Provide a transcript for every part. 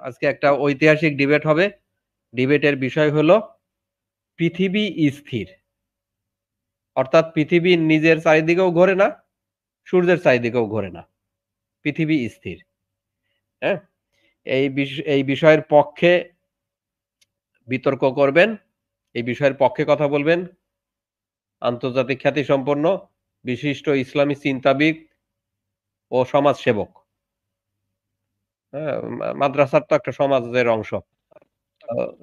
আজকে একটা ঐতিহাসিক ডিবেট হবে। ডিবেটের বিষয় হলো পৃথিবী স্থির, অর্থাৎ পৃথিবী নিজের চারিদিকেও ঘোরে না, সূর্যের চারিদিকেও ঘোরে না, পৃথিবী স্থির। হ্যাঁ, এই বিষয়ের পক্ষে বিতর্ক করবেন, এই বিষয়ের পক্ষে কথা বলবেন আন্তর্জাতিক খ্যাতিসম্পন্ন বিশিষ্ট ইসলামী চিন্তাবিদ ও সমাজসেবক। হ্যাঁ, মাদ্রাসার তো একটা সমাজের অংশ।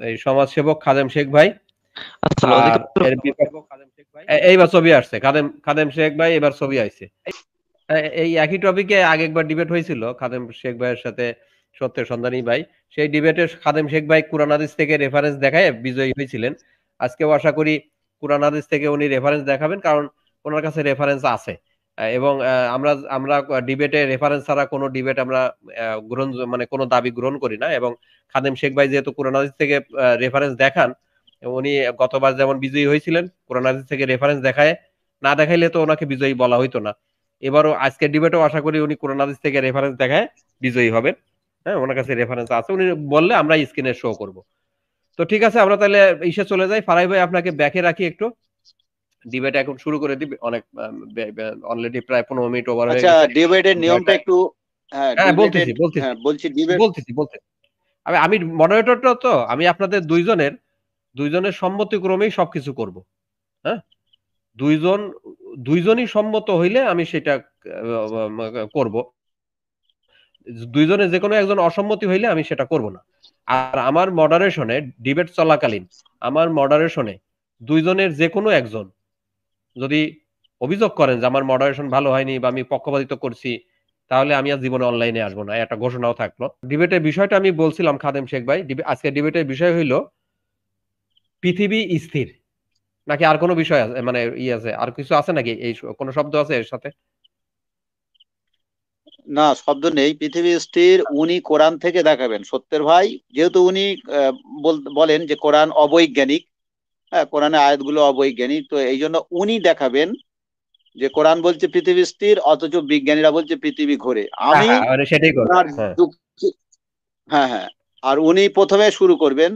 এই সমাজসেবক খাদেম শেখ ভাই। আর এর এইবার ছবি আসছে, খাদেম শেখ ভাই এবার ছবি আসছে। এই একই টপিকে আগে একবার ডিবেট হয়েছিল খাদেম শেখ ভাইয়ের সাথে সত্যের সন্ধানী ভাই। সেই ডিবেটে খাদেম শেখ ভাই কুরআন হাদিস থেকে রেফারেন্স দেখায় বিজয়ী হয়েছিলেন। আজকেও আশা করি কুরআন হাদিস থেকে উনি রেফারেন্স দেখাবেন, কারণ ওনার কাছে রেফারেন্স আছে। এবং আমরা আমরা ডিবেটে রেফারেন্স ছাড়া কোনো ডিবেট আমরা গ্রহণ মানে কোনো দাবি গ্রহণ করি না। এবং খাদেম শেখ ভাই যেহেতু কুরআন হাদিস থেকে রেফারেন্স দেখান, উনি গতবার যেমন বিজয়ী হয়েছিলেন কুরআন হাদিস থেকে রেফারেন্স দেখায়, না দেখাইলে তো ওনাকে বিজয়ী বলা হইতো না। এবারও আজকের ডিবেটও আশা করি উনি কোরআন হাদিস থেকে রেফারেন্স দেখায় বিজয়ী হবেন। হ্যাঁ, ওনার কাছে রেফারেন্স আছে, উনি বললে আমরা স্ক্রিনে শো করব। তো ঠিক আছে, আমরা তাহলে ইসে চলে যাই। ফারাই ভাই আপনাকে ব্যাকে রাখি একটু, ডিবেট এখন শুরু করে দিই। অনেক অলরেডি প্রায় 15 মিনিট ওভার হয়ে আচ্ছা, গেছে। ডিবেটের নিয়মটা একটু। হ্যাঁ, হ্যাঁ, ডিবেটের। বলতেছি বলতেছি হ্যাঁ, বলছি ডিবেট। বলতেছি বলতেছি আমি মডারেটরটা, তো আমি আপনাদের দুইজনের সম্মতিক্রমেই সবকিছু করব। হ্যাঁ, দুইজন দুইজনই সম্মত হইলে আমি সেটা করব। দুইজনে যে কোনো একজন অসম্মতি হইলে আমি সেটা করব না। আর আমার মডারেশনে ডিবেট চলাকালীন আমার মডারেশনে দুইজনের যে কোনো একজন যদি অভিযোগ করেন যে আমার মডারেশন ভালো হয়নি বা আমি পক্ষপাতিত্ব করছি, তাহলে আমি আর জীবনে অনলাইনে আসবো না, একটা ঘোষণাও থাকলো। ডিবেটের বিষয়টা আমি বলছিলাম খাদেম শেখ ভাই, আজকে ডিবেটের বিষয় হইল পৃথিবী স্থির, নাকি আর কোনো বিষয় আছে, মানে আছে আর কিছু আছে নাকি, এই কোনো শব্দ আছে এর সাথে? না, শব্দ নেই। পৃথিবী স্থির উনি কোরআন থেকে দেখাবেন সত্যের ভাই। যেহেতু উনি বলেন যে কোরআন অবৈজ্ঞানিক। হ্যাঁ, কোরআনের আয়াতগুলো অবৈজ্ঞানিক, তো এই জন্য উনি দেখাবেন যে কোরআন বলছে পৃথিবী স্থির, অথচ বিজ্ঞানীরা বলছে পৃথিবী ঘোরে। হ্যাঁ আমি হ্যাঁ, মানে সেটাই করবো, ওনার হ্যাঁ। হ্যাঁ, হ্যাঁ। আর উনি প্রথমে শুরু করবেন।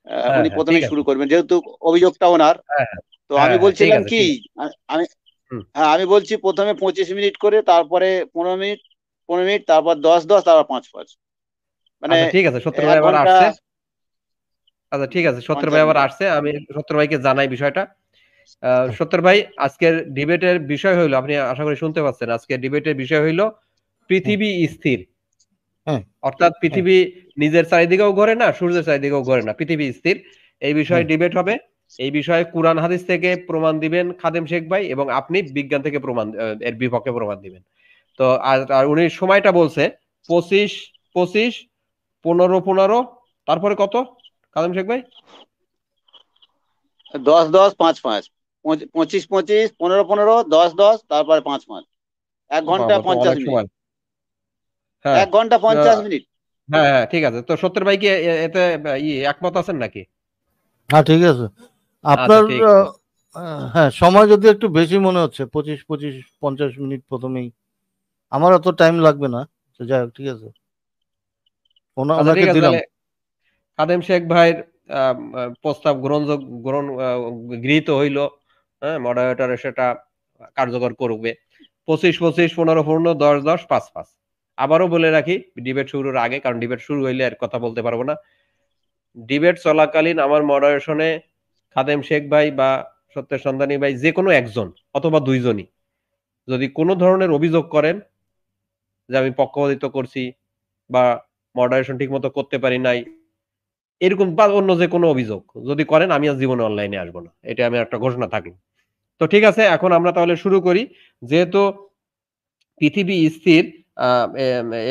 হ্যাঁ উনি হ্যাঁ, ঠিক প্রথমেই আছে। শুরু করবেন যেহেতু অভিযোগটা ওনার। হ্যাঁ হ্যাঁ তো হ্যাঁ আমি হ্যাঁ, ঠিক বলছিলাম আছে কি, ঠিক আছে। আমি হুম। হ্যাঁ, আমি বলছি প্রথমে 25 মিনিট করে, তারপরে 15 মিনিট, 15 মিনিট, তারপর 10-10, তারপর 5-5, মানে আচ্ছা ঠিক আছে, সত্তর ভাই এক আবার ঘন্টা আসছে। আচ্ছা ঠিক আছে, সত্তর ভাই পঞ্চাশ আবার মিনিট আসছে, আমি সত্তর ভাইকে জানাই বিষয়টা। সত্তর ভাই, আজকের ডিবেটের বিষয় হইলো, আপনি আশা করি শুনতে পাচ্ছেন, আজকের ডিবেটের বিষয় হইলো পৃথিবী স্থির, অর্থাৎ পৃথিবী নিজের চারিদিকেও ঘোরে না, সূর্যের চারিদিকেও ঘোরে না, পৃথিবী স্থির। এই বিষয়ে ডিবেট হবে। এই বিষয়ে কুরআন হাদিস থেকে প্রমাণ দিবেন খাদেম শেখ ভাই, এবং আপনি বিজ্ঞান থেকে প্রমাণ এর বিপক্ষে প্রমাণ দিবেন। তো আর উনি সময়টা বলছে 25-25, 15-15, তারপরে কত খাদেম শেখ ভাই? 10-10, 5-5, 25-25, 15-15, 10-10, তারপরে 5-5, 1 ঘন্টা বাবা, তো 50 অনেক মিনিট সময়। হ্যাঁ 1 ঘন্টা আহ, 50 মিনিট। হ্যাঁ হ্যাঁ, ঠিক আছে। তো সত্তর ভাই কি এতে একমত আছেন নাকি? হ্যাঁ, ঠিক আছে। আচ্ছা আপনার ঠিক আছে। হ্যাঁ, সময় যদি একটু বেশি মনে হচ্ছে, 25-50 মিনিট প্রথমেই, আমার অত টাইম লাগবে না। তো যাই হোক, ঠিক আছে, আচ্ছা ওনাকে ঠিক আছে, দিলাম। তাহলে খাদেম শেখ ভাইয়ের প্রস্তাব গ্রহণ গৃহীত হইল। হ্যাঁ, মডারেটর সেটা কার্যকর করবে। 25-25, 15-15, 10-10, 5-5। আবারও বলে রাখি ডিবেট শুরুর আগে, কারণ ডিবেট শুরু হইলে আর কথা বলতে পারবো না। ডিবেট চলাকালীন আমার মডারেশনে খাদেম শেখ ভাই বা সত্যের সন্ধানী ভাই যে কোনো একজন অথবা দুইজনই যদি কোনো ধরনের অভিযোগ করেন যে আমি পক্ষপাতিত্ব করছি বা মডারেশন ঠিক মতো করতে পারি নাই, এরকম বা অন্য যে কোনো অভিযোগ যদি করেন, আমি আর জীবনে অনলাইনে আসবো না, এটা আমি একটা ঘোষণা থাকলো। তো ঠিক আছে, এখন আমরা তাহলে শুরু করি। যেহেতু পৃথিবী স্থির,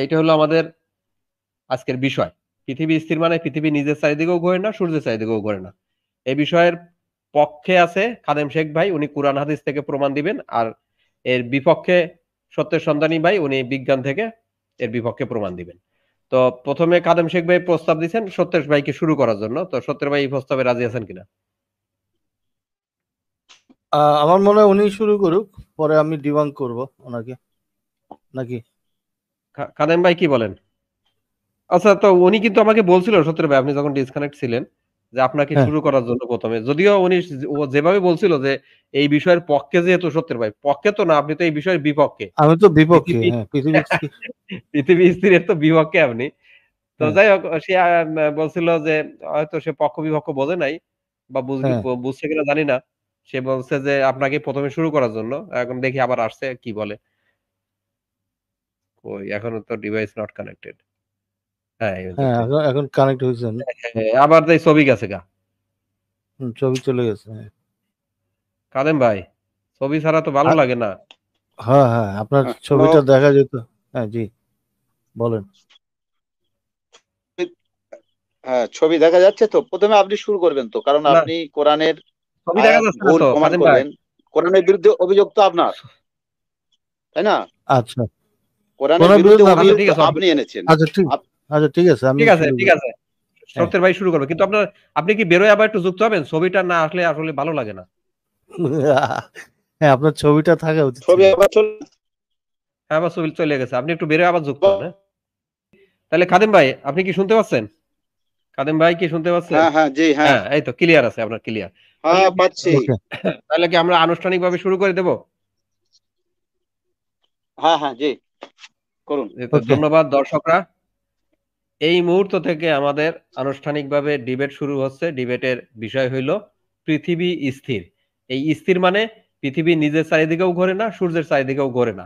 এইটা হলো আমাদের আজকের বিষয়। পৃথিবী স্থির মানে পৃথিবী নিজের চারিদিকেও ঘোরে না, সূর্যের চারিদিকেও ঘোরে না। এই বিষয়ের পক্ষে আছে খাদেম শেখ ভাই, উনি কুরআন হাদিস থেকে প্রমাণ দিবেন। আর এর বিপক্ষে সত্যের সন্ধানী ভাই, উনি বিজ্ঞান থেকে এর বিপক্ষে প্রমাণ দিবেন। তো প্রথমে খাদেম শেখ ভাই প্রস্তাব দিচ্ছেন সত্যের ভাইকে শুরু করার জন্য। তো সত্যের ভাই এই প্রস্তাবে রাজি আছেন কিনা? আমার মনে হয় উনি শুরু করুক, পরে আমি ডিবাঙ্ক করব ওনাকে, নাকি? খাদেম ভাই কি বলেন? আচ্ছা, তো উনি কিন্তু আমাকে বলছিল সত্যি ভাই, আপনি যখন ডিসকানেক্ট ছিলেন, যে আপনাকে হ্যাঁ শুরু করার জন্য ১ম এ। যদিও উনি ও যেভাবে বলছিল যে এই বিষয়ের পক্ষে যেহেতু সত্যের ভাই, পক্ষে তো না, আপনি তো এই বিষয়ের বিপক্ষে। আমি তো বিপক্ষে, পৃথিবী হ্যাঁ পৃথিবী পৃথিবী স্থিরের তো বিপক্ষে আপনি। তো হ্যাঁ যাই হোক, সে বলছিল যে হয়তো সে পক্ষ-বিপক্ষ বোঝে নাই বা হ্যাঁ বুঝছে কিনা জানি না। সে বলছে যে আপনাকে ১ম এ শুরু করার জন্য। এখন দেখি আবার আসছে কি বলে। কই এখনো তো ডিভাইস নট কানেক্টেড। হ্যাঁ, এই যে হ্যাঁ ওকে। এখন এখন কানেক্ট হয়েছেন। হ্যাঁ, আবার দেই ছবি গেছে গা। ছবি চলে গেছে, হ্যাঁ। কাদেম ভাই, ছবি ছাড়া তো ভালো আর লাগে না। হ্যাঁ হ্যাঁ আপনার হ্যালো, ছবিটা দেখা যেত। হ্যাঁ জি বলেন। হ্যাঁ ছবি দেখা যাচ্ছে তো? প্রথমে আপনি শুরু করবেন তো, কারণ না, আপনি কোরআনের ছবি দেখা আয়াত যাচ্ছে না ভুল তো প্রমাণ কাদেম ভাই। করলেন। কোরআনের বিরুদ্ধে অভিযোগ তো আপনার, তাই না? আচ্ছা কোরআনের কোরআন বিরুদ্ধে বিরুদ্ধে না, আচ্ছা অভিযোগ ঠিক তো আছে, আপনি এনেছেন। আচ্ছা ঠিক, আপ- আচ্ছা ঠিক আছে আমি ঠিক আছে, শুরু ঠিক করি। আছে। হ্যাঁ সত্যের ভাই শুরু করবে। কিন্তু আপনি কি বেরোয় আবার একটু যুক্ত হবেন? ছবিটা না আসলে আসলে ভালো লাগে না। হ্যাঁ আপনার ছবিটা থাকা উচিত ছবি ছিল। আবার চলে হ্যাঁ, আবার ছবি চলে গেছে। আপনি একটু বেরোয় আবার যুক্ত হন, হ্যাঁ? তাহলে খাদিম ভাই, আপনি কি শুনতে পাচ্ছেন? খাদিম ভাই কি শুনতে পাচ্ছেন? হ্যাঁ হ্যাঁ জি হ্যাঁ হ্যাঁ, এই তো ক্লিয়ার আছে, আপনার ক্লিয়ার। তাহলে হ্যাঁ কি পাচ্ছি। ওকে তাহলে কি আমরা আনুষ্ঠানিকভাবে শুরু করে দেব? হ্যাঁ হ্যাঁ জি করুন। এই তো ওকে ধন্যবাদ দর্শকরা। এই মুহূর্ত থেকে আমাদের আনুষ্ঠানিকভাবে ডিবেট শুরু হচ্ছে। ডিবেটের বিষয় হইল পৃথিবী স্থির। এই স্থির মানে পৃথিবী নিজের চারিদিকেও ঘোরে না, সূর্যের চারিদিকেও ঘোরে না।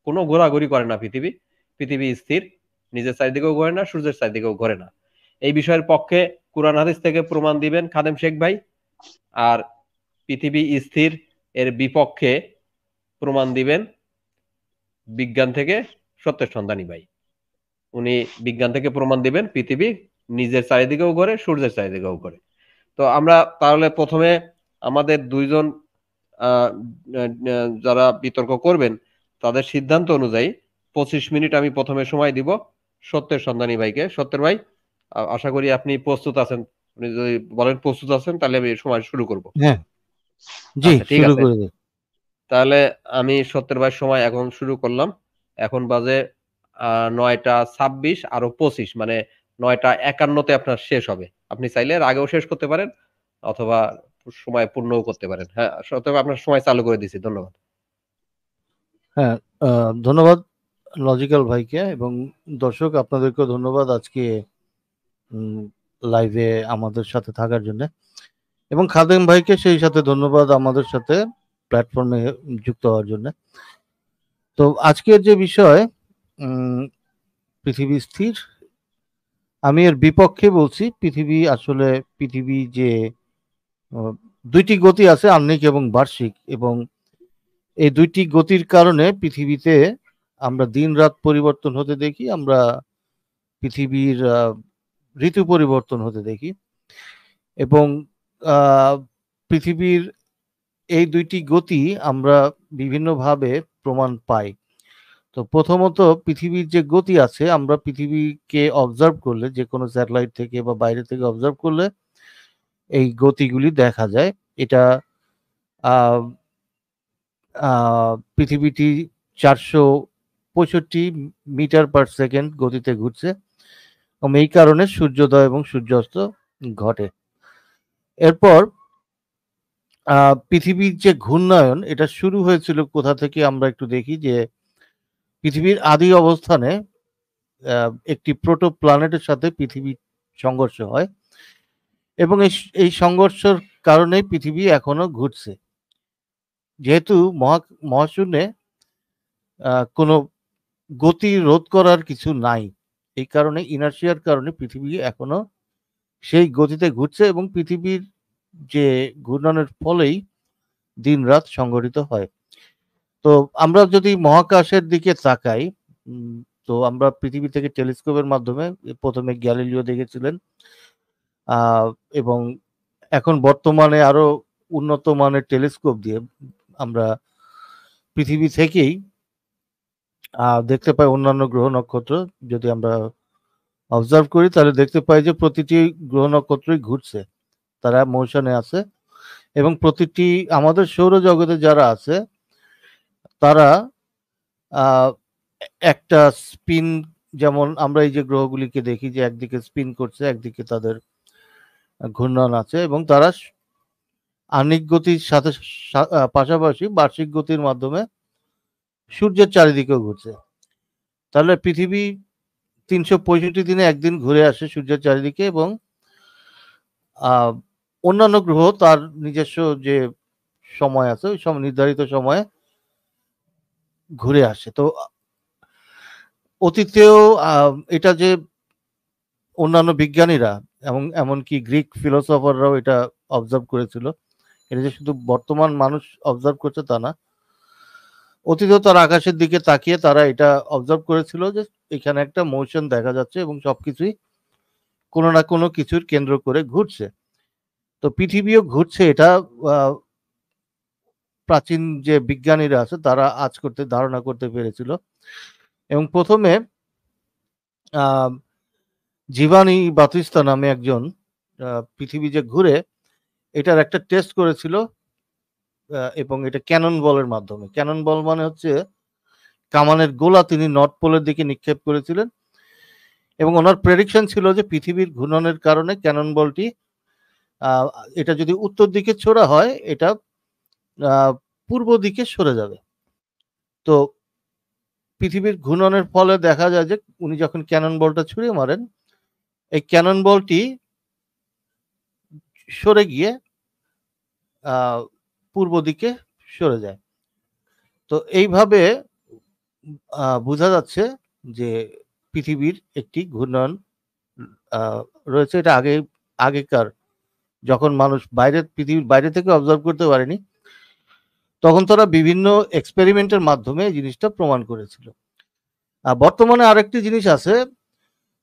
কোনো ঘোরাঘুরি করে না পৃথিবী। পৃথিবী স্থির, নিজের চারিদিকেও ঘোরে না, সূর্যের চারিদিকেও ঘোরে না। এই বিষয়ের পক্ষে কুরআন হাদিস থেকে প্রমাণ দিবেন খাদেম শেখ ভাই। আর পৃথিবী স্থির এর বিপক্ষে প্রমাণ দিবেন বিজ্ঞান থেকে সত্যের সন্ধানী ভাই। উনি বিজ্ঞান থেকে প্রমাণ দিবেন পৃথিবী নিজের চারিদিকেও ঘোরে, সূর্যের চারিদিকেও ঘোরে। তো আমরা তাহলে প্রথমে আমাদের দুইজন আহ, যারা বিতর্ক করবেন তাদের সিদ্ধান্ত অনুযায়ী 25 মিনিট আমি প্রথমে সময় দিব সত্যের সন্ধানী ভাইকে। সত্যের ভাই, আশা করি আপনি প্রস্তুত আছেন। আপনি যদি বলেন প্রস্তুত আছেন তাহলে আমি সময় শুরু করব। হ্যাঁ জি আচ্ছা ঠিক শুরু আছে, করে দিন। তাহলে আমি সত্যের ভাই সময় এখন শুরু করলাম। এখন বাজে 9টা 26, আরো 25, মানে 9টা 51-তে আপনার শেষ হবে। আপনি চাইলে এর আগেও শেষ করতে পারেন অথবা সময় পূর্ণও করতে পারেন। হ্যাঁ, সত্যি আপনার সময় চালু করে দিচ্ছি। ধন্যবাদ। হ্যাঁ ধন্যবাদ লজিক্যাল ভাইকে এবং দর্শক আপনাদেরকেও ধন্যবাদ আজকে লাইভে আমাদের সাথে থাকার জন্য, এবং খাদেম ভাইকে সেই সাথে ধন্যবাদ আমাদের সাথে প্ল্যাটফর্মে যুক্ত হওয়ার জন্য। তো আজকের যে বিষয় উম, পৃথিবী স্থির, আমি এর বিপক্ষে বলছি। পৃথিবী যে আহ, দুইটি গতি আছে, আহ্নিক এবং বার্ষিক, এবং এই দুইটি গতির কারণে পৃথিবীতে আমরা দিন রাত পরিবর্তন হতে দেখি, আমরা পৃথিবীর ঋতু পরিবর্তন হতে দেখি, এবং আহ, পৃথিবীর এই দুইটি গতি আমরা বিভিন্নভাবে প্রমাণ পাই। তো প্রথমত পৃথিবীর যে গতি আছে, আমরা পৃথিবীকে অবজার্ভ করলে, যে কোনো স্যাটেলাইট থেকে বা বাইরে থেকে অবজার্ভ করলে এই গতিগুলি দেখা যায়। এটা আহ, পৃথিবীটি 465 মিটার পার সেকেন্ড গতিতে ঘুরছে, এবং এই কারণে সূর্যোদয় এবং সূর্যাস্ত ঘটে। এরপর পৃথিবীর যে ঘূর্ণায়ন, এটা শুরু হয়েছিল কোথা থেকে আমরা একটু দেখি যে পৃথিবীর আদি অবস্থানে একটি প্রোটো প্ল্যানেটের সাথে পৃথিবীর সংঘর্ষ হয়, এবং এই সংঘর্ষের কারণে পৃথিবী এখনো ঘুরছে। যেহেতু মহাশূন্যে কোনো গতি রোধ করার কিছু নাই, এই কারণে ইনার্শিয়ার কারণে পৃথিবী এখনো সেই গতিতে ঘুরছে, এবং পৃথিবীর যে ঘূর্ণনের ফলেই দিন রাত সংঘটিত হয়। তো আমরা যদি মহাকাশের দিকে তাকাই, উম, তো আমরা পৃথিবী থেকে টেলিস্কোপের মাধ্যমে প্রথমে গ্যালিলিও দেখেছিলেন, আহ, এবং এখন বর্তমানে আরো উন্নত মানের টেলিস্কোপ দিয়ে আমরা পৃথিবী থেকেই দেখতে পাই অন্যান্য গ্রহ নক্ষত্র। যদি আমরা অবজার্ভ করি তাহলে দেখতে পাই যে প্রতিটি গ্রহ নক্ষত্রই ঘুরছে, তারা মোশনে আছে, এবং প্রতিটি আমাদের সৌরজগতে যারা আছে তারা আহ, একটা স্পিন যেমন আমরা এই যে গ্রহগুলিকে দেখি যে একদিকে স্পিন করছে, একদিকে তাদের ঘূর্ণন আছে, এবং তারা আহ্নিক গতির সাথে পাশাপাশি বার্ষিক গতির মাধ্যমে সূর্যের চারিদিকেও ঘুরছে। তাহলে পৃথিবী 365 দিনে একদিন ঘুরে আসে সূর্যের চারিদিকে, এবং অন্যান্য গ্রহ তার নিজস্ব যে সময় আছে ওই নির্ধারিত সময়ে ঘুরে আসে। তো অতীতেও এটা যে অন্যান্য বিজ্ঞানীরা এবং এমনকি গ্রিক ফিলোসফাররাও এটা অবজার্ভ করেছিল, এটা যে শুধু বর্তমান মানুষ অবজার্ভ করছে তা না, অতীতেও তারা আকাশের দিকে তাকিয়ে তারা এটা অবজার্ভ করেছিল যে এখানে একটা মোশন দেখা যাচ্ছে এবং সবকিছুই কোনো না কোনো কিছুর কেন্দ্র করে ঘুরছে। তো পৃথিবীও ঘুরছে, এটা প্রাচীন যে বিজ্ঞানীরা আছে তারা ধারণা করতে পেরেছিল। এবং প্রথমে জিভানি বাতিস্তা নামে একজন পৃথিবী যে ঘুরে এটার একটা টেস্ট করেছিল, এবং এটা ক্যানন বলের মাধ্যমে। ক্যানন বল মানে হচ্ছে কামানের গোলা তিনি নর্থ পোলের দিকে নিক্ষেপ করেছিলেন, এবং ওনার প্রেডিকশন ছিল যে পৃথিবীর ঘূর্ণনের কারণে ক্যানন বলটি এটা যদি উত্তর দিকে ছোড়া হয় এটা পূর্ব দিকে সরে যাবে। তো পৃথিবীর ঘূর্ণনের ফলে দেখা যায় যে উনি যখন ক্যানন বলটা ছুঁড়ে মারেন, এই ক্যানন বলটি সরে গিয়ে পূর্ব দিকে সরে যায়। তো এইভাবে বোঝা যাচ্ছে যে পৃথিবীর একটি ঘূর্ণন রয়েছে। এটা আগেকার যখন মানুষ পৃথিবীর বাইরে থেকে অবজার্ভ করতে পারেনি, তখন তারা বিভিন্ন এক্সপেরিমেন্টের মাধ্যমে এই জিনিসটা প্রমাণ করেছিল। বর্তমানে আরেকটি জিনিস আছে,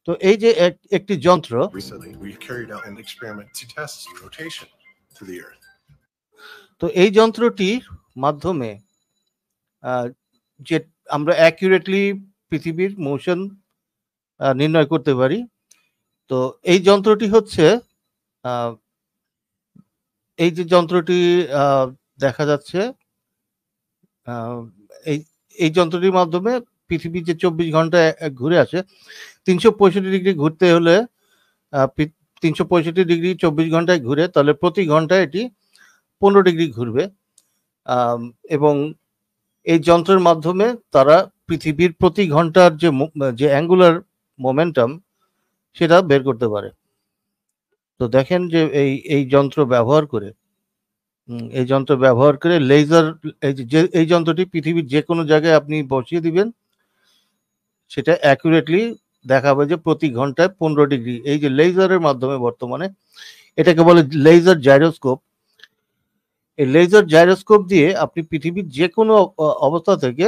তো এই যে একটি যন্ত্র, তো এই যন্ত্রটির মাধ্যমে যে আমরা অ্যাকুরেটলি পৃথিবীর মোশন নির্ণয় করতে পারি। তো এই যন্ত্রটি হচ্ছে এই যে যন্ত্রটি দেখা যাচ্ছে, এই যন্ত্রটির মাধ্যমে পৃথিবী যে 24 ঘন্টায় ঘুরে আসে, 365 ডিগ্রি ঘুরতে হলে 365 ডিগ্রি 24 ঘন্টায় ঘুরে, তাহলে প্রতি ঘন্টায় এটি 15 ডিগ্রি ঘুরবে। এবং এই যন্ত্রের মাধ্যমে তারা পৃথিবীর প্রতি ঘন্টার যে অ্যাঙ্গুলার মোমেন্টাম সেটা বের করতে পারে। তো দেখেন যে এই যন্ত্র ব্যবহার করে লেজার, এই যন্ত্রটি পৃথিবীর যে কোনো জায়গায় আপনি বসিয়ে দিবেন, সেটা অ্যাকুরেটলি দেখাবে যে প্রতি ঘন্টায় 15 ডিগ্রি। এই যে লেজারের মাধ্যমে বর্তমানে এটাকে বলে লেজার জাইরোস্কোপ। এই লেজার জাইরোস্কোপ দিয়ে আপনি পৃথিবীর যে কোনো অবস্থা থেকে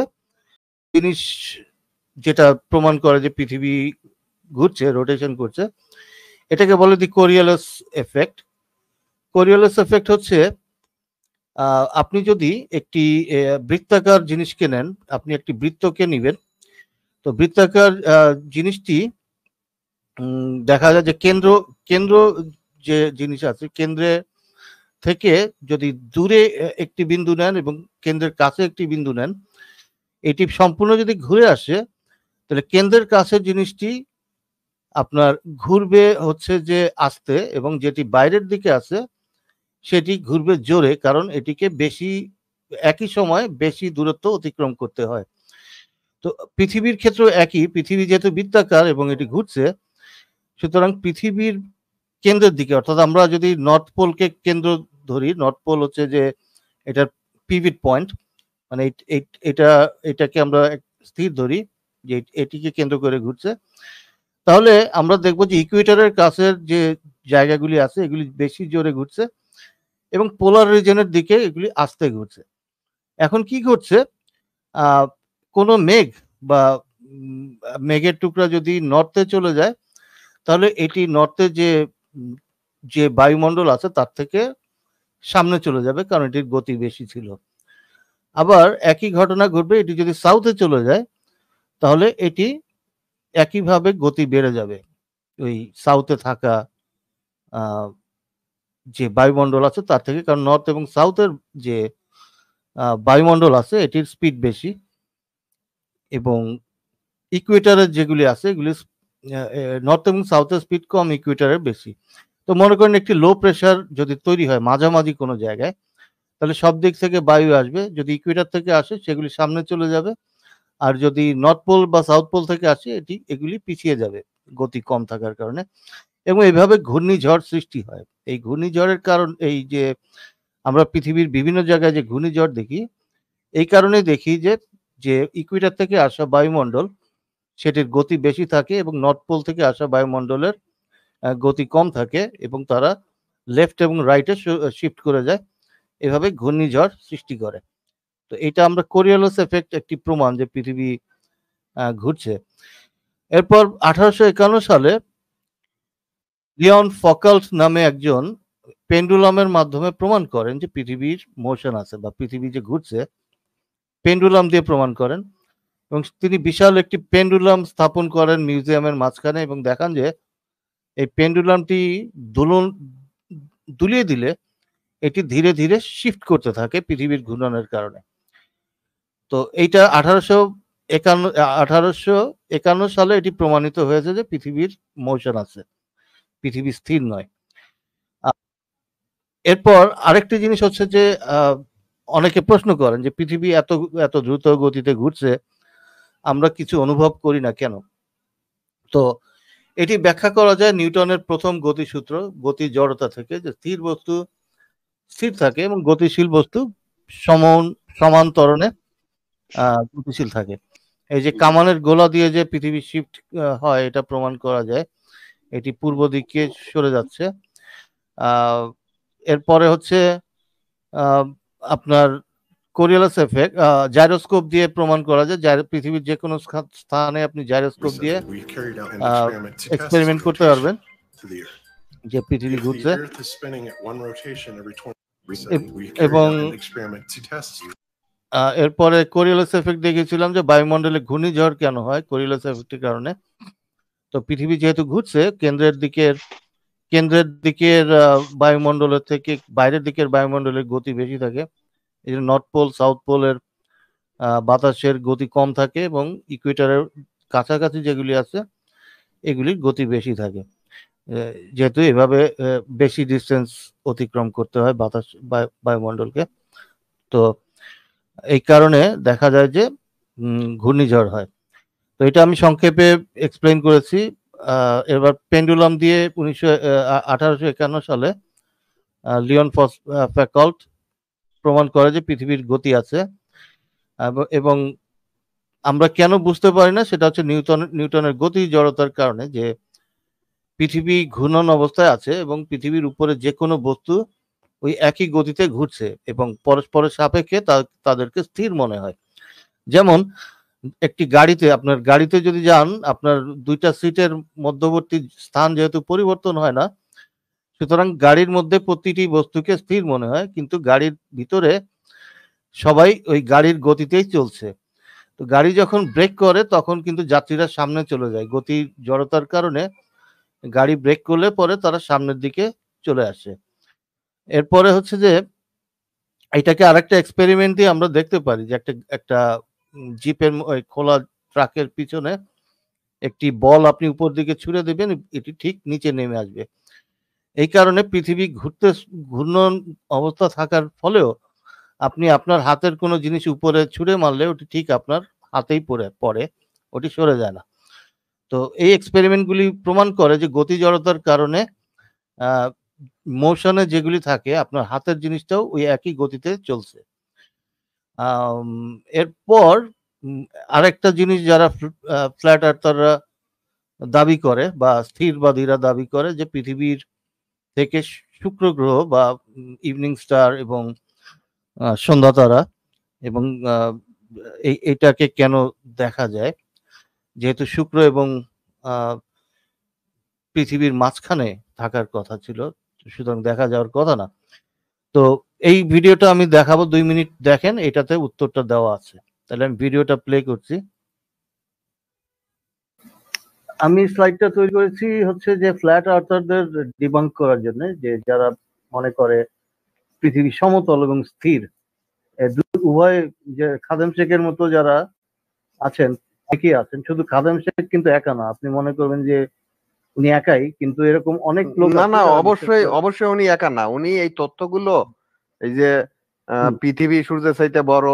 জিনিস যেটা প্রমাণ করে যে পৃথিবী ঘুরছে, রোটেশন করছে, এটাকে বলে দি কোরিওলাস এফেক্ট। কোরিওলাস এফেক্ট হচ্ছে আপনি যদি একটি বৃত্তাকার জিনিসকে নেন, আপনি একটি বৃত্তকে নিবেন, তো বৃত্তাকার জিনিসটি দেখা যায় যে কেন্দ্র যে জিনিস আছে, কেন্দ্রে থেকে যদি দূরে একটি বিন্দু নেন এবং কেন্দ্রের কাছে একটি বিন্দু নেন, এটি সম্পূর্ণ যদি ঘুরে আসে, তাহলে কেন্দ্রের কাছের জিনিসটি আপনার ঘুরবে হচ্ছে যে আস্তে, এবং যেটি বাইরের দিকে আছে সেটি ঘুরবে জোরে, কারণ এটিকে একই সময় বেশি দূরত্ব অতিক্রম করতে হয়। তো পৃথিবীর ক্ষেত্রেও একই, পৃথিবী যেহেতু বৃত্তাকার এবং এটি ঘুরছে, সুতরাং পৃথিবীর কেন্দ্রের দিকে, অর্থাৎ আমরা যদি নর্থ পোলকে কেন্দ্র ধরি, নর্থ পোল হচ্ছে যে এটার পিভিট পয়েন্ট, মানে এটাকে আমরা স্থির ধরি যে এটিকে কেন্দ্র করে ঘুরছে, তাহলে আমরা দেখবো যে ইকুয়েটরের কাছের যে জায়গাগুলি আছে এগুলি বেশি জোরে ঘুরছে এবং পোলার রিজনের দিকে এগুলি আস্তে ঘুরছে। এখন কি ঘটছে, কোনো মেঘ বা মেঘের টুকরা যদি নর্থে চলে যায়, তাহলে এটি নর্থে যে বায়ুমণ্ডল আছে তার থেকে সামনে চলে যাবে, কারণ এটির গতি বেশি ছিল। আবার একই ঘটনা ঘটবে, এটি যদি সাউথে চলে যায়, তাহলে এটি একইভাবে গতি বেড়ে যাবে ওই সাউথে থাকা যে বায়ুমণ্ডল আছে তার থেকে, কারণ নর্থ এবং সাউথের যে বায়ুমণ্ডল আছে এটির স্পিড বেশি, এবং ইকুয়েটারের যেগুলি আছে এগুলি নর্থ এবং সাউথের স্পিড কম, ইকুয়েটারের বেশি। তো মনে করেন একটি লো প্রেশার যদি তৈরি হয় মাঝামাঝি কোনো জায়গায়, তাহলে সব দিক থেকে বায়ু আসবে। যদি ইকুয়েটার থেকে আসে সেগুলি সামনে চলে যাবে, আর যদি নর্থ পোল বা সাউথ পোল থেকে আসে এগুলি পিছিয়ে যাবে গতি কম থাকার কারণে, এবং এইভাবে ঘূর্ণিঝড় সৃষ্টি হয়। এই ঘূর্ণিঝড়ের কারণ এই যে আমরা পৃথিবীর বিভিন্ন জায়গায় যে ঘূর্ণিঝড় দেখি, এই কারণে দেখি যে ইকুয়েটার থেকে আসা বায়ুমণ্ডল সেটির গতি বেশি থাকে এবং নর্থ পোল থেকে আসা বায়ুমণ্ডলের গতি কম থাকে এবং তারা লেফট এবং রাইটে শিফট করে যায়, এভাবে ঘূর্ণিঝড় সৃষ্টি করে। তো এটা আমরা কোরিওলাস এফেক্ট একটি প্রমাণ যে পৃথিবী ঘুরছে। এরপর 1851 সালে লিওন ফকাল্ট নামে একজন পেন্ডুলামের মাধ্যমে প্রমাণ করেন যে পৃথিবীর মোশন আছে বা পৃথিবী যে ঘুরছে, পেন্ডুলাম দিয়ে প্রমাণ করেন। এবং তিনি বিশাল একটি পেন্ডুলাম স্থাপন করেন মিউজিয়ামের মাঝখানে এবং দেখান যে এই পেন্ডুলামটি দুলিয়ে দিলে এটি ধীরে ধীরে শিফট করতে থাকে পৃথিবীর ঘূর্ণনের কারণে। তো এইটা 1851 সালে এটি প্রমাণিত হয়েছে যে পৃথিবীর মোশন আছে, পৃথিবী স্থির নয়। এরপর আরেকটি জিনিস হচ্ছে যে অনেকে প্রশ্ন করেন যে পৃথিবী এত এত দ্রুত গতিতে ঘুরছে, আমরা কিছু অনুভব করি না কেন? তো এটি ব্যাখ্যা করা যায় নিউটনের প্রথম গতিসূত্র গতি জড়তা থেকে, যে স্থির বস্তু স্থির থাকে এবং গতিশীল বস্তু সমান ত্বরণে গতিশীল থাকে। এই যে কামানের গোলা দিয়ে যে পৃথিবী শিফট হয় এটা প্রমাণ করা যায়, এটি পূর্ব দিকে সরে যাচ্ছে। এরপরে হচ্ছে আপনার কোরিওলাস এফেক্ট, জাইরোস্কোপ দিয়ে প্রমাণ করা যায়, পৃথিবীর যে কোনো স্থানে আপনি জাইরোস্কোপ দিয়ে এক্সপেরিমেন্ট করতে পারবেন যে পৃথিবী ঘুরছে। এবং এরপরে কোরিওলাস এফেক্ট দেখেছিলাম যে বায়ুমণ্ডলে ঘূর্ণিঝড় কেন হয় কোরিওলাস এফেক্টের কারণে। তো পৃথিবী যেহেতু ঘুরছে কেন্দ্রের দিকের বায়ুমণ্ডলের থেকে বাইরের দিকের বায়ুমণ্ডলের গতি বেশি থাকে, এই জন্য নর্থ পোল সাউথ পোলের বাতাসের গতি কম থাকে এবং ইকুয়েটরের কাছাকাছি যেগুলি আছে এগুলির গতি বেশি থাকে, যেহেতু এভাবে বেশি ডিস্টেন্স অতিক্রম করতে হয় বায়ুমণ্ডলকে। তো এই কারণে দেখা যায় যে ঘূর্ণিঝড় হয়। তো এটা আমি সংক্ষেপে এক্সপ্লেইন করেছি। এবার পেন্ডুলাম দিয়ে 1851 সালে লিওন ফ্যাকাল্ট প্রমাণ করে যে পৃথিবীর গতি আছে, এবং আমরা কেন বুঝতে পারি না সেটা হচ্ছে নিউটনের গতি জড়তার কারণে, যে পৃথিবী ঘূর্ণন অবস্থায় আছে এবং পৃথিবীর উপরে যে কোনো বস্তু ওই একই গতিতে ঘুরছে এবং পরস্পরের সাপেক্ষে তাদেরকে স্থির মনে হয়। যেমন একটি আপনার গাড়িতে যদি যান, আপনার দুইটা সিটের মধ্যবর্তী স্থান যেহেতু পরিবর্তন হয় না, সুতরাং গাড়ির মধ্যে প্রতিটি বস্তুকে স্থির মনে হয়, কিন্তু গাড়ির ভিতরে সবাই ওই গাড়ির গতিতেই চলছে। তো গাড়ি যখন ব্রেক করে তখন কিন্তু যাত্রীরা সামনে চলে যায়, গতির জড়তার কারণে গাড়ি ব্রেক করলে পরে তারা সামনের দিকে চলে আসে। এরপরে হচ্ছে যে এটাকে আরেকটা এক্সপেরিমেন্ট দিয়ে আমরা দেখতে পারি যে একটা জিপের খোলা ট্রাকের পিছনে একটি বল আপনি উপর দিকে ছুড়ে দেবেন, এটি ঠিক নিচে নেমে আসবে। এই কারণে পৃথিবী ঘূর্ণন অবস্থা থাকার ফলেও আপনি আপনার হাতের কোনো জিনিস উপরে ছুঁড়ে মারলে ওটি ঠিক আপনার হাতেই পড়ে, ওটি সরে যায় না। তো এই এক্সপেরিমেন্টগুলি প্রমাণ করে যে গতি জড়তার কারণে মোশনে যেগুলি থাকে আপনার হাতের জিনিসটাও ওই একই গতিতে চলছে। এরপর আরেকটা জিনিস যারা ফ্ল্যাট আর্থাররা দাবি করে বা স্থিরবাদীরা দাবি করে যে পৃথিবীর থেকে শুক্র গ্রহ বা ইভিনিং স্টার এবং সন্ধ্যা তারা এবং এইটাকে কেন দেখা যায়, যেহেতু শুক্র এবং পৃথিবীর মাঝখানে থাকার কথা ছিল, সুতরাং দেখা যাওয়ার কথা না। তো এই ভিডিওটা আমি দেখাবো, 2 মিনিট দেখেন, এটাতে উত্তরটা দেওয়া আছে। তাহলে আমি ভিডিওটা প্লে করছি। আমি স্লাইডটা তৈরি করেছি হচ্ছে যে ফ্ল্যাট আর্থারদের ডিবাঙ্ক করার জন্য, যে যারা মনে করে পৃথিবী সমতল এবং স্থির, উভয় যে খাদেম শেখের মতো যারা আছেন একই আছেন, শুধু খাদেম শেখ কিন্তু একা না। আপনি মনে করবেন যে উনি একাই, কিন্তু এরকম অনেক লোক না আছে না, যারা অবশ্যই অবশ্যই উনি একা না। উনি এই তথ্যগুলো, এই যে পৃথিবী সূর্যের চাইতে বড়,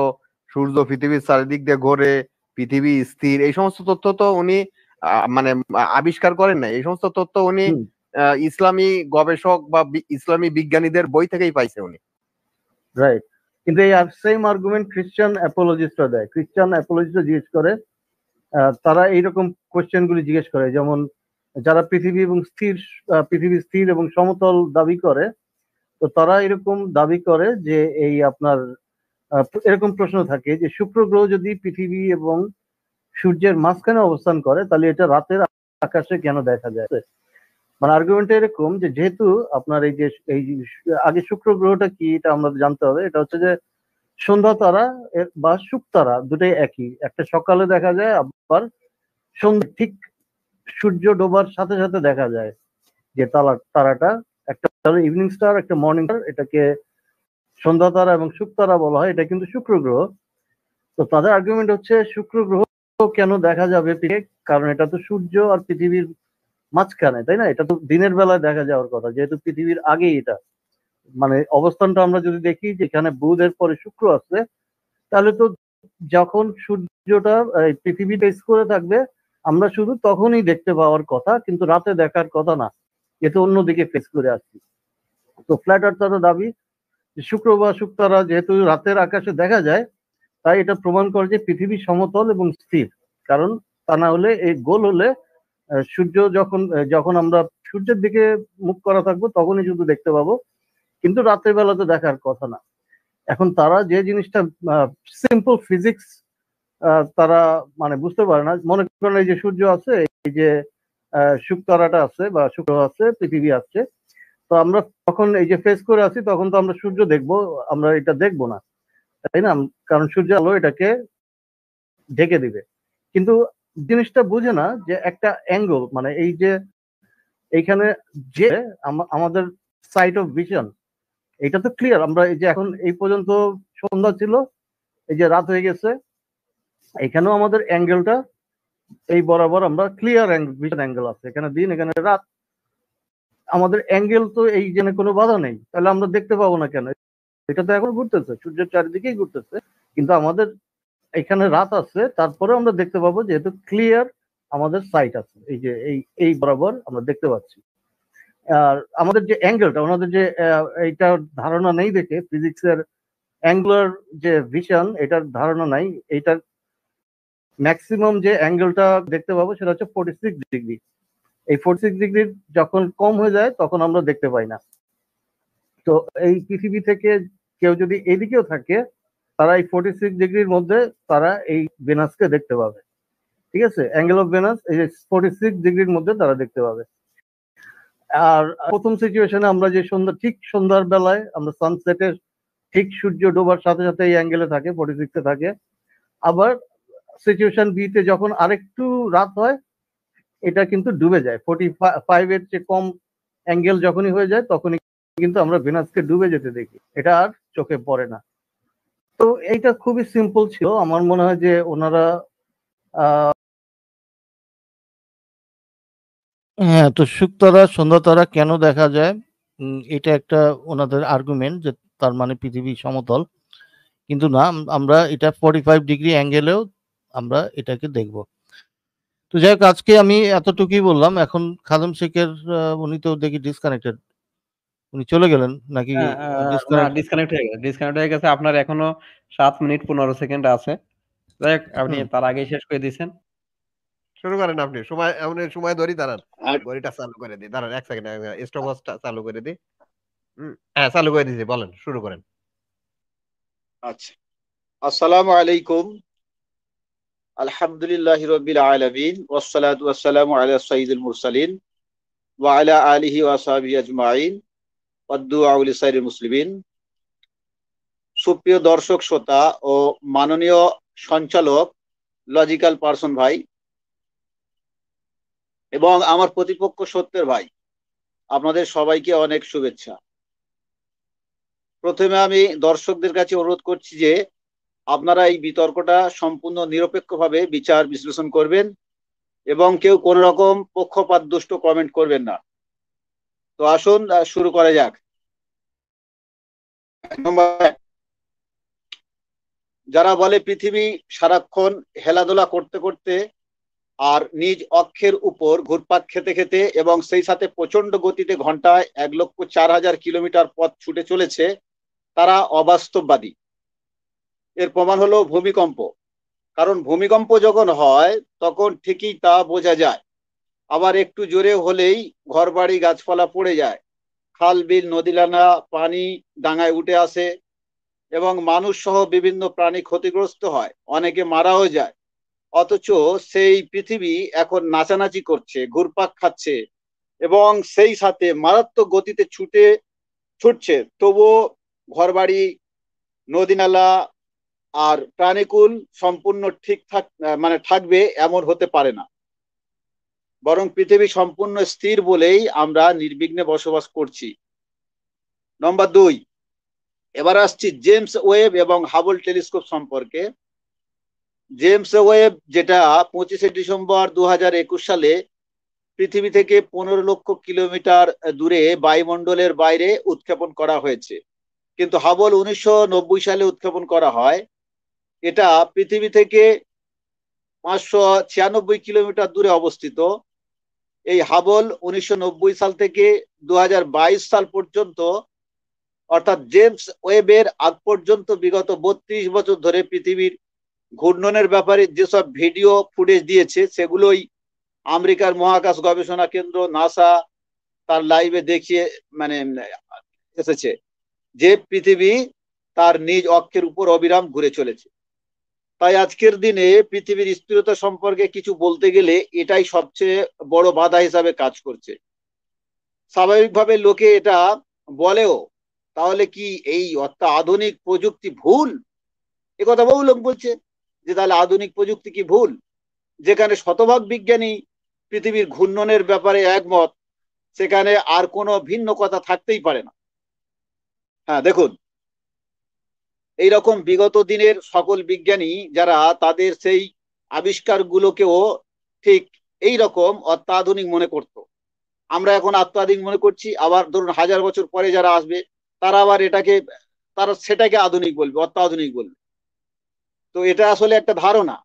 সূর্য পৃথিবীর চারিদিক দিয়ে ঘোরে, পৃথিবী স্থির, এই সমস্ত তথ্য তো উনি মানে আবিষ্কার করেন না। এই সমস্ত তথ্য উনি ইসলামী গবেষক বা ইসলামী বিজ্ঞানীদের বই থেকেই পাইছে উনি। রাইট, কিন্তু এই সেম আর্গুমেন্ট খ্রিস্টান অ্যাপোলজিস্টরা দেয়। খ্রিস্টান অ্যাপোলজিস্টরা জিজ্ঞেস করে, তারা এইরকম কোয়েশ্চেন গুলি জিজ্ঞেস করে, যেমন যারা পৃথিবী স্থির এবং সমতল দাবি করে, তো তারা এরকম দাবি করে যে এই আপনার এরকম প্রশ্ন থাকে যে শুক্র গ্রহ যদি পৃথিবী এবং সূর্যের মাঝখানে অবস্থান করে তাহলে এটা রাতের আকাশে কেন দেখা যায়। মানে আর্গুমেন্টটা এরকম যে যেহেতু আপনার এই আগে শুক্র গ্রহটা কি এটা আমরা জানতে হবে। এটা হচ্ছে যে সন্ধ্যা তারা বা শুক তারা দুটাই একই, একটা সকালে দেখা যায়, আবার সন্ধ্যা ঠিক সূর্য ডোবার সাথে সাথে দেখা যায় যে তারাটা একটা ইভিনিং স্টার, একটা মর্নিং স্টার। এটাকে সন্ধ্যা তারা এবং শুক তারা বলা হয়। এটা কিন্তু শুক্র গ্রহ। তো তাদের আর্গুমেন্ট হচ্ছে শুক্র গ্রহ কেন দেখা যাবে, কারণ এটা তো সূর্য আর পৃথিবীর মাঝখানে, তাই না? এটা তো দিনের বেলায় দেখা যাওয়ার কথা, যেহেতু পৃথিবীর আগেই এটা। মানে অবস্থানটা আমরা যদি দেখি যেখানে বুধের পরে শুক্র আছে, তাহলে তো যখন সূর্যটা পৃথিবী ফেস করে থাকবে আমরা শুধু তখনই দেখতে পাওয়ার কথা, কিন্তু রাতে দেখার কথা না, এতে অন্যদিকে ফেস করে আসছি। তো ফ্ল্যাট আর্থারদের দাবি যে শুক্র বা শুক্তারা যেহেতু রাতের আকাশে দেখা যায়, তাই এটা প্রমাণ করে যে পৃথিবী সমতল এবং স্থির। কারণ তা না হলে এই গোল হলে সূর্য যখন আমরা সূর্যের দিকে মুখ করা থাকবো তখনই শুধু দেখতে পাবো, কিন্তু রাতের বেলা তো দেখার কথা না। এখন তারা যে জিনিসটা সিম্পল ফিজিক্স তারা মানে বুঝতে পারে না। মনে করেন এই যে সূর্য আছে, এই যে শুক্তারাটা আছে বা শুক্র আছে, পৃথিবী আছে, তো আমরা তখন এই যে ফেস করে আছি তখন তো আমরা সূর্য দেখবো, আমরা এটা দেখবো না, তাই না? কারণ সূর্য আলো এটাকে ঢেকে দিবে। কিন্তু জিনিসটা বুঝে না যে একটা অ্যাঙ্গেল, মানে এই যে এইখানে যে আমাদের সাইট অফ ভিশন এটা তো ক্লিয়ার। আমরা এই যে এখন এই পর্যন্ত সন্ধ্যা ছিল, এই যে রাত হয়ে গেছে, এখানেও আমাদের অ্যাঙ্গেলটা এই বরাবর আমরা ক্লিয়ার ভিশন অ্যাঙ্গেল আছে, এখানে দিন এখানে রাত, আমাদের অ্যাঙ্গেল তো এই জন্য কোনো বাধা নেই, তাহলে আমরা দেখতে পাবো না কেন? এটা তো এখন ঘুরতেছে, সূর্যের চারিদিকেই ঘুরতেছে, কিন্তু আমাদের এখানে রাত আছে, তারপরে আমরা দেখতে পাবো যেহেতু ক্লিয়ার আমাদের সাইট আছে, এই যে এই বরাবর আমরা দেখতে পাচ্ছি। আর আমাদের যে অ্যাঙ্গেলটা, ওনাদের যে এইটার ধারণা নেই দেখে, ফিজিক্সের অ্যাঙ্গুলার যে ভিশন এটার ধারণা নাই, এইটার ম্যাক্সিমাম যে অ্যাঙ্গেলটা দেখতে পাবো সেটা হচ্ছে 46 ডিগ্রি। এই 46 ডিগ্রির যখন কম হয়ে যায় তখন আমরা দেখতে পাই না। তো এই পৃথিবী থেকে কেউ যদি এদিকেও থাকে, তারা এই 46 ডিগ্রির মধ্যে তারা এই ভেনাসকে দেখতে পাবে। ঠিক আছে, অ্যাঙ্গেল অফ ভেনাস এই যে 46 ডিগ্রির মধ্যে তারা দেখতে পাবে। আর প্রথম সিচুয়েশনে আমরা যে ঠিক সন্ধ্যার বেলায় আমরা সানসেটের ঠিক সূর্য ডোবার সাথে সাথে এই অ্যাঙ্গেলে থাকে, 46 এ থাকে। আবার সিচুয়েশন বি তে যখন আরেকটু রাত হয় এটা কিন্তু ডুবে যায়, 45 এর চেয়ে কম অ্যাঙ্গেল যখনই হয়ে যায় তখনই কিন্তু আমরা ভেনাসকে ডুবে যেতে দেখি, এটা আর চোখে পড়ে না। তো এইটা খুবই সিম্পল ছিল। আমার মনে হয় যে ওনারা হ্যাঁ, তো শুকতারা সন্ধ্যা তারা কেন দেখা যায়, এটা একটা ওনাদের আর্গুমেন্ট যে তার মানে পৃথিবী সমতল, কিন্তু না, আমরা এটা 45 ডিগ্রি অ্যাঙ্গেলেও আমরা এটাকে দেখব। তো যাই হোক, আজকে আমি এতটুকুই বললাম। এখন খাদেম শেখের উনি তো দেখি ডিসকানেক্টেড, উনি চলে গেলেন নাকি? ডিসকানেক্ট হয়ে গেছে। আপনার এখনো 7 মিনিট 15 সেকেন্ড আছে। যাই হোক, আপনি তার আগেই শেষ করে দিয়েছেন। শুরু করেন আপনি। সময় ধরি, দাঁড়ান ঘড়িটা চালু করে দিই, দাঁড়ান 1 সেকেন্ড, স্টপওয়াচটা চালু করে দিই। হ্যাঁ, চালু করে দিয়েছি, বলেন, শুরু করেন। আচ্ছা, আসসালামু আলাইকুম, আলহামদুলিল্লাহি রাব্বিল আলামিন, ওয়াসসালাতু ওয়াসসালামু আলা সাইয়্যিদিল মুরসালিন ওয়া আলা আলিহি ওয়া সাহবিহি আজমাইন ওয়াদ-দুআউ লিসাইরিল মুসলিমিন। সুপ্রিয় দর্শক শ্রোতা ও মাননীয় সঞ্চালক লজিক্যাল পারসন ভাই এবং আমার প্রতিপক্ষ সত্যের ভাই, আপনাদের সবাইকে অনেক শুভেচ্ছা। প্রথমে আমি দর্শকদের কাছে অনুরোধ করছি যে আপনারা এই বিতর্কটা সম্পূর্ণ নিরপেক্ষভাবে বিচার বিশ্লেষণ করবেন এবং কেউ কোন রকম পক্ষপাত দুষ্ট কমেন্ট করবেন না। তো আসুন শুরু করা যাক। যারা বলে পৃথিবী সারাক্ষণ হেলাধুলা করতে করতে আর নিজ অক্ষের উপর ঘুরপাক খেতে খেতে এবং সেই সাথে প্রচন্ড গতিতে ঘন্টায় 1,04,000 কিলোমিটার পথ ছুটে চলেছে, তারা অবাস্তববাদী। এর প্রমাণ হলো ভূমিকম্প। কারণ ভূমিকম্প যখন হয় তখন ঠিকই তা বোঝা যায়, আবার একটু জোরে হলেই ঘরবাড়ি গাছপালা পড়ে যায়, খাল বিল নদীনালা পানি ডাঙায় উঠে আসে এবং মানুষ সহ বিভিন্ন প্রাণী ক্ষতিগ্রস্ত হয়, অনেকে মারাও যায়। অথচ সেই পৃথিবী এখন নাচানাচি করছে, ঘুরপাক খাচ্ছে এবং সেই সাথে মারাত্মক গতিতে ছুটছে, তবুও ঘরবাড়ি নদীনালা আর প্রাণীকুল সম্পূর্ণ ঠিকঠাক থাকবে এমন হতে পারে না। বরং পৃথিবী সম্পূর্ণ স্থির বলেই আমরা নির্বিঘ্নে বসবাস করছি। নম্বর 2, এবার আসছি জেমস ওয়েব এবং হাবল টেলিস্কোপ সম্পর্কে। জেমস ওয়েব, যেটা 25শে ডিসেম্বর 2021 সালে পৃথিবী থেকে 15 লক্ষ কিলোমিটার দূরে বায়ুমণ্ডলের বাইরে উৎক্ষেপণ করা হয়েছে, কিন্তু হাবল 1990 সালে উৎক্ষেপণ করা হয়। এটা পৃথিবী থেকে 596 কিলোমিটার দূরে অবস্থিত। এই হাবল 1990 সাল থেকে 2022 সাল পর্যন্ত, অর্থাৎ জেমস ওয়েবের আগ পর্যন্ত বিগত 32 বছর ধরে পৃথিবীর ঘূর্ণনের ব্যাপারে যেসব ভিডিও ফুটেজ দিয়েছে সেগুলোই আমেরিকার মহাকাশ গবেষণা কেন্দ্র নাসা তার লাইভে দেখিয়ে এসেছে যে পৃথিবী তার নিজ অক্ষের উপর অবিরাম ঘুরে চলেছে। তাই আজকের দিনে পৃথিবীর স্থিরতা সম্পর্কে কিছু বলতে গেলে এটাই সবচেয়ে বড় বাধা হিসাবে কাজ করছে। স্বাভাবিকভাবে লোকে এটা বলেও, তাহলে কি এই আধুনিক প্রযুক্তি ভুল? একথা বহু লোক বলছে যে তাহলে আধুনিক প্রযুক্তি কি ভুল, যেখানে শতভাগ বিজ্ঞানী পৃথিবীর ঘূর্ণনের ব্যাপারে একমত, সেখানে আর কোনো ভিন্ন কথা থাকতেই পারে না। হ্যাঁ, দেখুন, এইরকম বিগত দিনের সকল বিজ্ঞানী যারা তাদের সেই আবিষ্কারগুলোকেও ঠিক এই রকম অত্যাধুনিক মনে করত, আমরা এখন অত্যাধুনিক মনে করছি। আবার ধরুন 1000 বছর পরে যারা আসবে তারা আবার তারা সেটাকে আধুনিক বলবে, অত্যাধুনিক বলবে। তো এটা আসলে একটা ধারণা,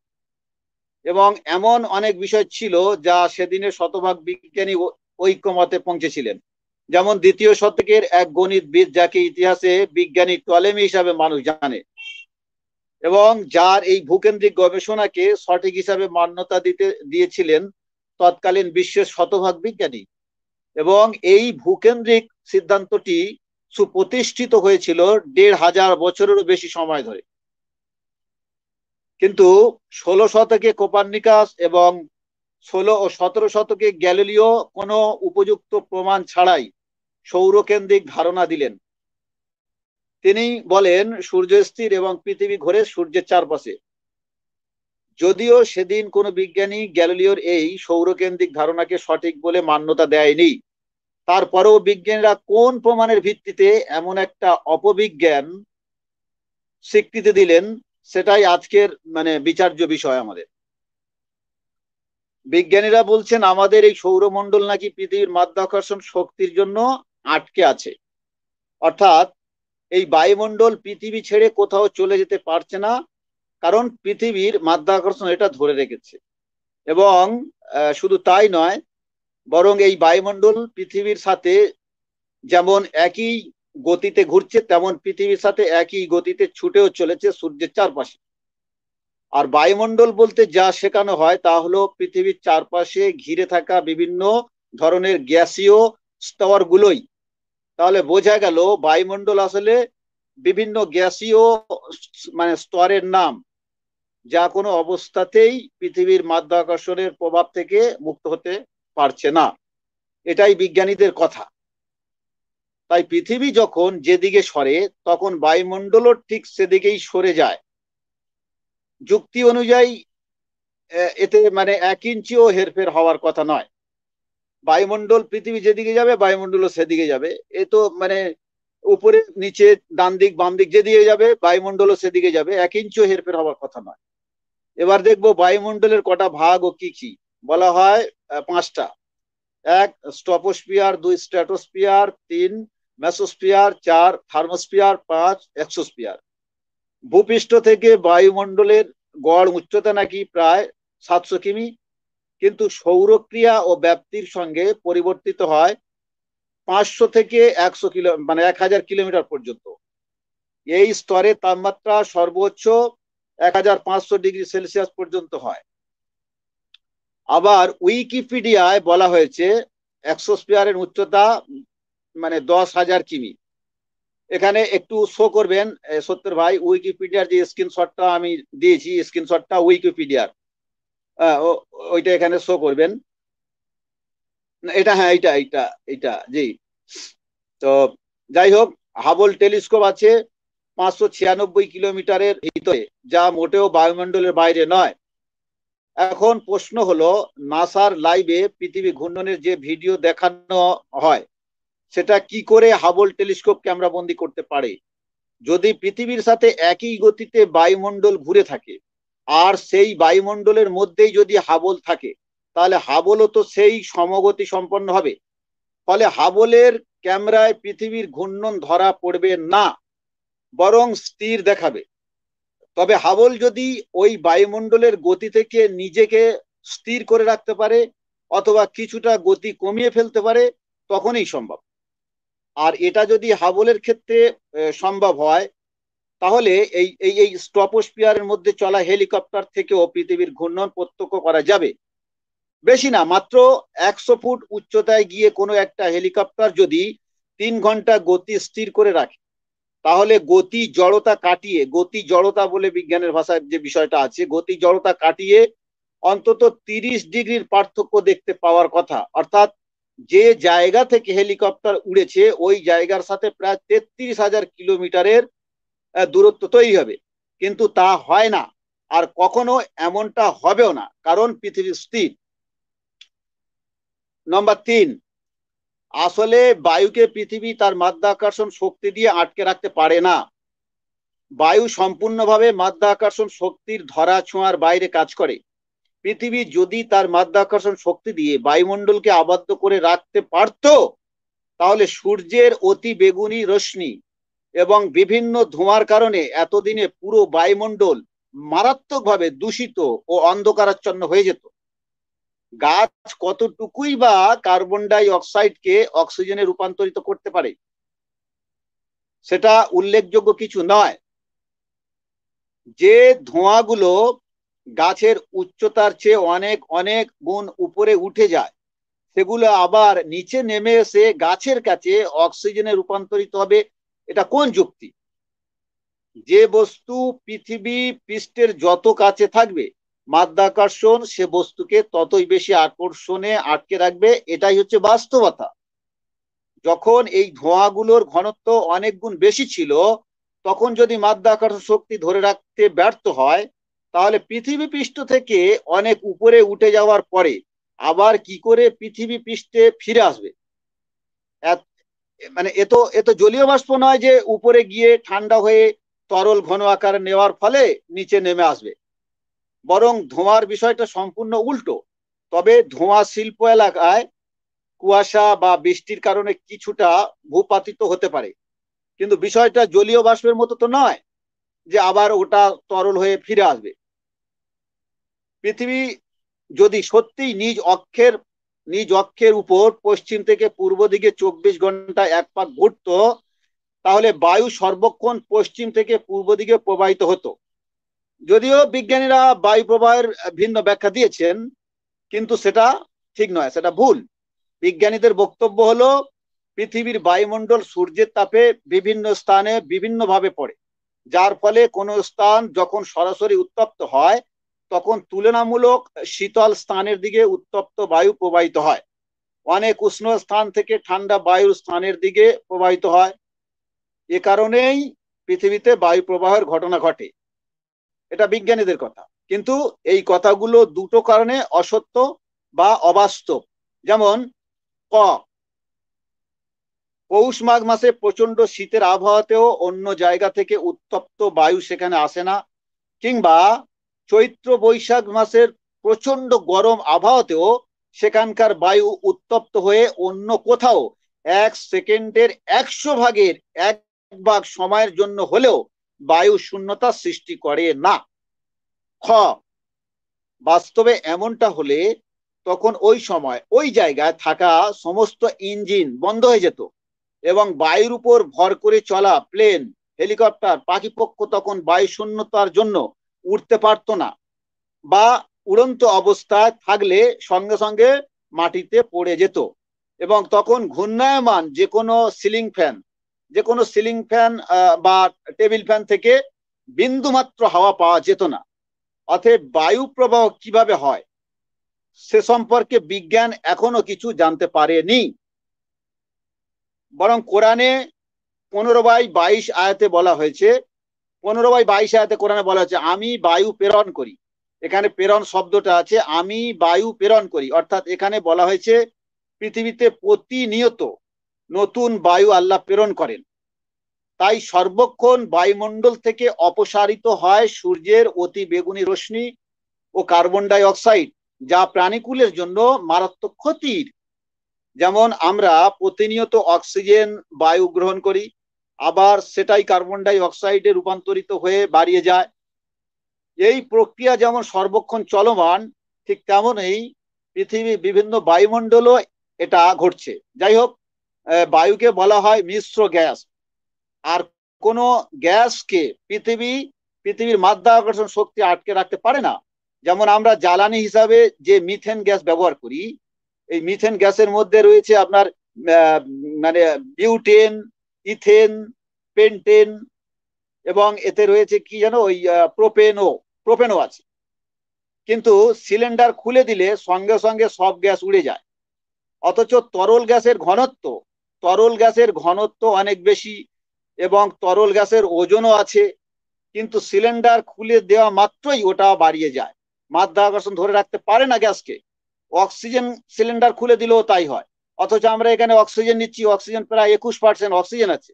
এবং এমন অনেক বিষয় ছিল যা সেদিনের শতভাগ বিজ্ঞানী ঐক্যমতে পৌঁছেছিলেন। যেমন 2য় শতকের এক গণিতবিদ, যাকে ইতিহাসে বিজ্ঞানী টলেমি হিসাবে মানুষ জানে এবং যার এই ভূকেন্দ্রিক গবেষণাকে সঠিক হিসাবে মান্যতা দিয়েছিলেন তৎকালীন বিশ্বের শতভাগ বিজ্ঞানী, এবং এই ভূকেন্দ্রিক সিদ্ধান্তটি সুপ্রতিষ্ঠিত হয়েছিল 1500 বছরেরও বেশি সময় ধরে। কিন্তু 16 শতকে কোপার্নিকাস এবং 16 ও 17 শতকে গ্যালিলিও কোনো উপযুক্ত প্রমাণ ছাড়াই সৌরকেন্দ্রিক ধারণা দিলেন। তিনি বলেন সূর্য স্থির এবং পৃথিবী ঘোরে সূর্যের চারপাশে। যদিও সেদিন কোনো বিজ্ঞানী গ্যালিলিওর এই সৌরকেন্দ্রিক ধারণাকে সঠিক বলে মান্যতা দেয়নি, তারপরেও বিজ্ঞানীরা কোন প্রমাণের ভিত্তিতে এমন একটা অপবিজ্ঞান স্বীকৃতি দিলেন, সেটাই আজকের বিচার্য বিষয় আমাদের। বিজ্ঞানীরা বলছেন আমাদের এই সৌরমণ্ডল নাকি পৃথিবীর মাধ্যাকর্ষণ শক্তির জন্য আটকে আছে, অর্থাৎ এই বায়ুমণ্ডল পৃথিবী ছেড়ে কোথাও চলে যেতে পারছে না, কারণ পৃথিবীর মাধ্যাকর্ষণ এটা ধরে রেখেছে। এবং শুধু তাই নয়, বরং এই বায়ুমণ্ডল পৃথিবীর সাথে যেমন একই গতিতে ঘুরছে, তেমন পৃথিবীর সাথে একই গতিতে ছুটেও চলেছে সূর্যের চারপাশে। আর বায়ুমণ্ডল বলতে যা শেখানো হয় তা হলো পৃথিবীর চারপাশে ঘিরে থাকা বিভিন্ন ধরনের গ্যাসীয় স্তরগুলোই। তাহলে বোঝা গেল বায়ুমণ্ডল আসলে বিভিন্ন গ্যাসীয় স্তরের নাম, যা কোনো অবস্থাতেই পৃথিবীর মাধ্যাকর্ষণের প্রভাব থেকে মুক্ত হতে পারছে না। এটাই বিজ্ঞানীদের কথা। তাই পৃথিবী যখন যেদিকে সরে তখন বায়ুমণ্ডলও ঠিক সেদিকেই সরে যায়। যুক্তি অনুযায়ী এতে 1 ইঞ্চিও হেরফের হওয়ার কথা নয়। বায়ুমণ্ডল পৃথিবী যেদিকে যাবে বায়ুমণ্ডলও সেদিকে যাবে। এ তো উপরে নিচে ডান দিক বাম দিক যেদিকে যাবে বায়ুমণ্ডলও সেদিকে যাবে, 1 ইঞ্চিও হেরফের হওয়ার কথা নয়। এবার দেখবো বায়ুমণ্ডলের কটা ভাগ ও কি কি। বলা হয় 5টা। 1 স্ট্রপোস্ফিয়ার, 2 স্ট্র্যাটোস্ফিয়ার, 3 মেসোস্ফিয়ার, 4 থার্মোস্ফিয়ার, 5 এক্সোস্ফিয়ার। ভূপৃষ্ঠ থেকে বায়ুমণ্ডলের গড় উচ্চতা নাকি প্রায় 700 কিমি, কিন্তু সৌরক্রিয়া ও ব্যাপ্তির সঙ্গে পরিবর্তিত হয় 500 থেকে 100 কিলো, মানে 1000 কিলোমিটার পর্যন্ত। এই স্তরে তাপমাত্রা সর্বোচ্চ 1500 ডিগ্রি সেলসিয়াস পর্যন্ত হয়। আবার উইকিপিডিয়ায় বলা হয়েছে এক্সোস্ফিয়ারের উচ্চতা মানে 10,000 কিমি। এখানে একটু শো করবেন সত্যের ভাই, উইকিপিডিয়ার যে স্ক্রিনশটটা আমি দিয়েছি, স্ক্রিনশটটা উইকিপিডিয়ার, ওইটা এখানে শো করবেন। এটা, হ্যাঁ, এইটা এইটা এইটা জি। তো যাই হোক, হাবল টেলিস্কোপ আছে 596 কিলোমিটারের ভিতরে, যা মোটেও বায়ুমণ্ডলের বাইরে নয়। এখন প্রশ্ন হলো, নাসার লাইভে পৃথিবী ঘূর্ণনের যে ভিডিও দেখানো হয় সেটা কি করে হাবল টেলিস্কোপ ক্যামেরা বন্দি করতে পারে? যদি পৃথিবীর সাথে একই গতিতে বায়ুমণ্ডল ঘুরে থাকে আর সেই বায়ুমণ্ডলের মধ্যেই যদি হাবল থাকে, তাহলে হাবলও তো সেই সমগতি সম্পন্ন হবে। ফলে হাবলের ক্যামেরায় পৃথিবীর ঘূর্ণন ধরা পড়বে না, বরং স্থির দেখাবে। তবে হাবল যদি ওই বায়ুমণ্ডলের গতি থেকে নিজেকে স্থির করে রাখতে পারে অথবা কিছুটা গতি কমিয়ে ফেলতে পারে, তখনই সম্ভব। আর এটা যদি হাবলের ক্ষেত্রে সম্ভব হয়, তাহলে এই এই এই স্ট্রপোস্ফিয়ারের মধ্যে চলা হেলিকপ্টার থেকেও পৃথিবীর ঘূর্ণন প্রত্যক্ষ করা যাবে। বেশি না, মাত্র 100 ফুট উচ্চতায় গিয়ে কোনো একটা হেলিকপ্টার যদি 3 ঘন্টা গতি স্থির করে রাখে, তাহলে গতি জড়তা কাটিয়ে, গতি জড়তা বলে বিজ্ঞানের ভাষায় যে বিষয়টা আছে, গতি জড়তা কাটিয়ে অন্তত 30 ডিগ্রির পার্থক্য দেখতে পাওয়ার কথা। অর্থাৎ যে জায়গা থেকে হেলিকপ্টার উড়েছে ওই জায়গার সাথে প্রায় 33,000 কিলোমিটারের দূরত্ব তৈরি হবে, কিন্তু তা হয় না, আর কখনো এমনটা হবেও না, কারণ পৃথিবী স্থির। নম্বর 3, আসলে বায়ুকে পৃথিবী তার মাধ্যাকর্ষণ শক্তি দিয়ে আটকে রাখতে পারে না। বায়ু সম্পূর্ণভাবে মাধ্যাকর্ষণ শক্তির ধরা ছোঁয়ার বাইরে কাজ করে। পৃথিবী যদি তার মাধ্যাকর্ষণ শক্তি দিয়ে বায়ুমণ্ডলকে আবদ্ধ করে রাখতে পারত, তাহলে সূর্যের অতি বেগুনি রশ্মি এবং বিভিন্ন ধোঁয়ার কারণে এতদিনে পুরো বায়ুমণ্ডল মারাত্মকভাবে দূষিত ও অন্ধকারাচ্ছন্ন হয়ে যেত। গাছ কতটুকুই বা কার্বন ডাই অক্সাইডকে অক্সিজেনে রূপান্তরিত করতে পারে, সেটা উল্লেখযোগ্য কিছু নয়। যে ধোঁয়াগুলো গাছের উচ্চতার চেয়ে অনেক অনেক গুণ উপরে উঠে যায়, সেগুলো আবার নিচে নেমে এসে গাছের কাছে অক্সিজেনে রূপান্তরিত হবে, এটা কোন যুক্তি? যে বস্তু পৃথিবী পৃষ্ঠের যত কাছে থাকবে, মাধ্যাকর্ষণ সে বস্তুকে ততই বেশি আকর্ষণে আটকে রাখবে, এটাই হচ্ছে বাস্তবতা। যখন এই ধোঁয়াগুলোর ঘনত্ব অনেক গুণ বেশি ছিল, তখন যদি মাধ্যাকর্ষণ শক্তি ধরে রাখতে ব্যর্থ হয়, তাহলে পৃথিবী পৃষ্ঠ থেকে অনেক উপরে উঠে যাওয়ার পরে আবার কি করে পৃথিবী পৃষ্ঠে ফিরে আসবে? মানে এত জলীয় বাষ্প নয় যে উপরে গিয়ে ঠান্ডা হয়ে তরল ঘন আকার নেওয়ার ফলে নিচে নেমে আসবে, বরং ধোঁয়ার বিষয়টা সম্পূর্ণ উল্টো। তবে ধোঁয়া শিল্প এলাকায় কুয়াশা বা বৃষ্টির কারণে কিছুটা ভূপাতিত হতে পারে, কিন্তু বিষয়টা জলীয় বাষ্পের মতো তো নয় যে আবার ওটা তরল হয়ে ফিরে আসবে। পৃথিবী যদি সত্যিই নিজ অক্ষের উপর পশ্চিম থেকে পূর্ব দিকে 24 ঘন্টা এক পাক ঘুরত, তাহলে বায়ু সর্বক্ষণ পশ্চিম থেকে পূর্ব দিকে প্রবাহিত হতো। যদিও বিজ্ঞানীরা বায়ু প্রবাহের ভিন্ন ব্যাখ্যা দিয়েছেন, কিন্তু সেটা ঠিক নয়, সেটা ভুল। বিজ্ঞানীদের বক্তব্য হলো, পৃথিবীর বায়ুমণ্ডল সূর্যের তাপে বিভিন্ন স্থানে বিভিন্নভাবে পড়ে, যার ফলে কোনো স্থান যখন সরাসরি উত্তপ্ত হয়, তখন তুলনামূলক শীতল স্থানের দিকে উত্তপ্ত বায়ু প্রবাহিত হয়। অনেক উষ্ণ স্থান থেকে ঠান্ডা বায়ু স্থানের দিকে প্রবাহিত হয়। এ কারণেই পৃথিবীতে বায়ু প্রবাহের ঘটনা ঘটে। এটা বিজ্ঞানীদের কথা, কিন্তু এই কথাগুলো দুটো কারণে অসত্য বা অবাস্তব। যেমন, ক, পৌষ মাঘ মাসে প্রচন্ড শীতের আবহাওয়াতেও অন্য জায়গা থেকে উত্তপ্ত বায়ু সেখানে আসে না, কিংবা চৈত্র বৈশাখ মাসের প্রচন্ড গরম আবহাওয়াতেও সেখানকার বায়ু উত্তপ্ত হয়ে অন্য কোথাও 1 সেকেন্ডের 100 ভাগের 1 ভাগ সময়ের জন্য হলেও বায়ু শূন্যতা সৃষ্টি করে না। খ, বাস্তবে এমনটা হলে তখন ওই সময় ওই জায়গায় থাকা সমস্ত ইঞ্জিন বন্ধ হয়ে যেত এবং বায়ুর উপর ভর করে চলা প্লেন, হেলিকপ্টার, পাখিপক্ষ তখন বায়ু শূন্যতার জন্য উড়তে পারতো না, বা উড়ন্ত অবস্থায় থাকলে সঙ্গে সঙ্গে মাটিতে পড়ে যেত এবং তখন ঘূর্ণায়মান যে কোনো সিলিং ফ্যান বা টেবিল ফ্যান থেকে বিন্দুমাত্র হাওয়া পাওয়া যেত না। অতএব বায়ু প্রবাহ কিভাবে হয় সে সম্পর্কে বিজ্ঞান এখনো কিছু জানতে পারেনি। বরং কোরআনে 15/22 আয়াতে বলা হয়েছে, 15/22 আয়াতে কোরআনে বলা হয়েছে আমি বায়ু প্রেরণ করি। এখানে প্রেরণ শব্দটা আছে, আমি বায়ু প্রেরণ করি, অর্থাৎ এখানে বলা হয়েছে পৃথিবীতে প্রতিনিয়ত নতুন বায়ু আল্লাহ প্রেরণ করেন। তাই সর্বক্ষণ বায়ুমণ্ডল থেকে অপসারিত হয় সূর্যের অতি বেগুনি রশ্মি ও কার্বন ডাই অক্সাইড, যা প্রাণীকুলের জন্য মারাত্মক ক্ষতির। যেমন আমরা প্রতিনিয়ত অক্সিজেন বায়ু গ্রহণ করি, আবার সেটাই কার্বন ডাই অক্সাইডে রূপান্তরিত হয়ে বাড়িয়ে যায়। এই প্রক্রিয়া যেমন সর্বক্ষণ চলমান, ঠিক তেমনই পৃথিবীর বিভিন্ন বায়ুমণ্ডলও এটা ঘটছে। যাই হোক, বায়ুকে বলা হয় মিশ্র গ্যাস। আর কোনো গ্যাসকে পৃথিবীর মাধ্যাকর্ষণ শক্তি আটকে রাখতে পারে না। যেমন আমরা জ্বালানি হিসাবে যে মিথেন গ্যাস ব্যবহার করি, এই মিথেন গ্যাসের মধ্যে রয়েছে আপনার মানে বিউটেন, ইথেন, পেন্টেন, এবং এতে রয়েছে কি জানো, ওই প্রোপেনও আছে। কিন্তু সিলিন্ডার খুলে দিলে সঙ্গে সঙ্গে সব গ্যাস উড়ে যায়। অথচ তরল গ্যাসের ঘনত্ব অনেক বেশি এবং তরল গ্যাসের ওজনও আছে, কিন্তু সিলিন্ডার খুলে দেওয়া মাত্রই ওটা বাড়িয়ে যায়, মাধ্যাকর্ষণ ধরে রাখতে পারে না গ্যাসকে। অক্সিজেন সিলিন্ডার খুলে দিলেও তাই হয়। অথচ আমরা এখানে অক্সিজেন নিচ্ছি, অক্সিজেন প্রায় 21% অক্সিজেন আছে,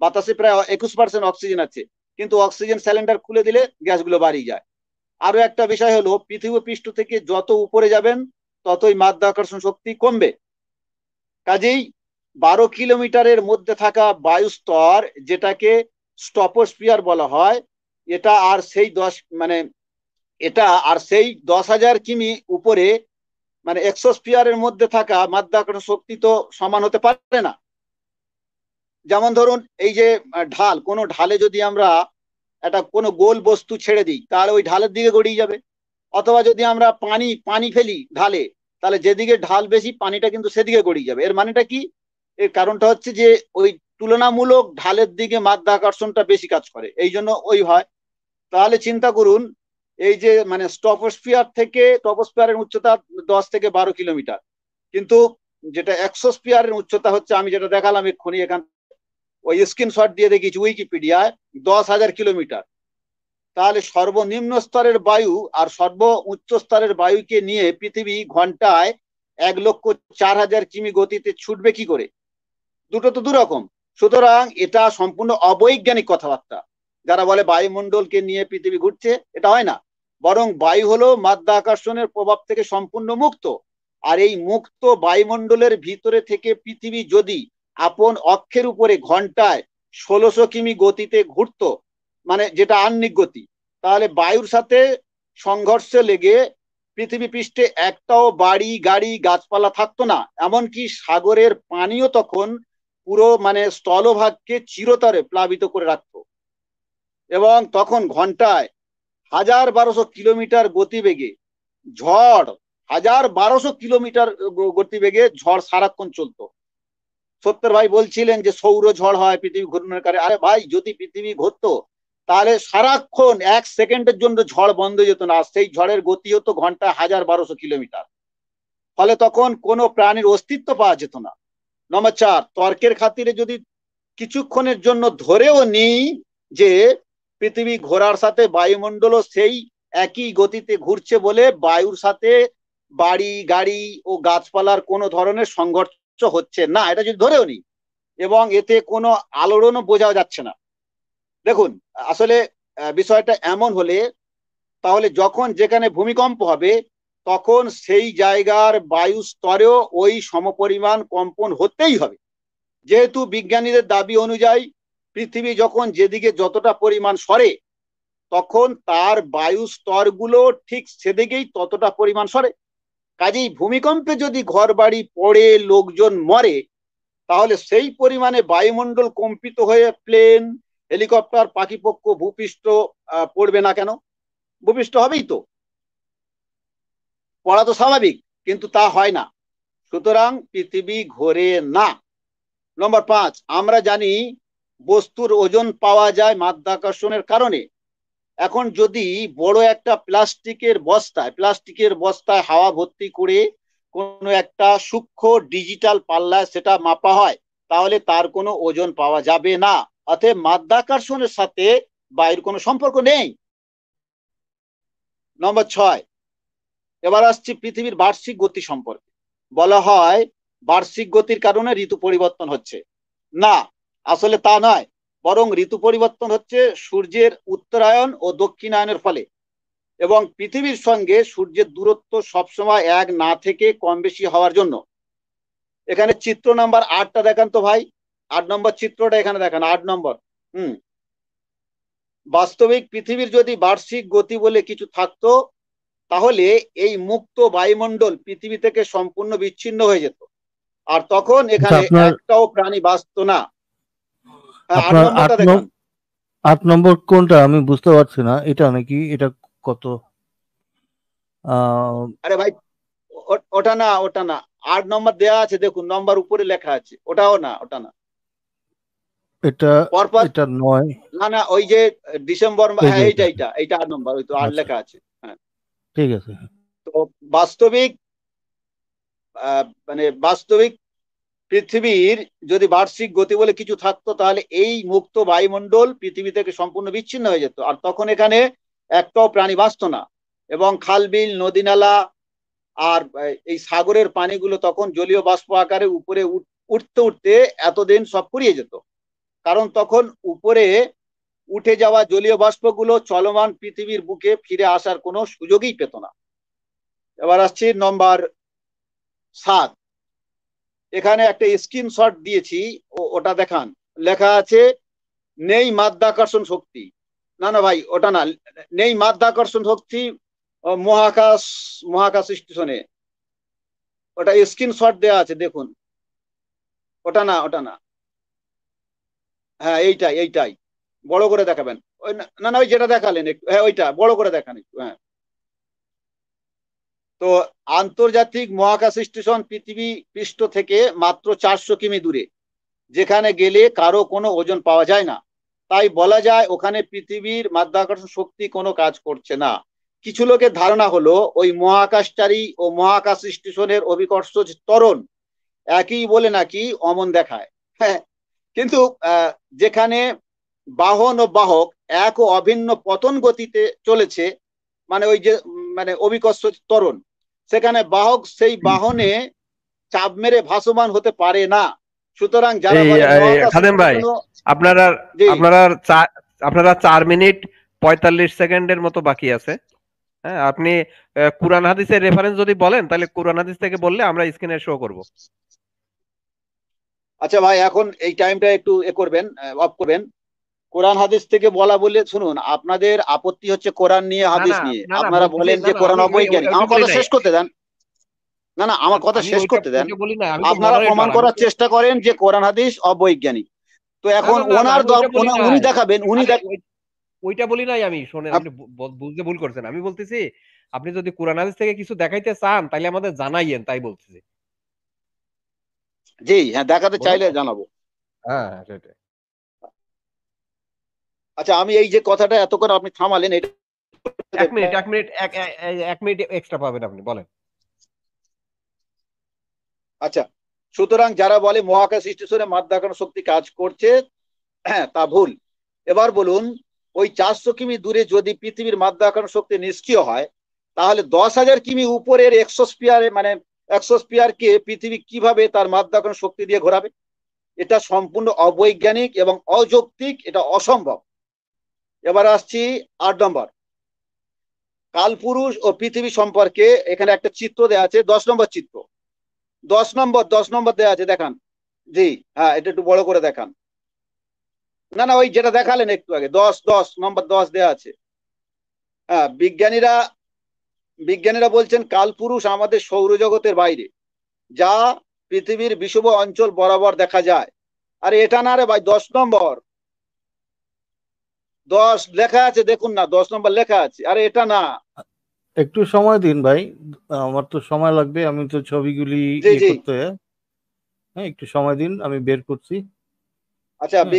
বাতাসে প্রায় 21% অক্সিজেন আছে, কিন্তু অক্সিজেন সিলিন্ডার খুলে দিলে গ্যাসগুলো বাড়িয়ে যায়। আরো একটা বিষয় হলো, পৃথিবী পৃষ্ঠ থেকে যত উপরে যাবেন ততই মাধ্যাকর্ষণ শক্তি কমবে। কাজেই 12 কিলোমিটারের মধ্যে থাকা বায়ু স্তর, যেটাকে স্ট্রপোস্ফিয়ার বলা হয়, এটা আর সেই 10,000 কিমি উপরে মানে এক্সোস্ফিয়ারের মধ্যে থাকা মাধ্যাকর্ষণ শক্তি তো সমান হতে পারে না। যেমন ধরুন, এই যে ঢাল, কোনো ঢালে যদি আমরা একটা কোনো গোল বস্তু ছেড়ে দিই তাহলে ওই ঢালের দিকে গড়িয়ে যাবে। অথবা যদি আমরা পানি ফেলি ঢালে, তাহলে যেদিকে ঢাল বেশি পানিটা কিন্তু সেদিকে গড়িয়ে যাবে। এর মানেটা কি? এর কারণটা হচ্ছে যে ওই তুলনামূলক ঢালের দিকে মাধ্যাকর্ষণটা বেশি কাজ করে, এই জন্য ওই হয়। তাহলে চিন্তা করুন, এই যে মানে টপোস্ফিয়ারের উচ্চতা 10 থেকে 12 কিলোমিটার, কিন্তু যেটা এক্সোস্ফিয়ারের উচ্চতা হচ্ছে, আমি যেটা দেখালাম এক্ষুনি, এখান ওই স্ক্রিনশট দিয়ে দেখিয়েছি উইকিপিডিয়ায়, 10,000 কিলোমিটার। তাহলে সর্বনিম্ন স্তরের বায়ু আর সর্ব উচ্চ স্তরের বায়ুকে নিয়ে পৃথিবী ঘন্টায় 1,04,000 কিমি গতিতে ছুটবে কি করে? দুটো তো দুরকম। সুতরাং এটা সম্পূর্ণ অবৈজ্ঞানিক কথাবার্তা। যারা বলে বায়ুমণ্ডলকে নিয়ে পৃথিবী ঘুরছে, এটা হয় না। বরং বায়ু হলো মাধ্যাকর্ষণের প্রভাব থেকে সম্পূর্ণ মুক্ত। আর এই মুক্ত বায়ুমণ্ডলের ভিতরে থেকে পৃথিবী যদি আপন অক্ষের উপরে ঘন্টায় 1600 কিমি গতিতে ঘুরতো, মানে যেটা আহ্নিক গতি, তাহলে বায়ুর সাথে সংঘর্ষে লেগে পৃথিবী পৃষ্ঠে একটাও বাড়ি, গাড়ি, গাছপালা থাকতো না। এমনকি সাগরের পানিও তখন পুরো মানে স্থলভাগকে চিরতরে প্লাবিত করে রাখতো। এবং তখন ঘন্টায় 1,1200 কিলোমিটার গতিবেগে ঝড়, 1,1200 কিলোমিটার গতিবেগে ঝড় সারাক্ষণ চলতো। সত্যের ভাই বলছিলেন যে সৌর ঝড় হয় পৃথিবী ঘূর্ণনের কারণে। আরে ভাই, যদি পৃথিবী ঘুরতো তাহলে সারাক্ষণ 1 সেকেন্ডের জন্য ঝড় বন্ধ হয়ে যেত না। সেই ঝড়ের গতি হতো ঘন্টায় 1,1200 কিলোমিটার। ফলে তখন কোনো প্রাণীর অস্তিত্ব পাওয়া যেত না। নম্বর 4, তর্কের খাতিরে যদি কিছুক্ষণের জন্য ধরেও নিই যে পৃথিবী ঘোরার সাথে বায়ুমণ্ডলও সেই একই গতিতে ঘুরছে বলে বায়ুর সাথে বাড়ি, গাড়ি ও গাছপালার কোনো ধরনের সংঘর্ষ হচ্ছে না, এটা যদি ধরেও নিই, এবং এতে কোনো আলোড়নও বোঝা যাচ্ছে না। দেখুন, আসলে বিষয়টা এমন হলে তাহলে যখন যেখানে ভূমিকম্প হবে তখন সেই জায়গার বায়ু স্তরেও ওই সমপরিমাণ কম্পন হতেই হবে, যেহেতু বিজ্ঞানীদের দাবি অনুযায়ী পৃথিবী যখন যেদিকে যতটা পরিমাণ সরে তখন তার বায়ু স্তরগুলো ঠিক সেদিকেই ততটা পরিমাণ সরে। কাজেই ভূমিকম্পে যদি ঘর বাড়ি পড়ে লোকজন মরে তাহলে সেই পরিমাণে বায়ুমণ্ডল কম্পিত হয়ে প্লেন, হেলিকপ্টার, পাখিপক্ষ ভূপৃষ্ঠ পড়বে না কেন? ভূপৃষ্ঠ হবেই তো, পড়া তো স্বাভাবিক, কিন্তু তা হয় না। সুতরাং পৃথিবী ঘোরে না। নম্বর 5, আমরা জানি বস্তুর ওজন পাওয়া যায় মাধ্যাকর্ষণের কারণে। এখন যদি বড় একটা প্লাস্টিকের বস্তায় হাওয়া ভর্তি করে কোনো একটা সূক্ষ্ম ডিজিটাল পাল্লায় সেটা মাপা হয় তাহলে তার কোনো ওজন পাওয়া যাবে না। অতএব মাধ্যাকর্ষণের সাথে বায়ুর কোনো সম্পর্ক নেই। নম্বর 6, এবার আসছি পৃথিবীর বার্ষিক গতি সম্পর্কে। বলা হয় বার্ষিক গতির কারণে ঋতু পরিবর্তন হচ্ছে। না, আসলে তা নয়, বরং ঋতু পরিবর্তন হচ্ছে সূর্যের উত্তরায়ণ ও দক্ষিণায়নের ফলে, এবং পৃথিবীর সঙ্গে সূর্যের দূরত্ব সবসময় এক না থেকে কম বেশি হওয়ার জন্য। এখানে চিত্র নাম্বার 8টা দেখান তো ভাই, 8 নম্বর চিত্রটা এখানে দেখান, 8 নম্বর। বাস্তবিক পৃথিবীর যদি বার্ষিক গতি বলে কিছু থাকতো তাহলে এই মুক্ত বায়ুমণ্ডল পৃথিবী থেকে সম্পূর্ণ বিচ্ছিন্ন হয়ে যেত, আর তখন এখানে একটাও প্রাণী বাঁচত না। 8 নম্বরটা দেখান। 8 নম্বর কোনটা আমি বুঝতে পারছি না, এটা নাকি এটা কত? আরে ভাই ওটা না 8 নম্বর দেয়া আছে, দেখুন নম্বর উপরে লেখা আছে, ওটাও না, ওটা না, এটা নয়। না ওই যে ডিসেম্বর, হ্যাঁ এইটা 8 নম্বর, ওই তো 8 লেখা আছে। হ্যাঁ ঠিক আছে। তো বাস্তবিক পৃথিবীর যদি বার্ষিক গতি বলে কিছু থাকতো তাহলে এই মুক্ত বায়ুমণ্ডল পৃথিবী থেকে সম্পূর্ণ বিচ্ছিন্ন হয়ে যেত, আর তখন এখানে একটাও প্রাণী বাঁচত না, এবং খাল বিল নদী নালা আর এই সাগরের পানিগুলো তখন জলীয় বাষ্প আকারে উপরে উঠতে উঠতে এতদিন সব ফুরিয়ে যেত, কারণ তখন উপরে উঠে যাওয়া জলীয় বাষ্পগুলো চলমান পৃথিবীর বুকে ফিরে আসার কোনো সুযোগই পেত না। এবার আসছি নম্বর 7, এখানে একটা স্ক্রিনশট দিয়েছি, ওটা দেখান। লেখা আছে নেই মাধ্যাকর্ষণ শক্তি। না ভাই ওটা না, নেই মাধ্যাকর্ষণ শক্তি মহাকাশ স্টেশনে, ওটা স্ক্রিনশট দেওয়া আছে দেখুন, ওটা না, হ্যাঁ এইটাই বড় করে দেখাবেন। ওই না ওই যেটা দেখালেন একটু, হ্যাঁ ওইটা বড় করে দেখান একটু। হ্যাঁ, তো আন্তর্জাতিক মহাকাশ স্টেশন পৃথিবী পৃষ্ঠ থেকে মাত্র 400 কিমি দূরে, যেখানে গেলে কারো কোনো ওজন পাওয়া যায় না, তাই বলা যায় ওখানে পৃথিবীর মাধ্যাকর্ষণ শক্তি কোনো কাজ করছে না। কিছু লোকের ধারণা হলো ওই মহাকাশচারী ও মহাকাশ স্টেশনের অভিকর্ষ ত্বরণ একই বলে নাকি অমন দেখায়। হ্যাঁ, কিন্তু যেখানে বাহন ও বাহক এক ও অভিন্ন পতন গতিতে চলেছে, মানে ওই যে অভিকর্ষ ত্বরণ, সেখানে বাহক সেই বাহনে চাপ মেরে ভাসমান হতে পারে না। সুতরাং যারা খাদেম ভাই, আপনারা 4 মিনিট 45 সেকেন্ডের মতো বাকি আছে। হ্যাঁ, আপনি কুরআন হাদিসের রেফারেন্স যদি বলেন তাহলে কুরআন হাদিস থেকে বললে আমরা স্ক্রিনে শো করব। আচ্ছা ভাই, এখন এই টাইমটা একটু করবেন, অফ করবেন। কোরআন হাদিস থেকে বলা বলে শুনুন, আপনাদের আপত্তি হচ্ছে কোরআন নিয়ে, হাদিস নিয়ে। আপনারা বলেন যে কোরআন অবৈজ্ঞানিক। আমার কথা শেষ করতে দেন। না আমার কথা শেষ করতে দেন। আপনারা প্রমাণ করার চেষ্টা করেন যে কোরআন হাদিস অবৈজ্ঞানিক। তো এখন উনি দেখাবেন, ওইটা বলি নাই আমি। শোনেন, আপনি বুঝতে ভুল করছেন। আমি বলতেছি আপনি যদি কোরআন হাদিস থেকে কিছু দেখাইতে চান তাহলে আমাদের জানাইয়েন, তাই বলতেছি। জি হ্যাঁ, দেখাতে চাইলে জানাবো। হ্যাঁ সেটাই। আচ্ছা, আমি এই যে কথাটা এতক্ষণ আপনি থামালেন, এটা 1 মিনিট এক্সট্রা পাবেন আপনি, বলেন। আচ্ছা, সুতরাং যারা বলে মহাকাশ স্টেশনে মাধ্যাকর্ষণ শক্তি কাজ করছে, হ্যাঁ তা ভুল। এবার বলুন, ওই 400 কিমি দূরে যদি পৃথিবীর মাধ্যাকর্ষণ শক্তি নিষ্ক্রিয় হয় তাহলে 10,000 কিমি উপরের এক্সোস্ফিয়ারে এক্সোস্ফিয়ারকে পৃথিবী কিভাবে তার মাধ্যাকর্ষণ শক্তি দিয়ে ঘোরাবে? এটা সম্পূর্ণ অবৈজ্ঞানিক এবং অযৌক্তিক, এটা অসম্ভব। এবার আসছি 8 নম্বর, কালপুরুষ ও পৃথিবী সম্পর্কে এখানে একটা চিত্র দেওয়া আছে, 10 নম্বর চিত্র, 10 নম্বর দেওয়া আছে, দেখান। জি, হ্যাঁ, এটা একটু বড় করে দেখান। না না, ওই যেটা দেখালেন একটু আগে, 10 নম্বর 10 দেওয়া আছে। হ্যাঁ, বিজ্ঞানীরা বলছেন কালপুরুষ আমাদের সৌরজগতের বাইরে, যা পৃথিবীর বিষুব অঞ্চল বরাবর দেখা যায়। আরে এটা না রে ভাই, 10 নম্বর, 10 লেখা আছে, দেখুন না, 10 নম্বর লেখা আছে। আরে এটা না, একটু সময় দিন ভাই, আমার তো সময় লাগবে, আমি তো ছবিগুলি জি জি, করতে। হ্যাঁ, একটু সময় দিন, আমি বের করছি। আচ্ছা। হ্যাঁ,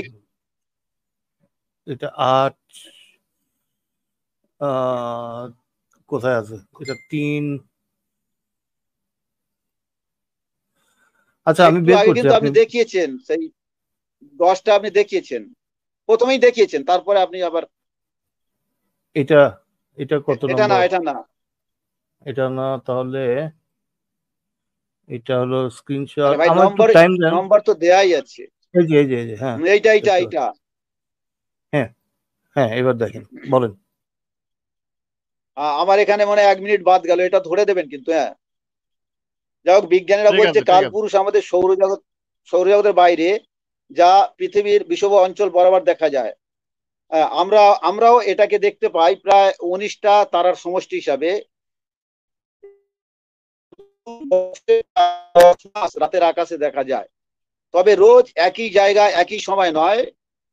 এটা 8, কোথায় আছে এটা? 3, আচ্ছা আমি একটু বের আগে করছি, কিন্তু আপনি আপনি দেখিয়েছেন, সেই 10টা আপনি দেখিয়েছেন, প্রথমেই দেখিয়েছেন, তারপরে আপনি আবার এটা এটা কত এটা না, নম্বর? এটা না, এটা না, তাহলে এটা হলো স্ক্রিনশট। আরে ভাই, আমার একটু টাইম দেন। নম্বর তো দেয়াই আছে। এই যে, হ্যাঁ, এইটা এইটা দেখতে পাচ্ছি। এইটা হ্যাঁ হ্যাঁ, এবার দেখেন, বলেন। আমার এখানে মনে হয় 1 মিনিট বাদ গেল, এটা ধরে দেবেন কিন্তু। হ্যাঁ, যাই হোক, বিজ্ঞানীরা ঠিক বলছে আছে, ঠিক আছে। কালপুরুষ আমাদের সৌরজগতের বাইরে, যা পৃথিবীর বিষুব অঞ্চল বরাবর দেখা যায়। আমরাও এটাকে দেখতে পাই প্রায় 19টা তারার সমষ্টি হিসাবে। রাতের আকাশে দেখা যায়, তবে রোজ একই জায়গায় একই সময় নয়,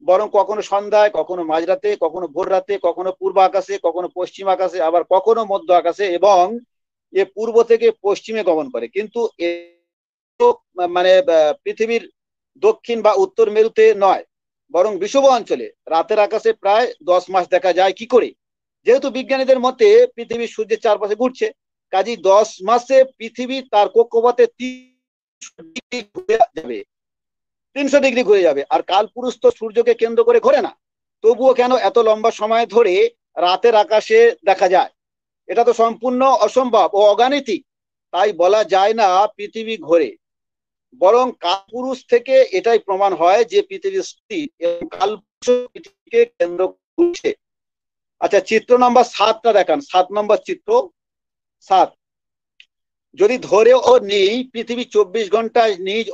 বরং কখনো সন্ধ্যায়, কখনো মাঝরাতে, কখনো ভোর রাতে, কখনো পূর্ব আকাশে, কখনো পশ্চিম আকাশে, আবার কখনো মধ্য আকাশে, এবং এ পূর্ব থেকে পশ্চিমে গমন করে। কিন্তু মানে পৃথিবীর দক্ষিণ বা উত্তর মেরুতে নয়, বরং বিষুব অঞ্চলে রাতের আকাশে প্রায় 10 মাস দেখা যায়। কি করে? যেহেতু বিজ্ঞানীদের মতে পৃথিবী সূর্যের চারপাশে ঘুরছে, কাজেই 10 মাসে পৃথিবী তার কক্ষপথে 300 ডিগ্রি ঘুরে যাবে। আর কালপুরুষ তো সূর্যকে কেন্দ্র করে ঘোরে না, তবুও কেন এত লম্বা সময় ধরে রাতের আকাশে দেখা যায়? এটা তো সম্পূর্ণ অসম্ভব ও অগাণিতিক। তাই বলা যায় না পৃথিবী ঘোরে, বরং কালপুরুষ থেকে এটাই প্রমাণ হয় যে পৃথিবী স্থির এবং কালপুরুষ পৃথিবীকে কেন্দ্র করছে। আচ্ছা, চিত্র নম্বর 7টা দেখান, 7 নম্বর চিত্র 7। যদি ধরেও নেই পৃথিবী 24 ঘন্টায় নিজ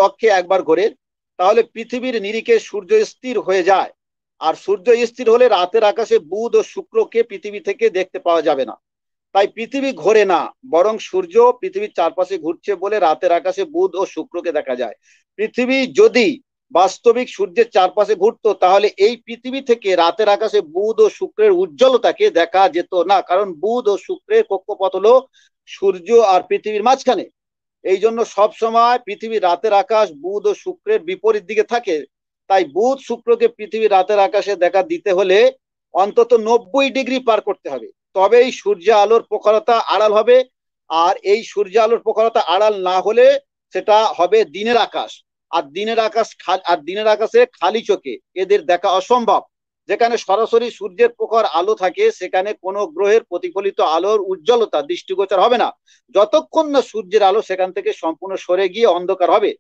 অক্ষে একবার ঘোরে, তাহলে পৃথিবীর নিরিখে সূর্য স্থির হয়ে যায়। আর সূর্য স্থির হলে রাতের আকাশে বুধ ও শুক্রকে পৃথিবী থেকে দেখতে পাওয়া যাবে না। তাই পৃথিবী ঘোরে না, বরং সূর্য পৃথিবীর চারপাশে ঘুরছে বলে রাতের আকাশে বুধ ও শুক্রকে দেখা যায়। পৃথিবী যদি বাস্তবিক সূর্যের চারপাশে ঘুরতো, তাহলে এই পৃথিবী থেকে রাতের আকাশে বুধ ও শুক্রের উজ্জ্বলতাকে দেখা যেত না, কারণ বুধ ও শুক্রের কক্ষপথ হলো সূর্য আর পৃথিবীর মাঝখানে। এই জন্য সবসময় পৃথিবীর রাতের আকাশ বুধ ও শুক্রের বিপরীত দিকে থাকে। তাই বুধ শুক্রকে পৃথিবীর রাতের আকাশে দেখা দিতে হলে অন্তত 90 ডিগ্রি পার করতে হবে, তবেই সূর্য আলোর প্রখরতা আড়াল হবে। আর এই সূর্য আলোর প্রখরতা আড়াল না হলে সেটা হবে দিনের আকাশ। আর দিনের আকাশে খালি চোখে এদের দেখা অসম্ভব। যেখানে সরাসরি সূর্যের প্রখর আলো থাকে, সেখানে কোনো গ্রহের প্রতিফলিত আলোর উজ্জ্বলতা দৃষ্টিগোচর হবে না, যতক্ষণ না সূর্যের আলো সেখান থেকে সম্পূর্ণ সরে গিয়ে অন্ধকার হবে।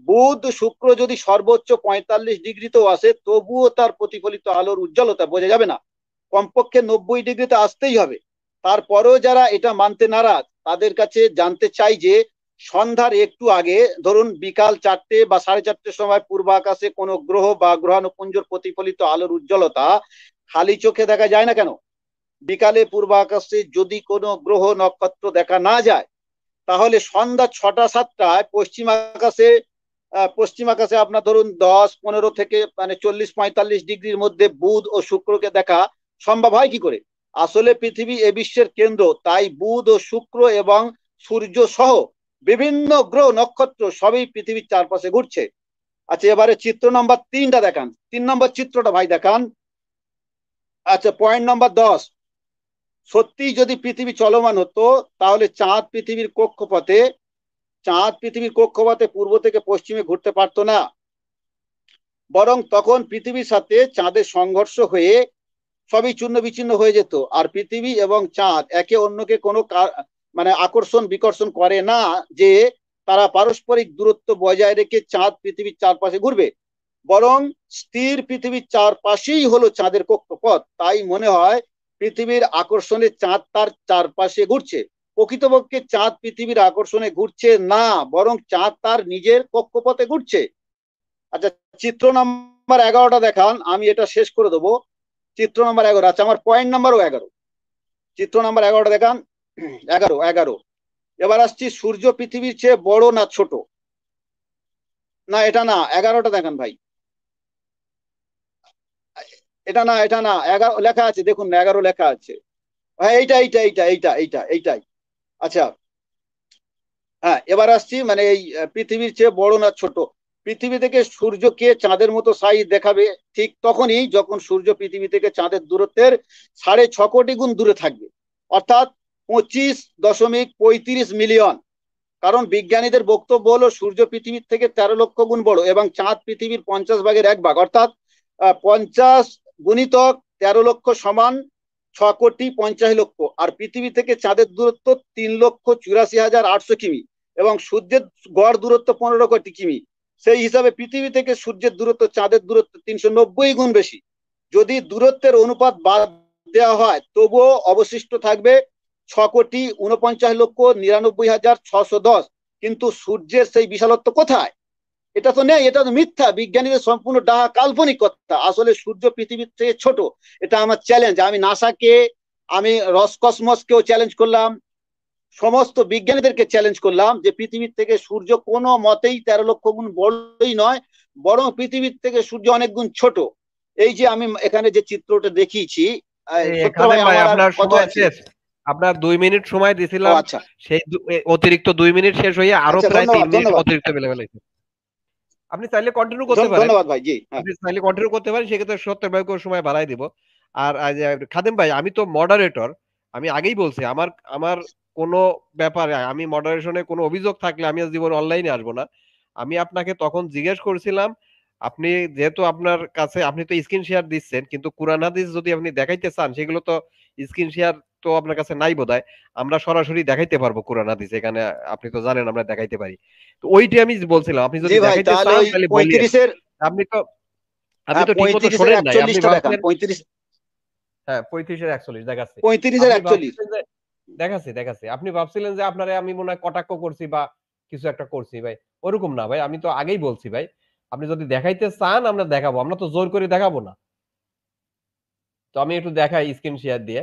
বুধ শুক্র যদি সর্বোচ্চ 45 ডিগ্রিতেও আসে, তবুও তার প্রতিফলিত আলোর উজ্জ্বলতা বোঝা যাবে না, কমপক্ষে 90 ডিগ্রিতে আসতেই হবে। তারপরেও যারা এটা মানতে নারাজ, তাদের কাছে জানতে চাই যে সন্ধ্যার একটু আগে, ধরুন বিকাল 4টে বা 4:30 সময় পূর্ব আকাশে কোনো গ্রহ বা গ্রহাণুপুঞ্জর প্রতিফলিত আলোর উজ্জ্বলতা খালি চোখে দেখা যায় না কেন? বিকালে পূর্ব আকাশে যদি কোনো গ্রহ নক্ষত্র দেখা না যায়, তাহলে সন্ধ্যা 6টা-7টায় পশ্চিম আকাশে আপনার ধরুন 10-15 থেকে মানে 40-45 ডিগ্রির মধ্যে বুধ ও শুক্রকে দেখা সম্ভব হয় কি করে? আসলে পৃথিবী এ বিশ্বের কেন্দ্র, তাই বুধ ও শুক্র এবং সূর্য সহ বিভিন্ন গ্রহ নক্ষত্র সবই পৃথিবীর চারপাশে ঘুরছে। আচ্ছা, এবারে চিত্র নম্বর 3টা দেখান, 3 নম্বর চিত্রটা ভাই দেখান। আচ্ছা, পয়েন্ট নম্বর 10। সত্যি যদি পৃথিবী চলমান হতো, তাহলে চাঁদ পৃথিবীর কক্ষপথে পূর্ব থেকে পশ্চিমে ঘুরতে পারতো না, বরং তখন পৃথিবীর সাথে চাঁদের সংঘর্ষ হয়ে সবই চূর্ণ বিচ্ছিন্ন হয়ে যেত। আর পৃথিবী এবং চাঁদ একে অন্যকে কোনো মানে আকর্ষণ বিকর্ষণ করে না যে তারা পারস্পরিক দূরত্ব বজায় রেখে চাঁদ পৃথিবীর চারপাশে ঘুরবে, বরং স্থির পৃথিবীর চারপাশেই হলো চাঁদের কক্ষপথ। তাই মনে হয় পৃথিবীর আকর্ষণে চাঁদ তার চারপাশে ঘুরছে। প্রকৃতপক্ষে চাঁদ পৃথিবীর আকর্ষণে ঘুরছে না, বরং চাঁদ তার নিজের কক্ষপথে ঘুরছে। আচ্ছা, চিত্র নাম্বার 11টা দেখান, আমি এটা শেষ করে দেবো। চিত্র নাম্বার 11, আচ্ছা আমার পয়েন্ট নাম্বারও 11। চিত্র নাম্বার 11টা দেখান। 11। এবার আসছি, সূর্য পৃথিবীর চেয়ে বড় না ছোট? না এটা না, 11টা দেখান ভাই। এটা না, এটা না, 11 লেখা আছে, দেখুন 11 লেখা আছে। হ্যাঁ এইটাই। আচ্ছা হ্যাঁ, এবার আসছি, মানে এই পৃথিবীর চেয়ে বড় না ছোট? পৃথিবী থেকে সূর্যকে চাঁদের মতো সাইজ দেখাবে ঠিক তখনই যখন সূর্য পৃথিবী থেকে চাঁদের দূরত্বের 6.5 কোটি গুণ দূরে থাকবে, অর্থাৎ 25.35 মিলিয়ন। কারণ বিজ্ঞানীদের বক্তব্য হলো সূর্য পৃথিবীর থেকে 13 লক্ষ গুণ বড় এবং চাঁদ পৃথিবীর 50 ভাগের 1 ভাগ, অর্থাৎ 50 গুণিতক 13 লক্ষ সমান 6,85,00,000। আর পৃথিবী থেকে চাঁদের দূরত্ব 3,84,800 কিমি এবং সূর্যের গড় দূরত্ব 15 কোটি কিমি। সেই হিসাবে পৃথিবী থেকে সূর্যের দূরত্ব চাঁদের দূরত্ব 390 গুণ বেশি। যদি দূরত্বের অনুপাত বাদ দেওয়া হয় তবুও অবশিষ্ট থাকবে 6,49,99,610। কিন্তু সূর্যের সেই বিশালত্ব কোথায়? এটা তো নেই, এটা তো মিথ্যা, বিজ্ঞানীদের সম্পূর্ণ ডাহা কাল্পনিক কথা। আসলে সূর্য পৃথিবীর থেকে ছোট, এটা আমার চ্যালেঞ্জ। আমি নাসাকে, আমি রসকসমসকেও চ্যালেঞ্জ করলাম, সমস্ত বিজ্ঞানীদেরকে চ্যালেঞ্জ করলাম যে পৃথিবীর থেকে সূর্য কোনো মতেই 13 লক্ষ গুণ বড়ই নয়, বরং পৃথিবীর থেকে সূর্য অনেক গুণ ছোট। এই যে আমি এখানে যে চিত্রটা দেখিয়েছি, সত্য ভাই আমার আর আপনার কত সময় আছে? শেষ, আপনার 2 মিনিট সময় দিছিলাম, আচ্ছা সেই অতিরিক্ত 2 মিনিট শেষ হয়ে আরো আচ্ছা, প্রায় 3 মিনিট ধন্যবাদ। অতিরিক্ত বেলে ফেলেছে। আপনি চাইলে কন্টিনিউ করতে পারেন, ধন্যবাদ ভাই, জি হ্যাঁ। আপনি চাইলে কন্টিনিউ করতে পারেন, সেক্ষেত্রে 70 ভাইকে সময় বাড়াই দিব। আর খাদেম ভাই, আমি তো মডারেটর, আমি আগেই বলছি আমার আমার কোনো ব্যাপারে আমি মডারেশনে কোনো অভিযোগ থাকলে আমি আজ জীবন অনলাইনে আসবো না। আমি আপনাকে তখন জিজ্ঞেস করছিলাম, আপনি যেহেতু আপনার কাছে, আপনি তো স্ক্রিন শেয়ার দিচ্ছেন, কিন্তু কুরআন হাদিস যদি আপনি দেখাইতে চান সেগুলো তো স্ক্রিন শেয়ার তো আপনার কাছে নাই বোধহয়। আমরা সরাসরি দেখাইতে পারবো কুরআন হাদিস এখানে, আপনি তো জানেন আমরা দেখাইতে পারি। তো ওইটি আমি বলছিলাম, আপনি যদি জি ভাই, দেখাইতে তাহলে চান ওই তাহলে বলিয়েন। 35-এর, আপনি তো আপনি হ্যাঁ তো ঠিক মতো 35-এর শোনেন নাই, আপনি 41টা দেখান। ভাবছেন 35, হ্যাঁ 35-এর 41 দেখাচ্ছে। 35-এর আপনি 41। ভাবছিলেন যে দেখাচ্ছে, আপনি ভাবছিলেন যে আপনারে আমি মনে হয় কটাক্ষ করছি বা কিছু একটা করছি ভাই। ওরকম না ভাই, আমি তো আগেই বলছি ভাই, আপনি যদি দেখাইতে চান আমরা দেখাবো, আমরা তো জোর করে দেখাবো না। তো আমি একটু দেখাই স্ক্রিন শেয়ার দিয়ে।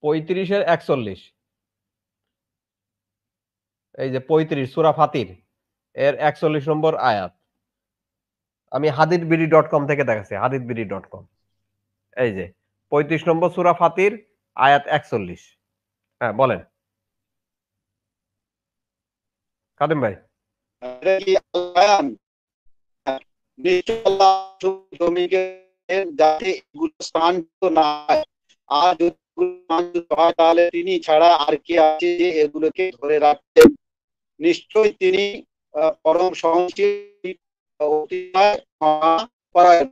35-এর 41, এই যে 35 সূরা ফাতির এর 41 নম্বর আয়াত। আমি hadithbidi.com থেকে দেখাচ্ছি, hadithbidi.com। এই যে 35 নম্বর সূরা ফাতির আয়াত 41। হ্যাঁ বলেন কাদেম ভাই। এটা কি আল্লাহ? নিশ্চয় আল্লাহ জমিকে যাতে এগুলো স্থানচ্যুত না হয়, আর যদি এগুলো স্থানচ্যুত হয় তাহলে তিনি ছাড়া আর কে আছে যে এগুলোকে ধরে রাখতেন? নিশ্চয়ই তিনি পরম সহনশীল, অতিশয় ক্ষমাপরায়ণ।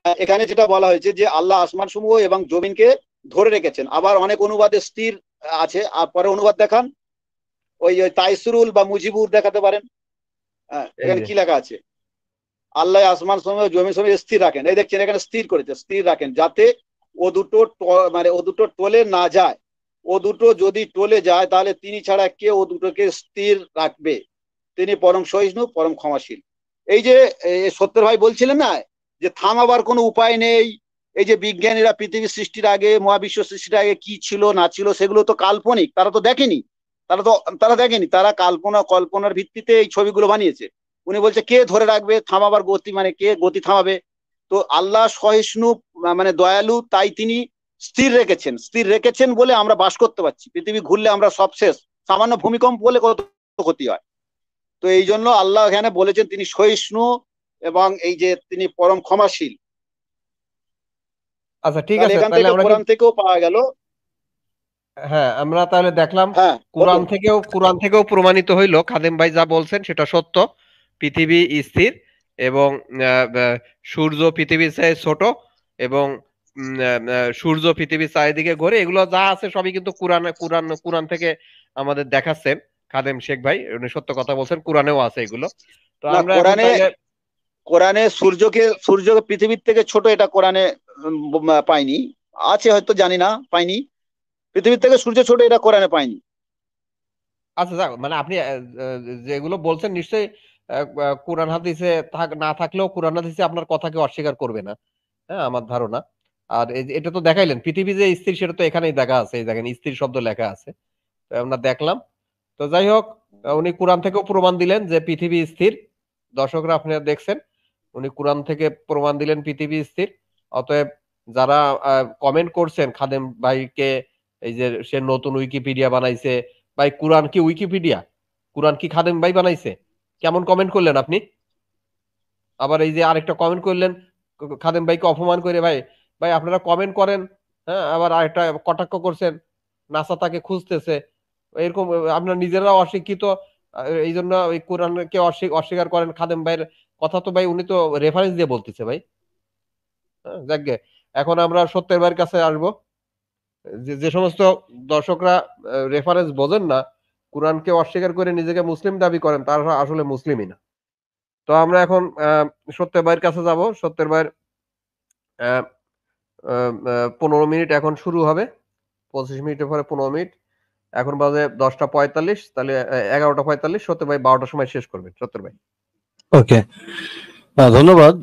এখানে যেটা বলা হয়েছে যে আল্লাহ আসমান সমূহ এবং জমিনকে ধরে রেখেছেন। আবার অনেক অনুবাদে স্থির আছে। আর পরে অনুবাদ দেখান, ওই তাইসুরুল বা মুজিবুর দেখাতে পারেন। এখানে কি লেখা আছে? আল্লাহ আসমান সমূহ জমি সমূহ স্থির রাখেন। এই দেখছেন এখানে স্থির করেছে, স্থির রাখেন যাতে ও দুটো মানে ও দুটো টলে না যায়। ও দুটো যদি টলে যায় তাহলে তিনি ছাড়া কে ও দুটোকে স্থির রাখবে? তিনি পরম সহিষ্ণু, পরম ক্ষমাশীল। এই যে সত্যের ভাই বলছিলেন না যে থামাবার কোনো উপায় নেই, এই যে বিজ্ঞানীরা পৃথিবী সৃষ্টির আগে, মহাবিশ্ব সৃষ্টির আগে কি ছিল না ছিল সেগুলো তো কাল্পনিক, তারা তো দেখেনি, তারা কল্পনার ভিত্তিতে এই ছবিগুলো বানিয়েছে। উনি বলছে কে ধরে রাখবে থামাবার গতি, মানে কে গতি থামাবে? তো আল্লাহ সহিষ্ণু, মানে দয়ালু, তাই তিনি স্থির রেখেছেন বলে আমরা বাস করতে পারছি। পৃথিবী ঘুরলে আমরা সব শেষ, সামান্য ভূমিকম্প বলে কত ক্ষতি হয়। তো এই জন্য আল্লাহ এখানে বলেছেন তিনি সহিষ্ণু এবং এই যে তিনি পরম ক্ষমাশীল। আচ্ছা ঠিক তাহলে আছে, এখান তাহলে থেকে আমরা কোরআন থেকেও পাওয়া গেল। হ্যাঁ আমরা তাহলে দেখলাম হ্যাঁ কোরআন থেকেও প্রমাণিত হইলো খাদেম ভাই যা বলছেন সেটা সত্য। পৃথিবী স্থির এবং সূর্য পৃথিবীর চেয়ে ছোট এবং সূর্য পৃথিবীর চারিদিকে ঘোরে, এগুলো যা আছে সবই কিন্তু কোরআন থেকে আমাদের দেখাচ্ছেন খাদেম শেখ ভাই, উনি সত্য কথা বলছেন, কোরআনেও আছে এগুলো। তো না, আমরা এখন তাহলে কোরআনে সূর্যকে পৃথিবীর থেকে ছোট এটা কোরআনে পাইনি, আছে হয়তো জানি না, পাইনি। পৃথিবীর থেকে সূর্য ছোট এটা কোরআনে পাইনি। আচ্ছা যাক, মানে আপনি যেগুলো বলছেন নিশ্চয়ই কোরআন হাদিসে না থাকলেও কোরআন হাদিসে আপনার কথাকে অস্বীকার করবে না, হ্যাঁ আমার ধারণা। আর এটা তো দেখাইলেন পৃথিবী যে স্থির, সেটা তো এখানেই দেখা আছে, এই দেখেন স্থির শব্দ লেখা আছে, তো আমরা দেখলাম। তো যাই হোক, উনি কোরআন থেকেও প্রমাণ দিলেন যে পৃথিবী স্থির। দর্শকরা আপনারা দেখছেন, উনি কোরআন থেকে প্রমাণ দিলেন পৃথিবী স্থির। অতএব যারা কমেন্ট করছেন খাদেম ভাইকে, এই যে সে নতুন উইকিপিডিয়া বানাইছে, ভাই কোরআন কি উইকিপিডিয়া? কোরআন কি খাদেম ভাই বানাইছে? কেমন কমেন্ট করলেন আপনি? আবার এই যে আরেকটা কমেন্ট করলেন খাদেম ভাইকে অপমান করে, ভাই ভাই আপনারা কমেন্ট করেন, হ্যাঁ, আবার আরেকটা কটাক্ষ করছেন নাসা তাকে খুঁজতেছে, এরকম আপনারা নিজেরাও অশিক্ষিত, এই জন্য ওই কোরআনকে অস্বীকার করেন। খাদেম ভাইয়ের কথা তো ভাই উনি তো রেফারেন্স দিয়ে বলতেছে ভাই। হ্যাঁ, যাকগে, এখন আমরা সত্যের ভাইয়ের কাছে আসবো। যে সমস্ত দর্শকরা রেফারেন্স বোঝেন না, কোরআনকে অস্বীকার করে নিজেকে মুসলিম দাবি করেন, তারা আসলে মুসলিমই না। তো আমরা এখন সত্যের ভাইয়ের কাছে যাব। সত্যের ভাইয়ের 15 মিনিট এখন শুরু হবে, 25 মিনিটের পরে 15 মিনিট। এখন বাজে 10টা 45, তাহলে 11টা 45। সত্যের ভাই 12টার সময় শেষ করবেন। সত্যের ভাই। ওকে, ধন্যবাদ।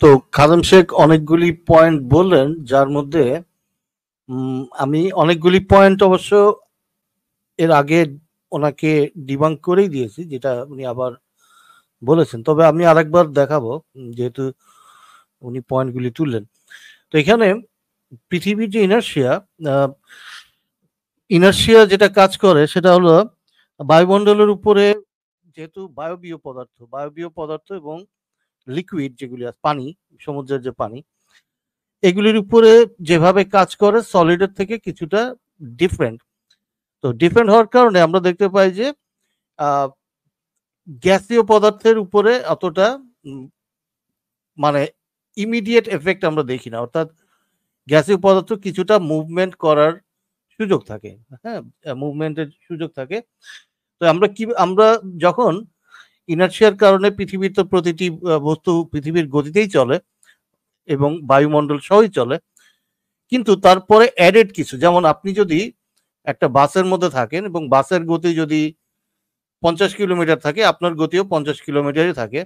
তো খাদেম শেখ অনেকগুলি পয়েন্ট বললেন, যার মধ্যে আমি অনেকগুলি পয়েন্ট অবশ্য এর আগে ওনাকে ডিবাঙ্ক করেই দিয়েছি, যেটা উনি আবার বলেছেন। তবে আমি আরেকবার দেখাবো, যেহেতু উনি পয়েন্টগুলি তুললেন। তো এখানে পৃথিবীর যে ইনার্শিয়া যেটা কাজ করে সেটা হলো বায়ুমণ্ডলের উপরে, যেহেতু বায়বীয় পদার্থ এবং লিকুইড যেগুলি আছে, পানি, সমুদ্রের যে পানি, এগুলির উপরে যেভাবে কাজ করে সলিডের থেকে কিছুটা ডিফারেন্ট। তো ডিফারেন্ট হওয়ার কারণে আমরা দেখতে পাই যে গ্যাসীয় পদার্থের উপরে অতটা মানে ইমিডিয়েট এফেক্ট আমরা দেখি না, অর্থাৎ গ্যাসীয় পদার্থ কিছুটা মুভমেন্ট করার সুযোগ থাকে, হ্যাঁ, মুভমেন্টের সুযোগ থাকে। তো আমরা যখন ইনার্শিয়ার কারণে পৃথিবীর তো প্রতিটি বস্তু পৃথিবীর গতিতেই চলে এবং বায়ুমণ্ডল সহই চলে, কিন্তু তারপরে অ্যাডেড কিছু, যেমন আপনি যদি একটা বাসের মধ্যে থাকেন এবং বাসের গতি যদি 50 কিলোমিটার থাকে, আপনার গতিও 50 কিলোমিটারই থাকে।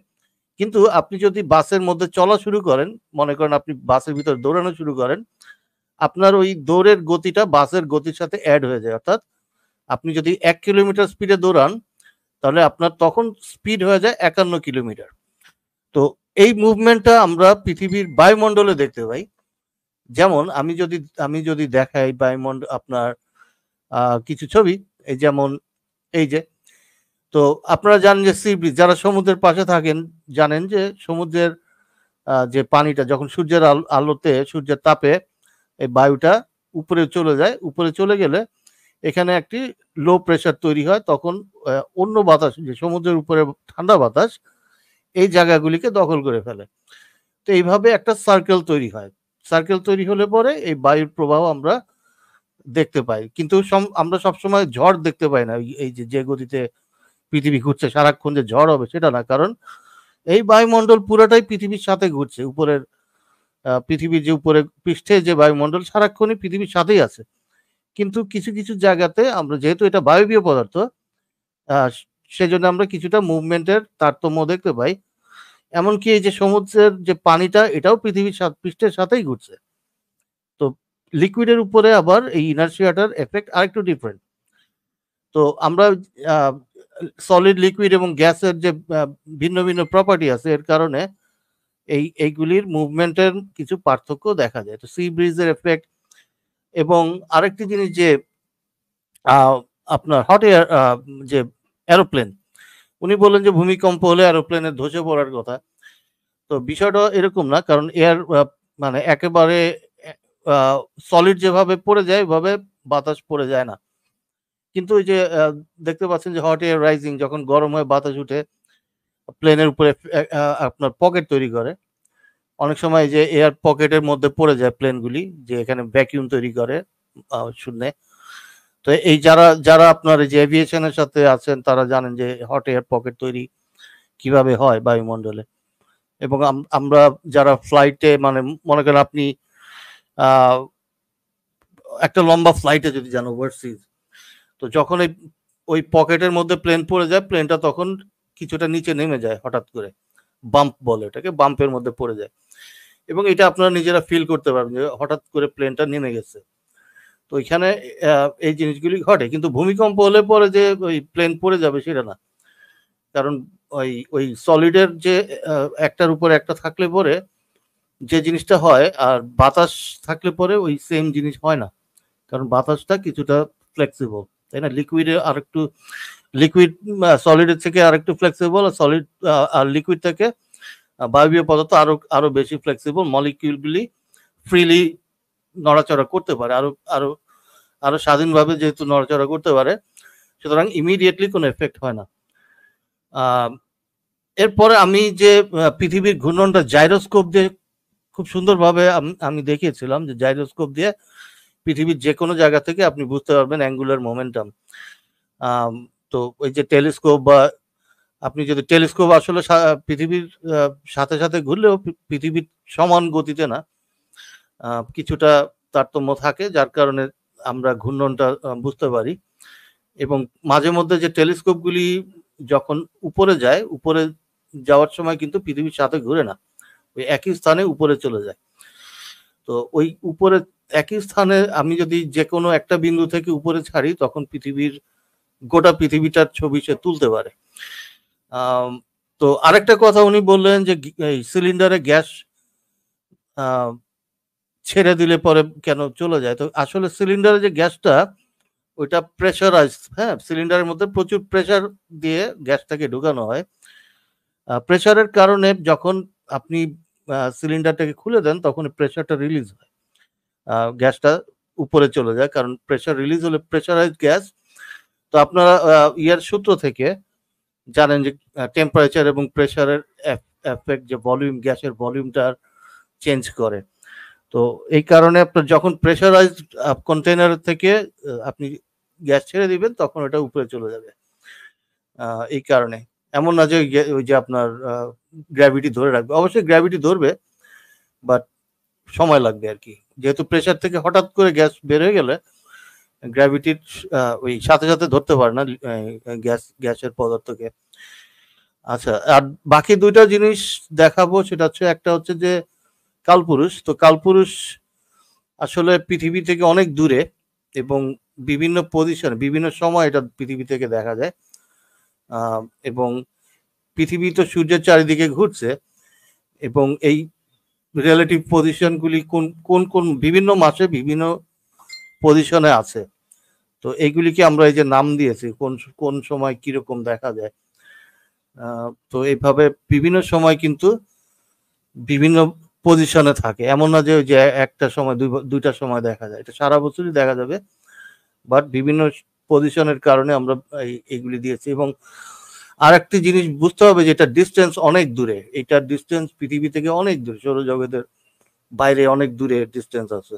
কিন্তু আপনি যদি বাসের মধ্যে চলা শুরু করেন, মনে করেন আপনি বাসের ভিতর দৌড়ানো শুরু করেন, আপনার ওই দৌড়ের গতিটা বাসের গতির সাথে অ্যাড হয়ে যায়। অর্থাৎ আপনি যদি 1 কিলোমিটার স্পিডে দৌড়ান, তাহলে আপনার তখন স্পিড হয়ে যায় 51 কিলোমিটার। তো এই মুভমেন্টটা আমরা পৃথিবীর বায়ুমণ্ডলে দেখতে পাই। যেমন আমি যদি দেখাই বায়ুমণ্ডল আপনার কিছু ছবি, এই যেমন এই যে, তো আপনারা জানেন যে সি ব্রিজ, যারা সমুদ্রের পাশে থাকেন জানেন যে সমুদ্রের যে পানিটা যখন সূর্যের আলোতে, সূর্যের তাপে এই বায়ুটা উপরে চলে যায়, উপরে চলে গেলে এখানে একটি লো প্রেসার তৈরি হয়, তখন অন্য বাতাস, যে সমুদ্রের উপরে ঠান্ডা বাতাস, এই জায়গাগুলিকে দখল করে ফেলে। তো এইভাবে একটা সার্কেল তৈরি হয়। সার্কেল তৈরি হলে পরে এই বায়ুর প্রবাহ আমরা দেখতে পাই, কিন্তু আমরা সবসময় ঝড় দেখতে পাই না। এই যে গতিতে পৃথিবী ঘুরছে, সারাক্ষণ যে ঝড় হবে সেটা না, কারণ এই বায়ুমণ্ডল পুরোটাই পৃথিবীর সাথে ঘুরছে। উপরের পৃথিবীর যে উপরে পৃষ্ঠে যে বায়ুমণ্ডল সারাক্ষণই পৃথিবীর সাথেই আছে। কিন্তু কিছু কিছু জায়গাতে আমরা, যেহেতু এটা বায়বীয় পদার্থ, সেজন্য আমরা কিছুটা মুভমেন্টের তারতম্য দেখতে পাই। এমনকি এই যে সমুদ্রের যে পানিটা, এটাও পৃথিবীর পৃষ্ঠের সাথেই ঘুরছে। তো লিকুইডের উপরে আবার এই ইনার্শিয়াটার এফেক্ট আরেকটু ডিফারেন্ট। তো আমরা সলিড, লিকুইড এবং গ্যাসের যে ভিন্ন ভিন্ন প্রপার্টি আছে, এর কারণে এইগুলির মুভমেন্টের কিছু পার্থক্য দেখা যায়। তো সি ব্রিজের এফেক্ট, এবং আরেকটি জিনিস যে আপনার হট এয়ার, যে এরোপ্লেন, উনি বললেন যে ভূমিকম্প হলে এরোপ্লেনের ধসে পড়ার কথা। তো বিষয়টা এরকম না, কারণ এয়ার মানে একেবারে সলিড যেভাবে পড়ে যায় ওইভাবে বাতাস পড়ে যায় না। কিন্তু ওই যে দেখতে পাচ্ছেন যে হট এয়ার রাইজিং, যখন গরম হয়ে বাতাস উঠে প্লেনের উপরে আপনার পকেট তৈরি করে, অনেক সময় যে এয়ার পকেটের মধ্যে পড়ে যায় প্লেনগুলি, যে এখানে ভ্যাকিউম তৈরি করে শূন্যে। তো এই যারা আপনার যে এভিয়েশনের সাথে আছেন তারা জানেন যে হট এয়ার পকেট তৈরি কিভাবে হয় বায়ুমণ্ডলে। এবং আমরা যারা ফ্লাইটে, মানে মনে করেন আপনি একটা লম্বা ফ্লাইটে যদি যান ওভারসিজ, তো যখন ওই পকেটের মধ্যে প্লেন পড়ে যায়, প্লেনটা তখন কিছুটা নিচে নেমে যায় হঠাৎ করে, বাম্প বলে এটাকে, বাম্পের মধ্যে পড়ে যায়। এবং এটা আপনারা নিজেরা ফিল করতে পারবেন যে হঠাৎ করে প্লেনটা নেমে গেছে। তো এখানে এই জিনিসগুলি ঘটে, কিন্তু ভূমিকম্প হলে পরে যে ওই প্লেন পড়ে যাবে সেটা না। কারণ ওই সলিডের যে একটার উপর একটা থাকলে পরে যে জিনিসটা হয়, আর বাতাস থাকলে পরে ওই সেম জিনিস হয় না। কারণ বাতাসটা কিছুটা ফ্লেক্সিবল, তাই না? লিকুইড সলিডের থেকে আরেকটু ফ্লেক্সিবল, আর সলিড আর লিকুইড থেকে বায়বীয় পদার্থ আরো বেশি ফ্লেক্সিবল। মলিকিউলগুলি ফ্রিলি নড়াচড়া করতে পারে, আরো স্বাধীনভাবে যেহেতু নড়াচড়া করতে পারে, সুতরাং ইমিডিয়েটলি কোনো এফেক্ট হয় না। এরপরে আমি যে পৃথিবীর ঘূর্ণনটা জাইরোস্কোপ দিয়ে খুব সুন্দরভাবে আমি দেখিয়েছিলাম, যে জাইরোস্কোপ দিয়ে পৃথিবীর যে কোনো জায়গা থেকে আপনি বুঝতে পারবেন অ্যাঙ্গুলার মোমেন্টাম। তো ওই যে টেলিস্কোপ, বা আপনি যদি টেলিস্কোপ আসলে পৃথিবীর সাথে সাথে ঘুরলেও পৃথিবীর সমান গতিতে না, কিছুটা তারতম্য থাকে, যার কারণে আমরা ঘূর্ণনটা বুঝতে পারি। এবং মাঝে মধ্যে যে টেলিস্কোপগুলি যখন উপরে যায়, উপরে যাওয়ার সময় কিন্তু পৃথিবীর সাথে ঘুরে না, ওই একই স্থানে উপরে চলে যায়। তো ওই উপরে একই স্থানে আমি যদি যে কোনো একটা বিন্দু থেকে উপরে ছাড়ি, তখন গোটা পৃথিবীটার ছবি সে তুলতে পারে। তো আরেকটা কথা উনি বললেন যে এই সিলিন্ডারে গ্যাস ছেড়ে দিলে পরে কেন চলে যায়। তো আসলে সিলিন্ডারে যে গ্যাসটা, ওইটা প্রেশারাইজ, হ্যাঁ, সিলিন্ডারের মধ্যে প্রচুর প্রেশার দিয়ে গ্যাসটাকে ঢুকানো হয়। প্রেশারের কারণে যখন আপনি সিলিন্ডারটাকে খুলে দেন, তখন প্রেশারটা রিলিজ হয়, গ্যাসটা উপরে চলে যায়। কারণ প্রেশার রিলিজ হলে প্রেশারাইজ গ্যাস। তো আপনারা ইয়ার সূত্র থেকে জানেন যে টেম্পারেচার এবং প্রেশারের এফেক্ট, যে ভলিউম, গ্যাসের ভলিউমটা চেঞ্জ করে। তো এই কারণে আপনার যখন প্রেশারাইজ কন্টেনার থেকে আপনি গ্যাস ছেড়ে দিবেন, তখন ওটা উপরে চলে যাবে। এই কারণে এমন না যে ওই যে আপনার গ্র্যাভিটি ধরে রাখবে, অবশ্যই গ্র্যাভিটি ধরবে, বাট সময় লাগবে আর কি। যেহেতু প্রেশার থেকে হঠাৎ করে গ্যাস বের হয়ে গেলে গ্র্যাভিটির ওই সাথে সাথে ধরতে পারে না গ্যাসের পদার্থকে। আচ্ছা, আর বাকি দুইটা জিনিস দেখাবো, সেটা হচ্ছে, একটা হচ্ছে যে কালপুরুষ। তো কালপুরুষ আসলে পৃথিবী থেকে অনেক দূরে, এবং বিভিন্ন পজিশন, বিভিন্ন সময় এটা পৃথিবী থেকে দেখা যায়। এবং পৃথিবী তো সূর্যের চারিদিকে ঘুরছে, এবং এই রিলেটিভ পজিশনগুলি কোন কোন বিভিন্ন মাসে বিভিন্ন পজিশনে আছে। তো এইগুলিকে আমরা এই যে নাম দিয়েছি, কোন সময় কিরকম দেখা যায়। তো এইভাবে বিভিন্ন সময় কিন্তু বিভিন্ন পজিশনে থাকে, এমন না যে একটা সময় দুইটা সময় দেখা যায়, এটা সারা বছরই দেখা যাবে, বাট বিভিন্ন পজিশনের কারণে আমরা এইগুলি দিয়েছি। এবং আরেকটি জিনিস বুঝতে হবে, যে এটা ডিস্টেন্স অনেক দূরে, এটার ডিস্টেন্স পৃথিবী থেকে অনেক দূরে, সৌরজগতের বাইরে অনেক দূরে ডিস্টেন্স আছে,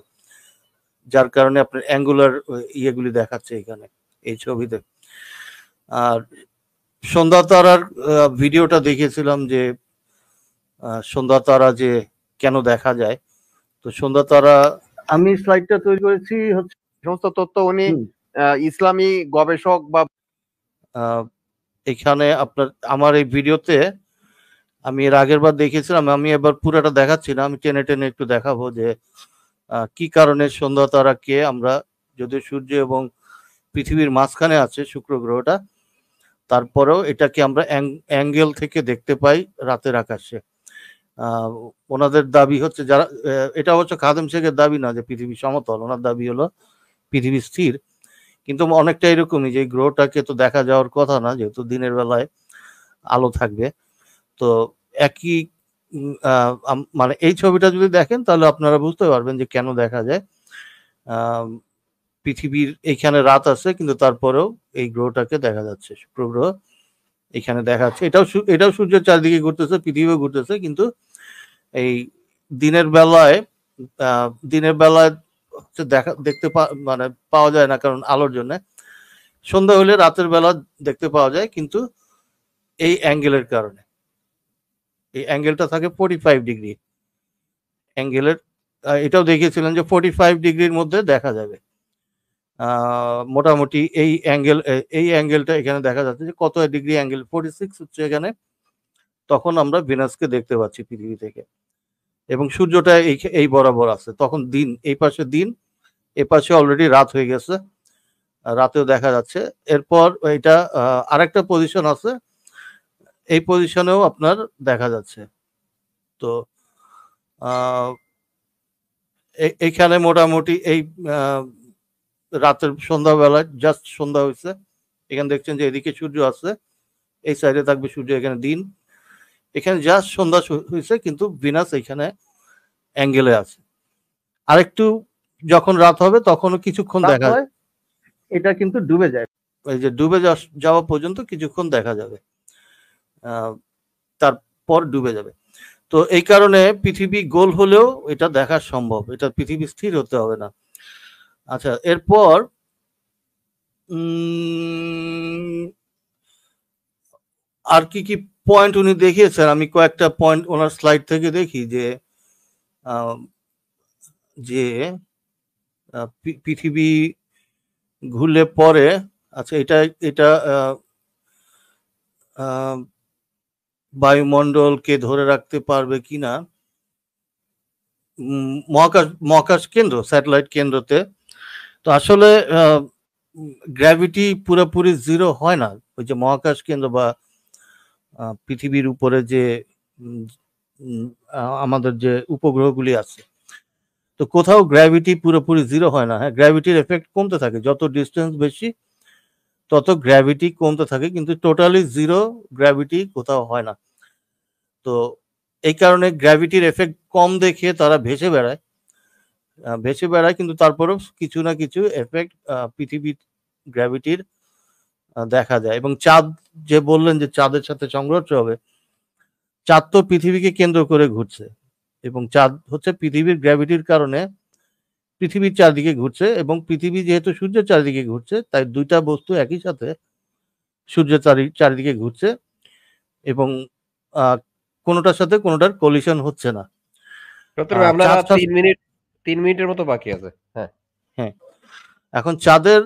যার কারণে আপনার অ্যাঙ্গুলার ইয়েগুলি দেখাচ্ছে এখানে এই ছবিতে। আর সন্ধ্যা তারার ভিডিওটা দেখিয়েছিলাম, যে সন্ধ্যা তারা যে কেন দেখা যায়। তো সন্ধ্যা তারা, আমি স্লাইডটা তৈরি করেছি হচ্ছে সমস্ত তথ্য উনি ইসলামী গবেষক বা এখানে আপনার আমার এই ভিডিওতে আমি এর আগের বার দেখিয়েছিলাম, আমি এবার পুরোটা দেখাচ্ছি না, আমি টেনে টেনে একটু দেখাবো যে কি কারণে সন্ধ্যা তারাকে আমরা, যদিও সূর্য এবং পৃথিবীর মাঝখানে আছে শুক্র গ্রহটা, তারপরেও এটাকে আমরা অ্যাঙ্গেল থেকে দেখতে পাই রাতের আকাশে। ওনাদের দাবি হচ্ছে, যারা, এটা হচ্ছে খাদেম শেখের দাবি না যে পৃথিবী সমতল, ওনার দাবি হলো পৃথিবী স্থির। কিন্তু অনেকটা এরকমই, যে গ্রহটাকে তো দেখা যাওয়ার কথা না, যেহেতু দিনের বেলায় আলো থাকবে। তো একই মানে এই ছবিটা যদি দেখেন, তাহলে আপনারা বুঝতে পারবেন যে কেন দেখা যায়। পৃথিবীর এইখানে রাত আছে, কিন্তু তারপরেও এই গ্রহটাকে দেখা যাচ্ছে, শুক্র গ্রহ এখানে দেখা যাচ্ছে। এটাও সূর্যের চারদিকে ঘুরতেছে, পৃথিবীও ঘুরতেছে, কিন্তু এই দিনের বেলায় দেখতে মানে পাওয়া যায় না, কারণ আলোর জন্য। সন্ধ্যা হলে রাতের বেলা দেখতে পাওয়া যায়, কিন্তু এই অ্যাঙ্গেলের কারণে, এই অ্যাঙ্গেলটা থাকে 45 ডিগ্রি অ্যাঙ্গেলের। এটাও দেখিয়েছিলেন যে 45 ডিগ্রির মধ্যে দেখা যাবে মোটামুটি এই অ্যাঙ্গেলটা এখানে দেখা যাচ্ছে যে কত ডিগ্রি অ্যাঙ্গেল, 46 হচ্ছে এখানে। তখন আমরা ভেনাসকে দেখতে পাচ্ছি পৃথিবী থেকে, এবং সূর্যটা এই বরাবর আছে। তখন দিন, এই পাশে দিন, এ পাশে অলরেডি রাত হয়ে গেছে, রাতেও দেখা যাচ্ছে। এরপর এটা আরেকটা পজিশন আছে, এই পজিশনেও আপনার দেখা যাচ্ছে। তো এইখানে মোটামুটি এই রাতের সন্ধ্যাবেলায় জাস্ট সন্ধ্যা হয়েছে, এখানে দেখছেন যে এদিকে সূর্য আছে, এই সাইডে থাকবে সূর্য, এখানে দিন, এখানে জাস্ট সন্ধ্যা হয়েছে, কিন্তু ভিনাস এখানে অ্যাঙ্গেলে আছে। আরেকটু যখন রাত হবে তখনও কিছুক্ষণ দেখা যায়, এটা কিন্তু ডুবে যায়, এই যে ডুবে যাওয়া পর্যন্ত কিছুক্ষণ দেখা যাবে, তারপর ডুবে যাবে। তো এই কারণে পৃথিবী গোল হলেও এটা দেখা সম্ভব, এটা পৃথিবী স্থির হতে হবে না। আচ্ছা, এরপর আর কি কি পয়েন্ট উনি দেখিয়েছেন, আমি কয়েকটা পয়েন্ট ওনার স্লাইড থেকে দেখি যে পৃথিবী ঘুরলে পরে, আচ্ছা এটা বায়ুমণ্ডলকে ধরে রাখতে পারবে কিনা, মহাকাশ কেন্দ্র, স্যাটেলাইট কেন্দ্রতে। তো আসলে গ্র্যাভিটি পুরোপুরি জিরো হয় না, ওই যে মহাকাশ কেন্দ্র বা পৃথিবীর উপরে যে আমাদের যে উপগ্রহগুলি আছে, তো কোথাও গ্র্যাভিটি পুরোপুরি জিরো হয় না। হ্যাঁ, গ্র্যাভিটির এফেক্ট কমতে থাকে, যত ডিস্টেন্স বেশি তত গ্র্যাভিটি কমতে থাকে, কিন্তু টোটালি জিরো গ্র্যাভিটি কোথাও হয় না। তো এই কারণে গ্র্যাভিটির এফেক্ট কম দেখে তারা ভেসে বেড়ায়, কিন্তু তারপরেও কিছু না কিছু এফেক্ট পৃথিবীর গ্র্যাভিটির দেখা যায়। এবং চাঁদ, যে বললেন যে চাঁদের সাথে সংঘর্ষ হবে, চাঁদ তো পৃথিবীকে কেন্দ্র করে ঘুরছে, এবং চাঁদ হচ্ছে পৃথিবীর গ্র্যাভিটির কারণে পৃথিবীর চারদিকে ঘুরছে, এবং পৃথিবী যেহেতু সূর্যের চারিদিকে ঘুরছে, তাই দুইটা বস্তু একই সাথে সূর্যের চারিদিকে ঘুরছে, এবং কোনোটার সাথে কোনোটার কলিশন হচ্ছে না। আমরা 3 মিনিটের মতো বাকি আছে। হ্যাঁ হ্যাঁ, এখন চাঁদের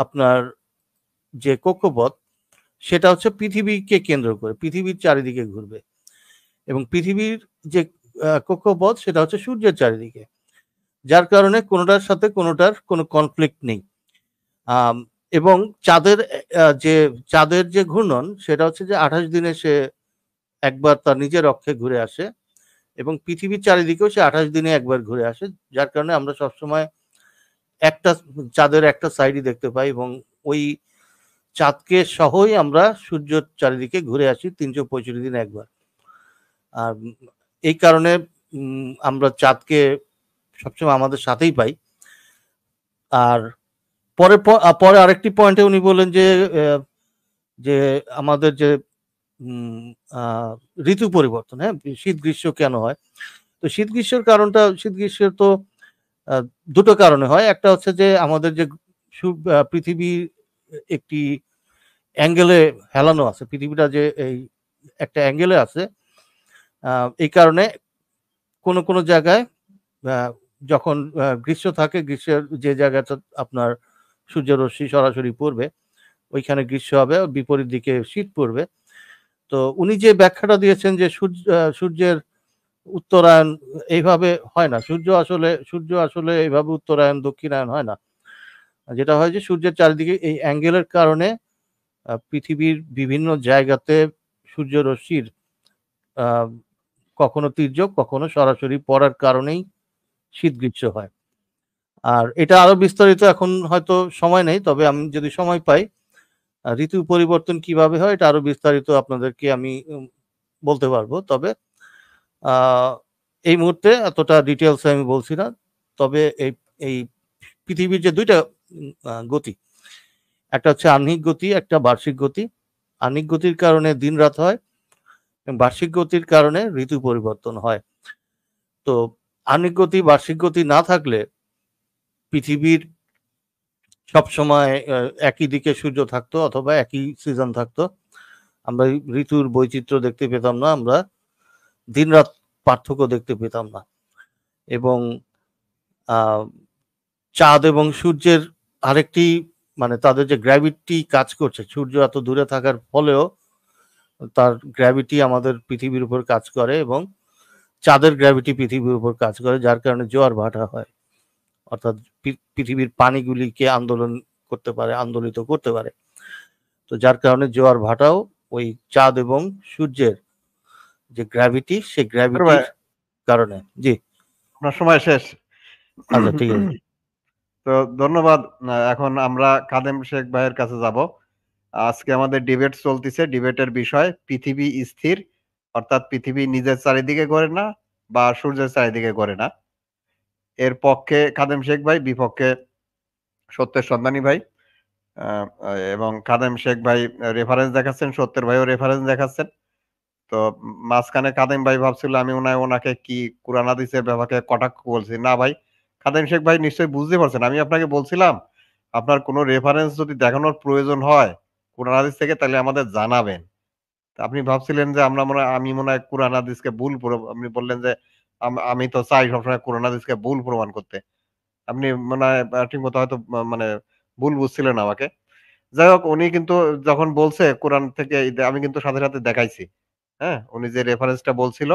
আপনার যে কক্ষপথ, সেটা হচ্ছে পৃথিবীকে কেন্দ্র করে পৃথিবীর চারিদিকে ঘুরবে, এবং পৃথিবীর যে কক্ষপথ সেটা হচ্ছে সূর্যের চারিদিকে, যার কারণে কোনোটার সাথে কোনোটার কোনো কনফ্লিক্ট নেই। এবং চাঁদের যে ঘূর্ণন, সেটা হচ্ছে যে 28 দিনে সে একবার তার নিজের অক্ষে ঘুরে আসে, এবং পৃথিবীর চারিদিকেও সে 28 দিনে একবার ঘুরে আসে, যার কারণে আমরা সবসময় চাঁদের একটা সাইডই দেখতে পাই, এবং ওই চাঁদকে সহই আমরা সূর্যের চারিদিকে ঘুরে আসি 365 দিনে একবার। আর এই কারণে আমরা চাঁদকে সবসময় আমাদের সাথেই পাই। আর পরে আরেকটি পয়েন্টে উনি বলেন যে আমাদের যে ঋতু পরিবর্তন, হ্যাঁ, শীত গ্রীষ্ম কেন হয়। তো শীত গ্রীষ্মের তো দুটো কারণে হয়। একটা হচ্ছে যে আমাদের যে পৃথিবী একটি অ্যাঙ্গেলে হেলানো আছে, পৃথিবীটা যে এই একটা অ্যাঙ্গেলে আছে, এই কারণে কোনো জায়গায় যখন গ্রীষ্ম থাকে, গ্রীষ্মের যে জায়গাটা আপনার সূর্যরশ্মি সরাসরি পড়বে, ওইখানে গ্রীষ্ম হবে, বিপরীত দিকে শীত পড়বে। তো উনি যে ব্যাখ্যাটা দিয়েছেন যে সূর্যের উত্তরায়ণ এইভাবে হয় না, সূর্য আসলে এইভাবে উত্তরায়ণ দক্ষিণায়ন হয় না। যেটা হয় যে সূর্যের চারিদিকে এই অ্যাঙ্গেলের কারণে পৃথিবীর বিভিন্ন জায়গাতে সূর্যরশ্মির কখনো তির্যক কখনো সরাসরি পড়ার কারণেই শীত গ্রীষ্ম হয়। আর এটা আরো বিস্তারিত এখন হয়তো সময় নেই, তবে আমি যদি সময় পাই ঋতু পরিবর্তন কিভাবে হয় এটা আরো বিস্তারিত আপনাদেরকে আমি বলতে পারবো। তবে এই মুহূর্তে এতটা ডিটেলস আমি বলছি না। তবে এই পৃথিবীর যে দুইটা গতি, একটা হচ্ছে আহ্নিক গতি, একটা বার্ষিক গতি। আহ্নিক গতির কারণে দিন রাত হয়, বার্ষিক গতির কারণে ঋতু পরিবর্তন হয়। তো আহ্নিক গতি বার্ষিক গতি না থাকলে পৃথিবীর সবসময় একই দিকে সূর্য থাকতো অথবা একই সিজন থাকতো, আমরা ঋতুর বৈচিত্র্য দেখতে পেতাম না, আমরা দিন রাত পার্থক্য দেখতে পেতাম না। এবং চাঁদ এবং সূর্যের আরেকটি মানে তাদের যে গ্র্যাভিটি কাজ করছে, সূর্য এত দূরে থাকার ফলেও তার গ্র্যাভিটি আমাদের পৃথিবীর উপর কাজ করে এবং চাঁদের গ্র্যাভিটি পৃথিবীর উপর কাজ করে, যার কারণে জোয়ার ভাটা হয়, অর্থাৎ পৃথিবীর পানিগুলিকে আন্দোলিত করতে পারে। তো যার কারণে জোয়ার ভাটাও ওই চাঁদ এবং সূর্যের যে গ্র্যাভিটি, সেই গ্র্যাভিটির কারণে। জি, আপনার সময় শেষ। আচ্ছা ঠিক আছে। তো ধন্যবাদ। এখন আমরা কাদেম শেখ ভাইয়ের কাছে যাব। আজকে আমাদের ডিবেট চলতেছে, ডিবেটের বিষয় পৃথিবী স্থির, অর্থাৎ পৃথিবী নিজের চারিদিকে ঘোরে না বা সূর্যের চারিদিকে ঘোরে না। এর পক্ষে কাদেম শেখ ভাই, বিপক্ষে সত্যের সন্ধানী ভাই। এবং কাদেম শেখ ভাই রেফারেন্স দেখাচ্ছেন, সত্যের ভাইও রেফারেন্স দেখাচ্ছেন। তো মাঝখানে কাদেম ভাই ভাবছিল আমি ওনাকে কি কুরআন হাদিসের ব্যাপারে কটাক্ষ বলছি। না ভাই, কাদেম শেখ ভাই নিশ্চয়ই বুঝতে পারছেন আমি আপনাকে বলছিলাম আপনার কোনো রেফারেন্স যদি দেখানোর প্রয়োজন হয় কুরআন হাদিস থেকে তাহলে আমাদের জানাবেন। আপনি ভাবছিলেন যে আমি মনে হয় কুরআন হাদিসকে ভুল, আপনি বললেন যে আমি তো চাই সবসময় কুরআন হাদিসকে ভুল প্রমাণ করতে। আপনি মনে হয় ঠিক মতো হয়তো মানে ভুল বুঝছিলেন আমাকে। যাই হোক, উনি কিন্তু যখন বলছে কোরআন থেকে, আমি কিন্তু সাথে সাথে দেখাইছি। হ্যাঁ, উনি যে রেফারেন্সটা বলছিল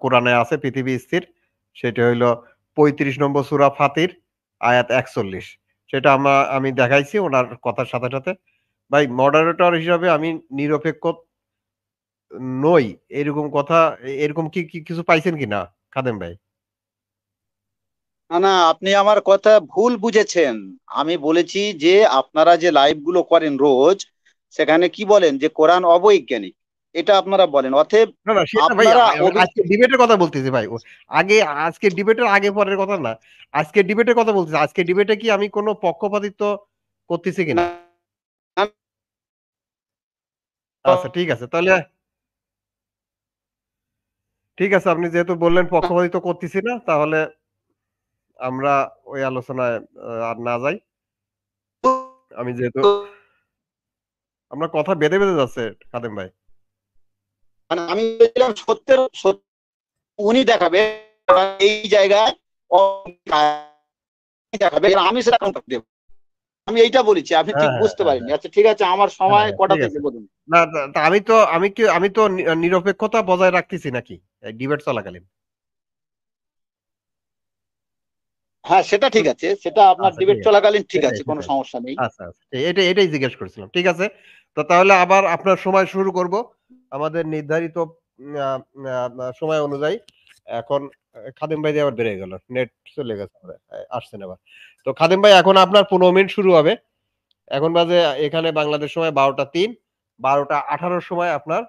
কোরআনে আছে পৃথিবী স্থির, সেটা হইলো 35 নম্বর সূরা ফাতির আয়াত 41। সেটা আমি দেখাইছি ওনার কথার সাথে সাথে। ভাই মডারেটর হিসাবে আমি নিরপেক্ষ নই এরকম কথা, এরকম কি কিছু পাইছেন কিনা খাদেম ভাই? না না, আপনি আমার কথা ভুল বুঝেছেন। আমি বলেছি যে আপনারা যে লাইভ গুলো করেন রোজ, সেখানে কি বলেন যে কোরআন অবৈজ্ঞানিক, এটা আপনারা বলেন। অতএব না না, সেটা ভাই আপনারা আজকে ডিবেটের কথা বলতেছি ভাই। আজকে ডিবেটের আগে পরের কথা না, আজকে ডিবেটের কথা বলতেছি। আজকে ডিবেটে কি আমি কোনো পক্ষপাতিত্ব করতেছি কিনা? আচ্ছা ঠিক আছে, তাহলে ঠিক আছে, আপনি যেহেতু বললেন পক্ষপাতিত্ব করতেছি না, তাহলে আমরা ওই আলোচনায় আর না যাই। আমি যেহেতু আমরা কথা বেঁধে বেঁধে যাচ্ছে কাদেম ভাই। মানে আমি বলেছিলাম উনি দেখাবে এই জায়গায় দেখাবে, আমি সেটা কাউন্টার দেব। আমি এইটা বলেছি, আপনি ঠিক বুঝতে পারেননি। আচ্ছা ঠিক আছে, আমার সময় কটা থেকে বলুন। না, আমি তো নিরপেক্ষতা বজায় রাখতেছি নাকি ডিবেট চলাকালীন? হ্যাঁ সেটা ঠিক আছে, সেটা আপনার আচ্ছা, ডিবেট ঠিক আছে। চলাকালীন ঠিক আছে, কোনো সমস্যা নেই। আচ্ছা আচ্ছা, এটাই জিজ্ঞেস করছিলাম। ঠিক আছে, তো তাহলে আবার আপনার সময় শুরু করব আমাদের নির্ধারিত সময় অনুযায়ী। এখন খাদিম ভাই দিয়ে আবার বেড়ে গেল, নেট চলে গেছে, আসছেন আবার। তো খাদিম ভাই এখন আপনার 15 মিনিট শুরু হবে। এখন বাজে এখানে বাংলাদেশ সময় 12টা 3, 12টা18 সময় আপনার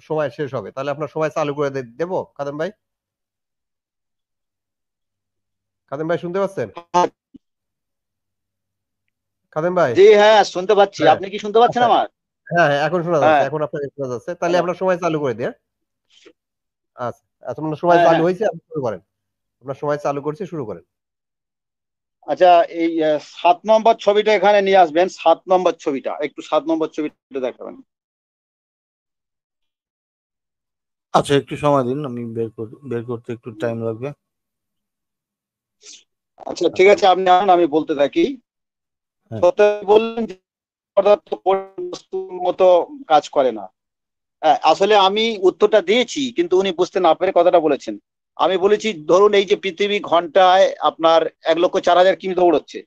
সময় শেষ হবে। তাহলে আপনার সময় চালু করে দেবো খাদিম ভাই? খাদিম ভাই শুনতে পাচ্ছেন? খাদিম ভাই? জি হ্যাঁ শুনতে পাচ্ছি, হ্যাঁ। আপনি কি শুনতে পাচ্ছেন আচ্ছা, আমার? হ্যাঁ এখন শোনা যাচ্ছে, হ্যাঁ এখন আপনাকে শোনা যাচ্ছে। তাহলে আপনার সময় চালু করে দিন। আচ্ছা, আপনার সময় হ্যাঁ চালু হ্যাঁ। হয়েছে, আপনি শুরু করেন। আপনার সময় চালু করছি, শুরু করেন। আচ্ছা এই 7 নম্বর ছবিটা এখানে নিয়ে আসবেন। 7 নম্বর ছবিটা, একটু 7 নম্বর ছবিটা দেখাবেন। আচ্ছা একটু সময় দিন, আমি বের করতে একটু টাইম লাগবে। আচ্ছা ঠিক আছে, আপনি আনুন, আমি বলতে থাকি। হ্যাঁ। বললেন যে পদার্থ বস্তুর মতো কাজ করে না। আসলে আমি উত্তরটা দিয়েছি, কিন্তু উনি বুঝতে না পেরে কথাটা বলেছেন। আমি বলেছি ধরুন এই যে পৃথিবী ঘন্টায় আপনার 1,04,000 কিমি দৌড়চ্ছে।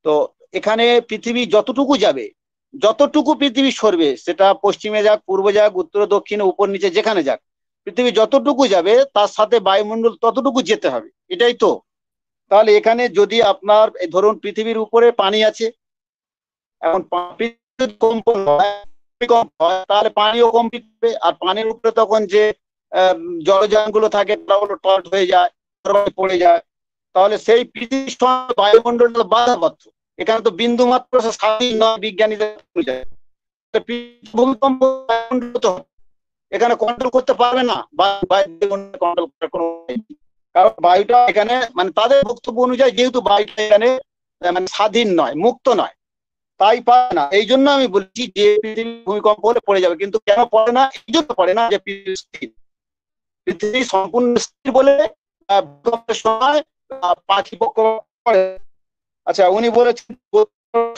তো এখানে পৃথিবী যতটুকু যাবে, যতটুকু পৃথিবী সরবে, সেটা পশ্চিমে যাক, পূর্ব যাক, উত্তর দক্ষিণে, উপর নিচে, যেখানে যাক, পৃথিবী যতটুকু যাবে তার সাথে বায়ুমণ্ডল ততটুকু যেতে হবে। এটাই তো। তাহলে এখানে যদি আপনার ধরুন পৃথিবীর উপরে পানি আছে, এখন কম্পন হয়, তাহলে পানিও কম্পিত হবে। আর পানির উপরে তখন যে জলযান গুলো থাকে টল্ট হয়ে যায়, পড়ে যায়। তাহলে সেই পৃথিবীর সঙ্গে বায়ুমণ্ডল বাধাবদ্ধ। এখানে তো বিন্দু মাত্র স্বাধীন নয় বিজ্ঞানীদের। ভূমিকম্প এখানে কন্ট্রোল করতে পারবে না, কন্ট্রোল করার কোনো, কারণ বায়ুটা এখানে মানে তাদের বক্তব্য অনুযায়ী যেহেতু বায়ুটা এখানে মানে স্বাধীন নয়, মুক্ত নয়, তাই পারে না। এই জন্য আমি বলছি যে পৃথিবী ভূমিকম্প হলে পড়ে যাবে, কিন্তু কেন পড়ে না? এই জন্য পড়ে না যে পৃথিবী স্থির, পৃথিবী সম্পূর্ণ স্থির বলে ভূমিকম্পের সময় পাখি পক্ষ পড়ে। আচ্ছা, উনি বলেছেন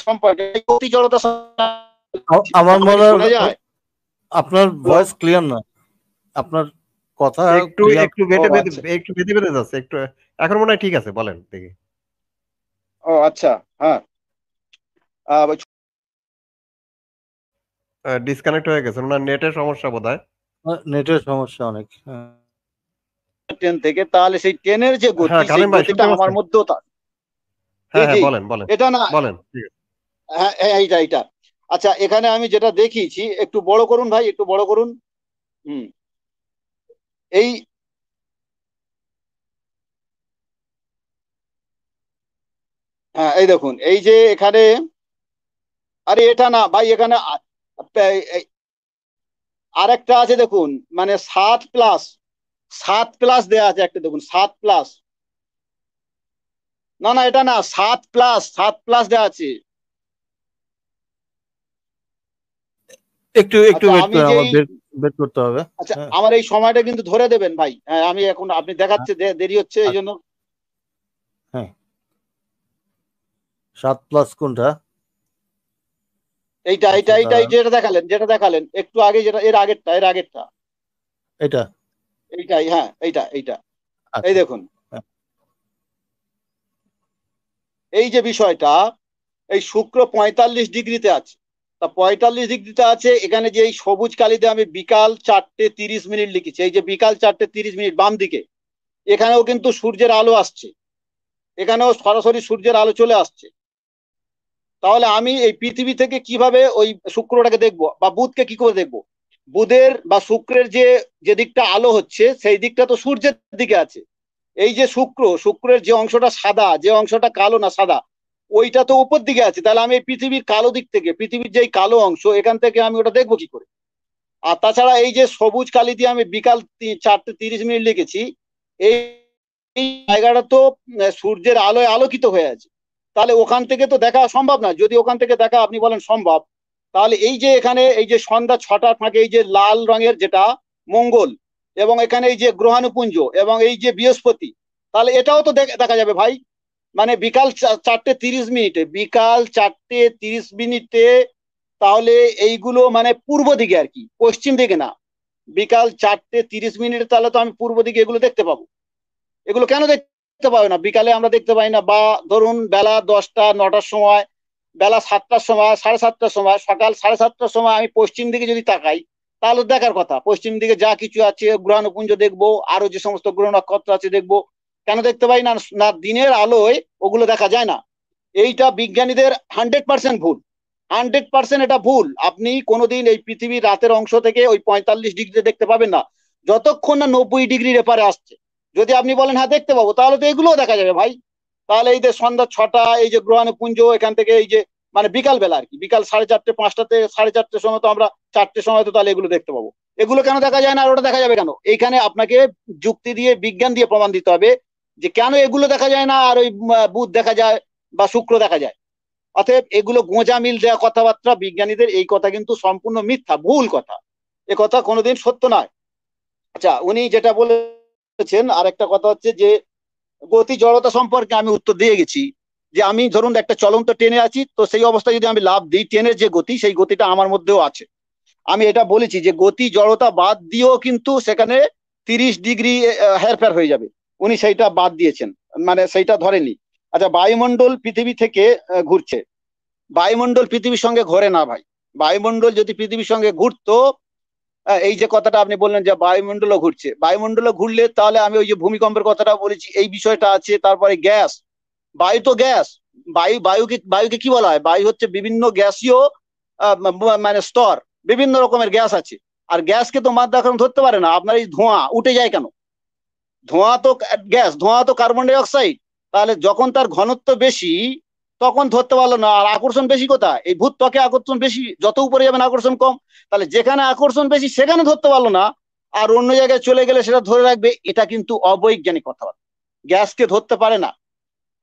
সম্পর্কে গতি জড়তা আমার মনে শোনা হয় যায়। আপনার ভয়েস ক্লিয়ার না, আপনার কথা একটু clear- একটু বেটে ও, বেটে আচ্ছা। একটু বেটে বেটে যাচ্ছে একটু। এখন মনে হয় ঠিক আছে, বলেন দেখি। ও আচ্ছা, হ্যাঁ, ডিসকানেক্ট হয়ে গেছে, ওনার নেটের সমস্যা বোধহয়। নেটের সমস্যা অনেক। হ্যাঁ। ট্রেন থেকে, তাহলে সেই ট্রেনের যে গতি, হ্যাঁ, সেই কালিম ভাই গতিটা শুনতে আমার পাচ্ছেন? মধ্যেও হ্যাঁ জি হ্যাঁ, জি, বলেন বলেন এটা না, বলেন, ঠিক আছে। হ্যাঁ হ্যাঁ, এইটা। আচ্ছা, এখানে আমি যেটা দেখিয়েছি, একটু বড় করুন ভাই, একটু বড় করুন। হুম, এই হ্যাঁ, এই দেখুন, এই যে এখানে, আরে এটা না ভাই, এখানে আরেকটা আছে দেখুন, মানে 7+ দেয়া আছে একটা, দেখুন 7+, না না এটা না, 7+ দেয়া আছে। একটু একটু আচ্ছা, ওয়েট আমি করে, যে আমার বের করতে হবে। আচ্ছা, হ্যাঁ। আমার এই সময়টা কিন্তু ধরে দেবেন ভাই। হ্যাঁ, আমি এখন আপনি দেখাচ্ছে দেরি হচ্ছে এই জন্য। হ্যাঁ, 7+ কোনটা? এইটা আচ্ছা, এইটা এইটা দাঁড়ান। যেটা দেখালেন একটু আগে, যেটা এর আগেরটা এটা? এইটাই, হ্যাঁ, এইটা। এই আচ্ছা। দেখুন, হ্যাঁ। এই যে বিষয়টা, এই শুক্র 45 ডিগ্রিতে আছে, তা 45 ডিগ্রিতে আছে, এখানে যে এই সবুজ কালিতে আমি বিকাল 4:30 লিখেছি, এই যে বিকাল 4:30 বাম দিকে, এখানেও কিন্তু সূর্যের আলো আসছে, এখানেও সরাসরি সূর্যের আলো চলে আসছে। তাহলে আমি এই পৃথিবী থেকে কিভাবে ওই শুক্রটাকে দেখবো, বা বুধকে কি করে দেখবো? বুধের বা শুক্রের যে যে দিকটা আলো হচ্ছে, সেই দিকটা তো সূর্যের দিকে আছে। এই যে শুক্রের যে অংশটা সাদা, যে অংশটা কালো না সাদা, ওইটা তো উপর দিকে আছে। তাহলে আমি এই পৃথিবীর কালো দিক থেকে, পৃথিবীর যে কালো অংশ, এখান থেকে আমি ওটা দেখবো কি করে? আর তাছাড়া এই যে সবুজ কালি দিয়ে আমি বিকাল 4:30 লিখেছি, এই জায়গাটা তো সূর্যের আলোয় আলোকিত হয়ে আছে। তাহলে ওখান থেকে তো দেখা সম্ভব না। যদি ওখান থেকে দেখা আপনি বলেন সম্ভব, তাহলে এই যে এখানে এই যে সন্ধ্যা 6টার ফাঁকে এই যে লাল রঙের যেটা মঙ্গল, এবং এখানে এই যে গ্রহাণুপুঞ্জ এবং এই যে বৃহস্পতি, তাহলে এটাও তো দেখা যাবে ভাই। মানে বিকাল 4:30, বিকাল 4:30, তাহলে এইগুলো মানে পূর্ব দিকে আর কি, পশ্চিম দিকে না। বিকাল 4:30, তাহলে তো আমি পূর্ব দিকে এগুলো দেখতে পাবো। এগুলো কেন দেখতে পাবে না? বিকালে আমরা দেখতে পাই না, বা ধরুন বেলা 10টা 9টার সময়, বেলা 7টার সময়, 7:30টার সময়, সকাল 7:30টার সময় আমি পশ্চিম দিকে যদি তাকাই, তাহলে দেখার কথা। পশ্চিম দিকে যা কিছু আছে, গ্রহাণুপুঞ্জ দেখবো, আরো যে সমস্ত গ্রহ নক্ষত্র আছে দেখবো। কেন দেখতে পাই না? না, দিনের আলোয় ওগুলো দেখা যায় না। এইটা বিজ্ঞানীদের 100% ভুল, 100% এটা ভুল। আপনি কোনোদিন এই পৃথিবীর রাতের অংশ থেকে ওই 45 ডিগ্রিতে দেখতে পাবেন না, যতক্ষণ না 90 ডিগ্রির এপারে আসছে। যদি আপনি বলেন হ্যাঁ দেখতে পাবো, তাহলে তো এগুলোও দেখা যাবে ভাই। তাহলে এই যে সন্ধ্যা 6টা, এই যে গ্রহাণুপুঞ্জ, এখান থেকে এই যে মানে বিকাল বেলা আর কি, বিকাল 4:30 5টাতে, 4:30টার সময় তো আমরা, 4টের সময় তো তাহলে এগুলো দেখতে পাবো। এগুলো কেন দেখা যায় না আর ওটা দেখা যাবে কেন? এইখানে আপনাকে যুক্তি দিয়ে, বিজ্ঞান দিয়ে প্রমাণ দিতে হবে যে কেন এগুলো দেখা যায় না আর ওই বুধ দেখা যায় বা শুক্র দেখা যায়। অতএব এগুলো গোঁজা মিল দেওয়া কথাবার্তা বিজ্ঞানীদের, এই কথা কিন্তু সম্পূর্ণ মিথ্যা, ভুল কথা। এ কথা কোনোদিন সত্য নয়। আচ্ছা, উনি যেটা বলেছেন, আর একটা কথা হচ্ছে যে গতি জড়তা সম্পর্কে আমি উত্তর দিয়ে গেছি, যে আমি ধরুন একটা চলন্ত ট্রেনে আছি, তো সেই অবস্থায় যদি আমি লাফ দিই, ট্রেনের যে গতি, সেই গতিটা আমার মধ্যেও আছে। আমি এটা বলেছি যে গতি জড়তা বাদ দিয়েও কিন্তু সেখানে 30 ডিগ্রি হেরফের হয়ে যাবে। উনি সেইটা বাদ দিয়েছেন, মানে সেইটা ধরেনি। আচ্ছা, বায়ুমণ্ডল পৃথিবী থেকে ঘুরছে, বায়ুমণ্ডল পৃথিবীর সঙ্গে ঘোরে না ভাই। বায়ুমণ্ডল যদি পৃথিবীর সঙ্গে ঘুরতো, এই যে কথাটা আপনি বললেন যে বায়ুমণ্ডলও ঘুরছে, বায়ুমণ্ডলও ঘুরলে তাহলে আমি ওই যে ভূমিকম্পের কথাটা বলেছি, এই বিষয়টা আছে। তারপরে গ্যাস, বায়ু তো গ্যাস, বায়ুকে কি বলা হয়? বায়ু হচ্ছে বিভিন্ন গ্যাসীয় মানে স্তর, বিভিন্ন রকমের গ্যাস আছে। আর গ্যাসকে তো মাত্রা এখন ধরতে পারে না। আপনার এই ধোঁয়া উঠে যায় কেন? ধোঁয়া তো গ্যাস, ধোঁয়া তো কার্বন ডাই অক্সাইড। তাহলে যখন তার ঘনত্ব বেশি, তখন ধরতে পারলো না। আর আকর্ষণ বেশি কোথায়? এই ভূত ত্বকে আকর্ষণ বেশি, যত উপরে যাবেন আকর্ষণ কম। তাহলে যেখানে আকর্ষণ বেশি সেখানে ধরতে পারলো না, আর অন্য জায়গায় চলে গেলে সেটা ধরে রাখবে, এটা কিন্তু অবৈজ্ঞানিক কথাবার্তা। গ্যাসকে ধরতে পারে না।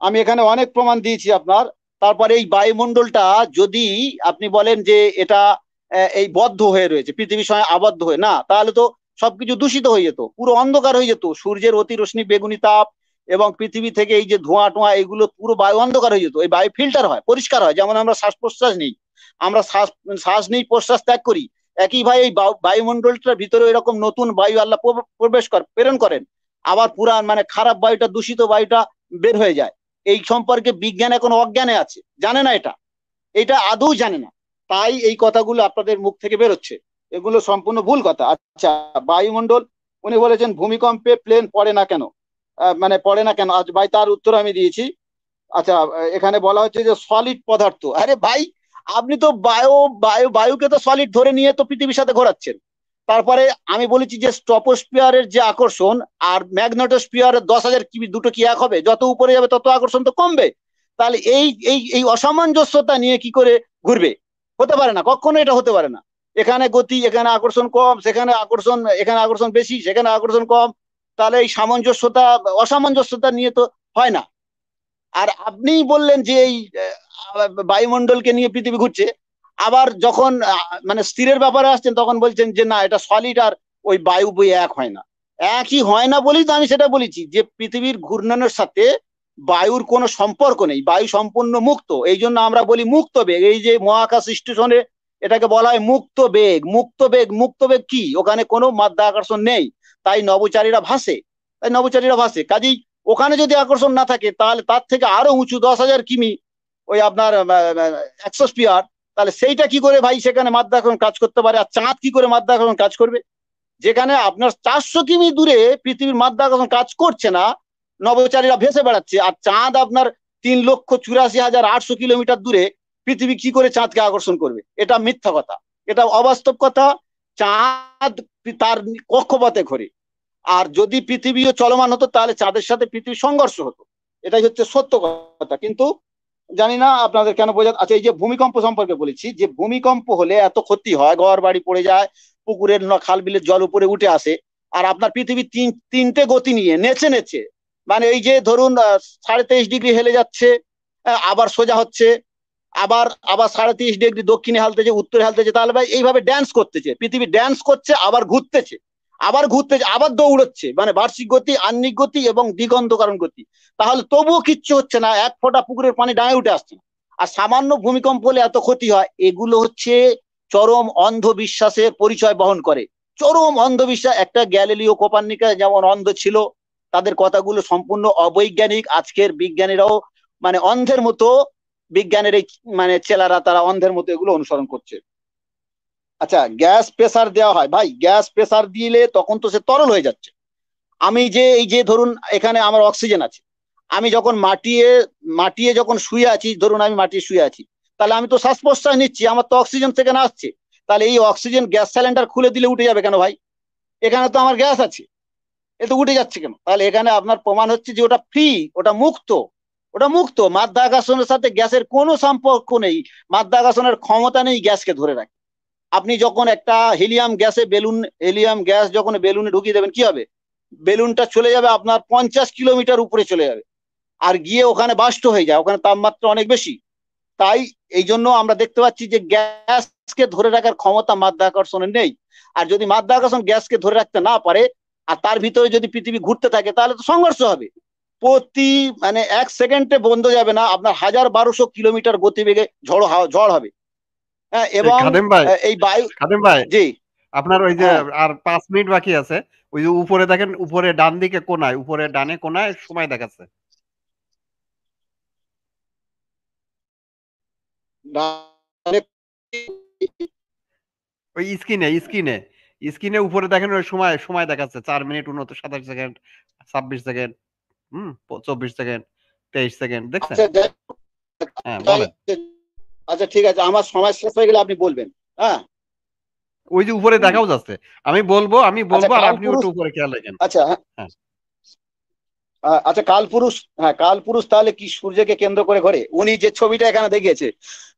আমি এখানে অনেক প্রমাণ দিয়েছি আপনার। তারপরে এই বায়ুমণ্ডলটা যদি আপনি বলেন যে এটা এই বদ্ধ হয়ে রয়েছে, পৃথিবীর সঙ্গে আবদ্ধ হয়ে, না, তাহলে তো সবকিছু দূষিত হয়ে যেত, পুরো অন্ধকার হয়ে যেত। সূর্যের অতিরশ্মি, বেগুনি তাপ এবং পৃথিবী থেকে এই যে ধোঁয়া টোঁয়া, এগুলো পুরো বায়ু অন্ধকার হয়ে যেত। এই বায়ু ফিল্টার হয়, পরিষ্কার হয়। যেমন আমরা শ্বাস প্রশ্বাস নিই, আমরা শ্বাস নিই, প্রশ্বাস ত্যাগ করি, একই ভাই এই বায়ুমণ্ডলটার ভিতরে এরকম নতুন বায়ু আল্লাহ প্রেরণ করেন। আবার পুরান মানে খারাপ বায়ুটা, দূষিত বায়ুটা বের হয়ে যায়। এই সম্পর্কে বিজ্ঞান এখন অজ্ঞানে আছে, জানে না, এটা আদৌ জানে না। তাই এই কথাগুলো আপনাদের মুখ থেকে বেরোচ্ছে, এগুলো সম্পূর্ণ ভুল কথা। আচ্ছা, বায়ুমণ্ডল, উনি বলেছেন ভূমিকম্পে প্লেন পড়ে না কেন, মানে পড়ে না কেন, আজ ভাই তার উত্তর আমি দিয়েছি। আচ্ছা, এখানে বলা হচ্ছে যে সলিড পদার্থ। আরে ভাই, আপনি তো বায়ুকে তো সলিড ধরে নিয়ে তো পৃথিবীর সাথে ঘোরাচ্ছেন। তারপরে আমি বলেছি যে স্ট্রপোস্ফিয়ারের যে আকর্ষণ আর ম্যাগনেটোস্ফিয়ারের 10,000 কিমি, দুটো কি এক হবে? যত উপরে যাবে তত আকর্ষণ তো কমবে। তাহলে এই এই এই অসামঞ্জস্যতা নিয়ে কি করে ঘুরবে? হতে পারে না, কখনো এটা হতে পারে না। এখানে গতি, এখানে আকর্ষণ কম, সেখানে আকর্ষণ, এখানে আকর্ষণ বেশি, সেখানে আকর্ষণ কম। তাহলে এই অসামঞ্জস্যতা নিয়ে তো হয় না। আর আপনি বললেন যে এই বায়ুমণ্ডলকে নিয়ে পৃথিবী ঘুরছে, আবার যখন মানে স্থিরের ব্যাপারে আসছেন তখন বলছেন যে না, এটা সলিড আর ওই বায়ু বই এক হয় না। একই হয় না বলেই তো আমি সেটা বলেছি যে পৃথিবীর ঘূর্ণনের সাথে বায়ুর কোনো সম্পর্ক নেই, বায়ু সম্পূর্ণ মুক্ত। এই জন্য আমরা বলি মুক্ত বেগ। এই যে মহাকাশ স্টেশনে এটাকে বলা হয় মুক্ত বেগ। মুক্ত বেগ কি? ওখানে কোনো মাধ্য আকর্ষণ নেই, তাই নভোচারীরা ভাসে। কাজেই ওখানে যদি আকর্ষণ না থাকে তাহলে তার থেকে আরো উঁচু 10,000 কিমি, ওই আপনার এক্সোস্ফিয়ার, তাহলে সেইটা কি করে ভাই সেখানে মাধ্যাকর্ষণ কাজ করতে পারে? আর চাঁদ কি করে মাধ্যাকর্ষণ কাজ করবে? যেখানে আপনার 400 কিমি দূরে পৃথিবীর মাধ্যাকর্ষণ কাজ করছে না, নভোচারীরা ভেসে বেড়াচ্ছে, আর চাঁদ আপনার 3,84,800 কিলোমিটার দূরে, পৃথিবী কি করে চাঁদকে আকর্ষণ করবে? এটা মিথ্যা কথা, এটা অবাস্তব কথা। চাঁদ তার কক্ষপথে ঘোরে, আর যদি পৃথিবীও চলমান হতো তাহলে চাঁদের সাথে পৃথিবীর সংঘর্ষ হতো। এটাই হচ্ছে সত্য কথা। কিন্তু জানি না আপনাদের কেন বোঝা। আচ্ছা, এই যে ভূমিকম্প সম্পর্কে বলেছি, যে ভূমিকম্প হলে এত ক্ষতি হয়, ঘর বাড়ি পড়ে যায়, পুকুরের খাল বিলের জল উপরে উঠে আসে, আর আপনার পৃথিবী তিনটে গতি নিয়ে নেচে মানে এই যে ধরুন 23.5 ডিগ্রি হেলে যাচ্ছে, আবার সোজা হচ্ছে, আবার আবার 23.5 ডিগ্রি দক্ষিণে হালতেছে, উত্তরে হালতেছে। তাহলে ভাই এইভাবে ড্যান্স করতেছে পৃথিবী, ড্যান্স করছে, আবার ঘুরতেছে, আবার দৌড়চ্ছে, মানে বার্ষিক গতি, আহ্নিক গতি এবং দিগন্তকরণ গতি। তাহলে তবুও কিচ্ছু হচ্ছে না, এক ফোঁটা পুকুরের পানি ডাঙায় উঠে আসছে না। আর সামান্য ভূমিকম্প হলে এত ক্ষতি হয়, এগুলো হচ্ছে চরম অন্ধবিশ্বাসের পরিচয় বহন করে। চরম অন্ধবিশ্বাস। একটা গ্যালিলিও কোপার্নিকাস যেমন অন্ধ ছিল, তাদের কথাগুলো সম্পূর্ণ অবৈজ্ঞানিক। আজকের বিজ্ঞানীরাও মানে অন্ধের মতো, বিজ্ঞানের এই মানে চেলারা, তারা অন্ধের মতো এগুলো অনুসরণ করছে। আচ্ছা, গ্যাস প্রেসার দেওয়া হয়, ভাই গ্যাস প্রেসার দিলে তখন তো সে তরল হয়ে যাচ্ছে। আমি যে এই যে ধরুন এখানে আমার অক্সিজেন আছে, আমি যখন মাটিয়ে যখন শুয়ে আছি, ধরুন আমি মাটিয়ে শুয়ে আছি, তাহলে আমি তো শ্বাস প্রশ্বাস নিচ্ছি, আমার তো অক্সিজেন সেখানে আসছে। তাহলে এই অক্সিজেন গ্যাস সিলিন্ডার খুলে দিলে উঠে যাবে কেন ভাই? এখানে তো আমার গ্যাস আছে, এ তো উঠে যাচ্ছে কেন? তাহলে এখানে আপনার প্রমাণ হচ্ছে যে ওটা ফ্রি, ওটা মুক্ত। মাধ্যাকর্ষণের সাথে গ্যাসের কোনো সম্পর্ক নেই, মাধ্যাকর্ষণের ক্ষমতা নেই গ্যাসকে ধরে রাখে। আপনি যখন একটা হেলিয়াম গ্যাস যখন বেলুনে ঢুকিয়ে দেবেন, কি হবে? বেলুনটা চলে যাবে আপনার 50 কিলোমিটার উপরে চলে যাবে, আর গিয়ে ওখানে বাষ্প হয়ে যায়, ওখানে তাপমাত্রা অনেক বেশি। তাই এই জন্য আমরা দেখতে পাচ্ছি যে গ্যাসকে ধরে রাখার ক্ষমতা মাধ্যাকর্ষণের নেই। আর যদি মাধ্যাকর্ষণ গ্যাসকে ধরে রাখতে না পারে, আর তার ভিতরে যদি পৃথিবী ঘুরতে থাকে, তাহলে তো সংঘর্ষ হবে। প্রতি মানে 1 সেকেন্ডে বন্ধ যাবে না, আপনার 1,000-1,200 কিলোমিটার গতিবেগে ঝড় হবে। হ্যাঁ, এবং এই বায়ু। খাদেম ভাই, জি, আপনার ওই যে হ্যাঁ, আর 5 মিনিট বাকি আছে, ওই যে উপরে দেখেন, উপরে ডান দিকে কোনায়, উপরে ডানে কোনায় সময় দেখাচ্ছে। ওই স্ক্রিনে উপরে দেখেন, ওই সময় দেখাচ্ছে 4 minute 29 second, 26 second, 24 second, 23 second, দেখছেন? আচ্ছা হ্যাঁ, বলেন। আচ্ছা, ঠিক আছে, আমার সময় শেষ হয়ে গেলে আপনি বলবেন। হ্যাঁ, ওই যে উপরে দেখাও যাচ্ছে, আমি বলবো আচ্ছা, আর আপনি একটু উপরে খেয়াল রাখেন। আচ্ছা, হ্যাঁ, আচ্ছা, কালপুরুষ, হ্যাঁ কালপুরুষ তাহলে কি সূর্যকে কেন্দ্র করে ঘোরে? উনি যে ছবিটা এখানে দেখিয়েছে,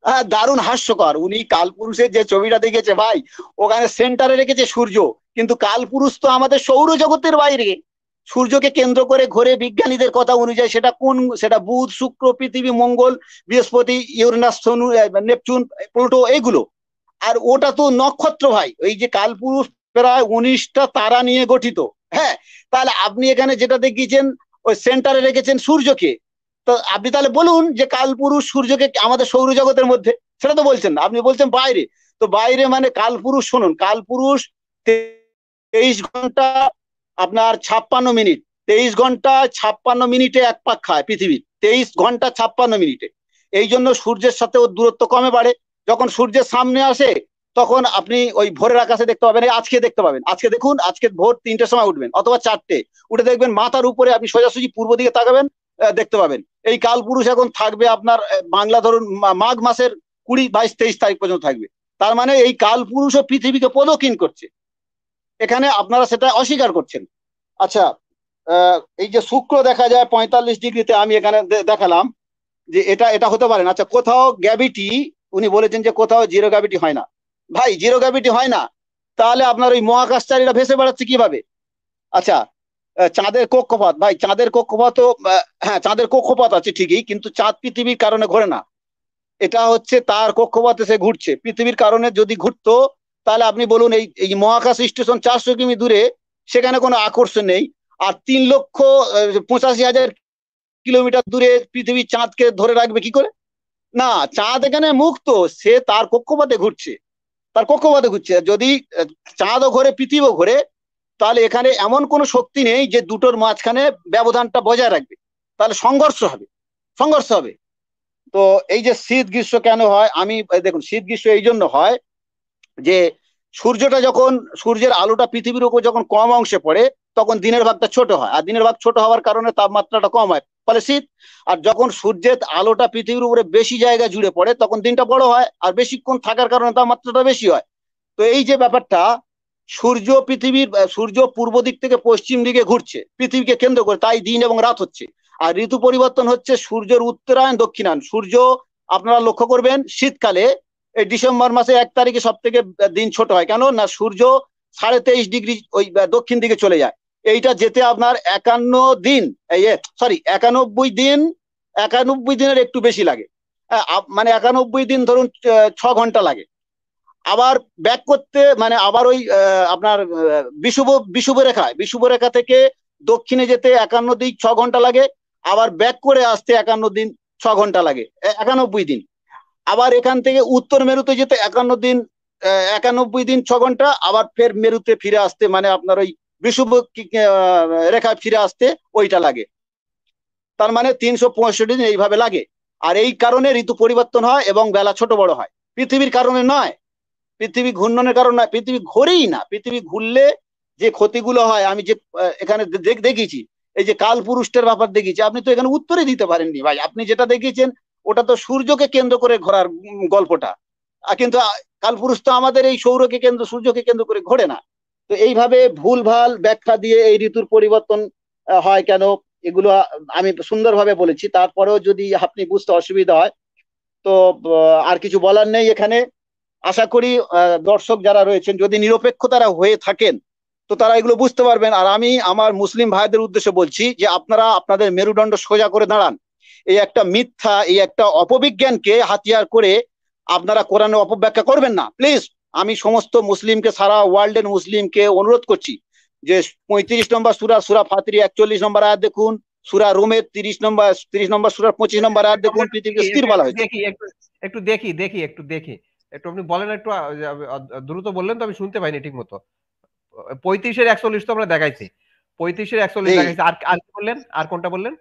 হ্যাঁ দারুণ হাস্যকর। উনি কালপুরুষের যে ছবিটা দেখিয়েছে ভাই, ওখানে সেন্টারে রেখেছে সূর্য, কিন্তু কালপুরুষ তো আমাদের সৌরজগতের বাইরে, সূর্যকে কেন্দ্র করে ঘোরে বিজ্ঞানীদের কথা অনুযায়ী। সেটা বুধ, শুক্র, পৃথিবী, মঙ্গল, বৃহস্পতি, ইউরেনাস, শনি, নেপচুন, প্লুটো, এইগুলো। আর ওটা তো নক্ষত্র ভাই। এই যে কালপুরুষ প্রায় 19টা তারা নিয়ে গঠিত। হ্যাঁ, তাহলে আপনি এখানে যেটা দেখিয়েছেন ওই সেন্টারে রেখেছেন সূর্যকে, তো আপনি তাহলে বলুন যে কালপুরুষ সূর্যকে আমাদের সৌরজগতের মধ্যে, সেটা তো বলছেন না, আপনি বলছেন বাইরে। তো বাইরে মানে কালপুরুষ, শুনুন, কালপুরুষ 23 ঘন্টা আপনার 56 মিনিট, 23 ঘন্টা 56 মিনিটে এক পাক খায় পৃথিবীর, 23 ঘন্টা 56 মিনিটে। এই জন্য সূর্যের সাথে ওর দূরত্ব কমে বাড়ে। যখন সূর্যের সামনে আসে তখন আপনি ওই ভোরের আকাশে দেখতে পাবেন। আজকে দেখতে পাবেন, আজকে দেখুন, আজকে ভোর 3টের সময় উঠবেন অথবা 4টে, উঠে দেখবেন মাথার উপরে আপনি সোজাসুজি পূর্ব দিকে তাকাবেন, দেখতে পাবেন। এই কালপুরুষ এখন থাকবে আপনার বাংলা ধরুন মাঘ মাসের 20, 22, 23 তারিখ পর্যন্ত থাকবে। তার মানে এই কালপুরুষও পৃথিবীকে প্রদক্ষিণ করছে, এখানে আপনারা সেটা অস্বীকার করছেন। আচ্ছা, এই যে শুক্র দেখা যায় 45 ডিগ্রিতে, আমি এখানে দেখালাম যে এটা এটা হতে পারে না। আচ্ছা, কোথাও গ্র্যাভিটি, উনি বলেছেন যে কোথাও জিরো গ্র্যাভিটি হয় না। ভাই জিরো গ্র্যাভিটি হয় না, তাহলে আপনার ওই মহাকাশচারীরা ভেসে বেড়াচ্ছে কিভাবে? আচ্ছা, চাঁদের কক্ষপথ, ভাই চাঁদের কক্ষপথও, হ্যাঁ চাঁদের কক্ষপথ আছে ঠিকই, কিন্তু চাঁদ পৃথিবীর কারণে ঘোরে না। এটা হচ্ছে তার কক্ষপথে সে ঘুরছে। পৃথিবীর কারণে যদি ঘুরতো তাহলে আপনি বলুন এই এই মহাকাশ স্টেশন 400 কিমি দূরে, সেখানে কোনো আকর্ষণ নেই। আর 3,85,000 কিলোমিটার দূরে পৃথিবী চাঁদকে ধরে রাখবে কি করে? না, চাঁদ এখানে মুক্ত, সে তার কক্ষপথে ঘুরছে, তার কক্ষপথে ঘুরছে। যদি চাঁদও ঘোরে পৃথিবীও ঘোরে, তাহলে এখানে এমন কোনো শক্তি নেই যে দুটোর মাঝখানে ব্যবধানটা বজায় রাখবে, তাহলে সংঘর্ষ হবে, সংঘর্ষ হবে। তো এই যে শীত গ্রীষ্ম কেন হয়, আমি দেখুন, শীত গ্রীষ্ম এই জন্য হয় যে সূর্যটা যখন, সূর্যের আলোটা পৃথিবীর উপর যখন কম অংশে পড়ে, তখন দিনের ভাগটা ছোট হয়, আর দিনের ভাগ ছোট হওয়ার কারণে তাপমাত্রাটা কম হয়, ফলে শীত। আর যখন সূর্যের আলোটা পৃথিবীর উপরে বেশি জায়গা জুড়ে পড়ে, তখন দিনটা বড় হয়, আর বেশিক্ষণ থাকার কারণে তাপমাত্রাটা বেশি হয়। তো এই যে ব্যাপারটা, সূর্য পূর্ব দিক থেকে পশ্চিম দিকে ঘুরছে পৃথিবীকে কেন্দ্র করে, তাই দিন এবং রাত হচ্ছে। আর ঋতু পরিবর্তন হচ্ছে সূর্যের উত্তরায়ণ দক্ষিণায়ন। সূর্য আপনারা লক্ষ্য করবেন শীতকালে এই ডিসেম্বর মাসে 1 তারিখে সব থেকে দিন ছোট হয়, কেন না সূর্য 23.5 ডিগ্রি ওই দক্ষিণ দিকে চলে যায়। এইটা যেতে আপনার 91 দিন, 91 দিন, 91 দিনের একটু বেশি লাগে। মানে 91 দিন ধরুন 6 ঘন্টা লাগে। আবার ব্যাক করতে মানে আবার ওই আপনার বিষুব রেখা থেকে দক্ষিণে যেতে 51 দিন 6 ঘন্টা লাগে। আবার ব্যাক করে আসতে 51 দিন 6 ঘন্টা লাগে, 91 দিন। আবার এখান থেকে উত্তর মেরুতে যেতে 91 দিন 6 ঘন্টা, আবার ফের মেরুতে ফিরে আসতে, মানে আপনার ওই বিষুব রেখায় ফিরে আসতে ওইটা লাগে। তার মানে 365 দিন এইভাবে লাগে। আর এই কারণে ঋতু পরিবর্তন হয় এবং বেলা ছোট বড় হয়, পৃথিবীর কারণে নয়, পৃথিবী ঘূর্ণনের কারণ নয়। পৃথিবী ঘোরেই না, পৃথিবী ঘুরলে যে ক্ষতিগুলো হয় আমি যে এখানে দেখিয়েছি, এই যে কালপুরুষের ব্যাপার দেখিয়েছি, আপনি তো এখানে উত্তরে দিতে পারেননি ভাই। আপনি যেটা দেখিয়েছেন ওটা তো সূর্যকে কেন্দ্র করে ঘোরার গল্পটা, কিন্তু কালপুরুষ তো আমাদের এই সূর্যকে কেন্দ্র করে ঘোরে না। তো এইভাবে ভুলভাল ব্যাখ্যা দিয়ে এই ঋতুর পরিবর্তন হয় কেন, এগুলো আমি সুন্দরভাবে বলেছি। তারপরেও যদি আপনি বুঝতে অসুবিধা হয় তো আর কিছু বলার নেই এখানে। আশা করি দর্শক যারা রয়েছেন যদি নিরপেক্ষ তারা হয়ে থাকেন তো তারা এগুলো বুঝতে পারবেন। আর আমি আমার মুসলিম ভাইদের উদ্দেশ্যে বলছি যে আপনারা আপনাদের মেরুদণ্ড সোজা করে দাঁড়ান। এই একটা মিথ্যা, এই একটা অপবিজ্ঞানকে হাতিয়ার করে আপনারা কোরআনে অপব্যাখ্যা করবেন না প্লিজ। আমি সমস্ত মুসলিমকে, সারা ওয়ার্ল্ডের মুসলিমকে অনুরোধ করছি যে 35 নম্বর সূরা ফাতির 41 নম্বর আয়াত দেখুন, সূরা রুমের 30 নম্বর সূরার 25 নম্বর আয়াত দেখুন, পৃথিবীকে স্থির বলা হয়েছে। একটু দেখি একটু আপনি বলেন, একটু দ্রুত বললেন তো আমি শুনতে পাইনি ঠিক মতো। 35-এর 41 তো আমরা দেখাইছি, 35-এর 41 দেখাইছি। আর কি বললেন, আর কোনটা বললেন?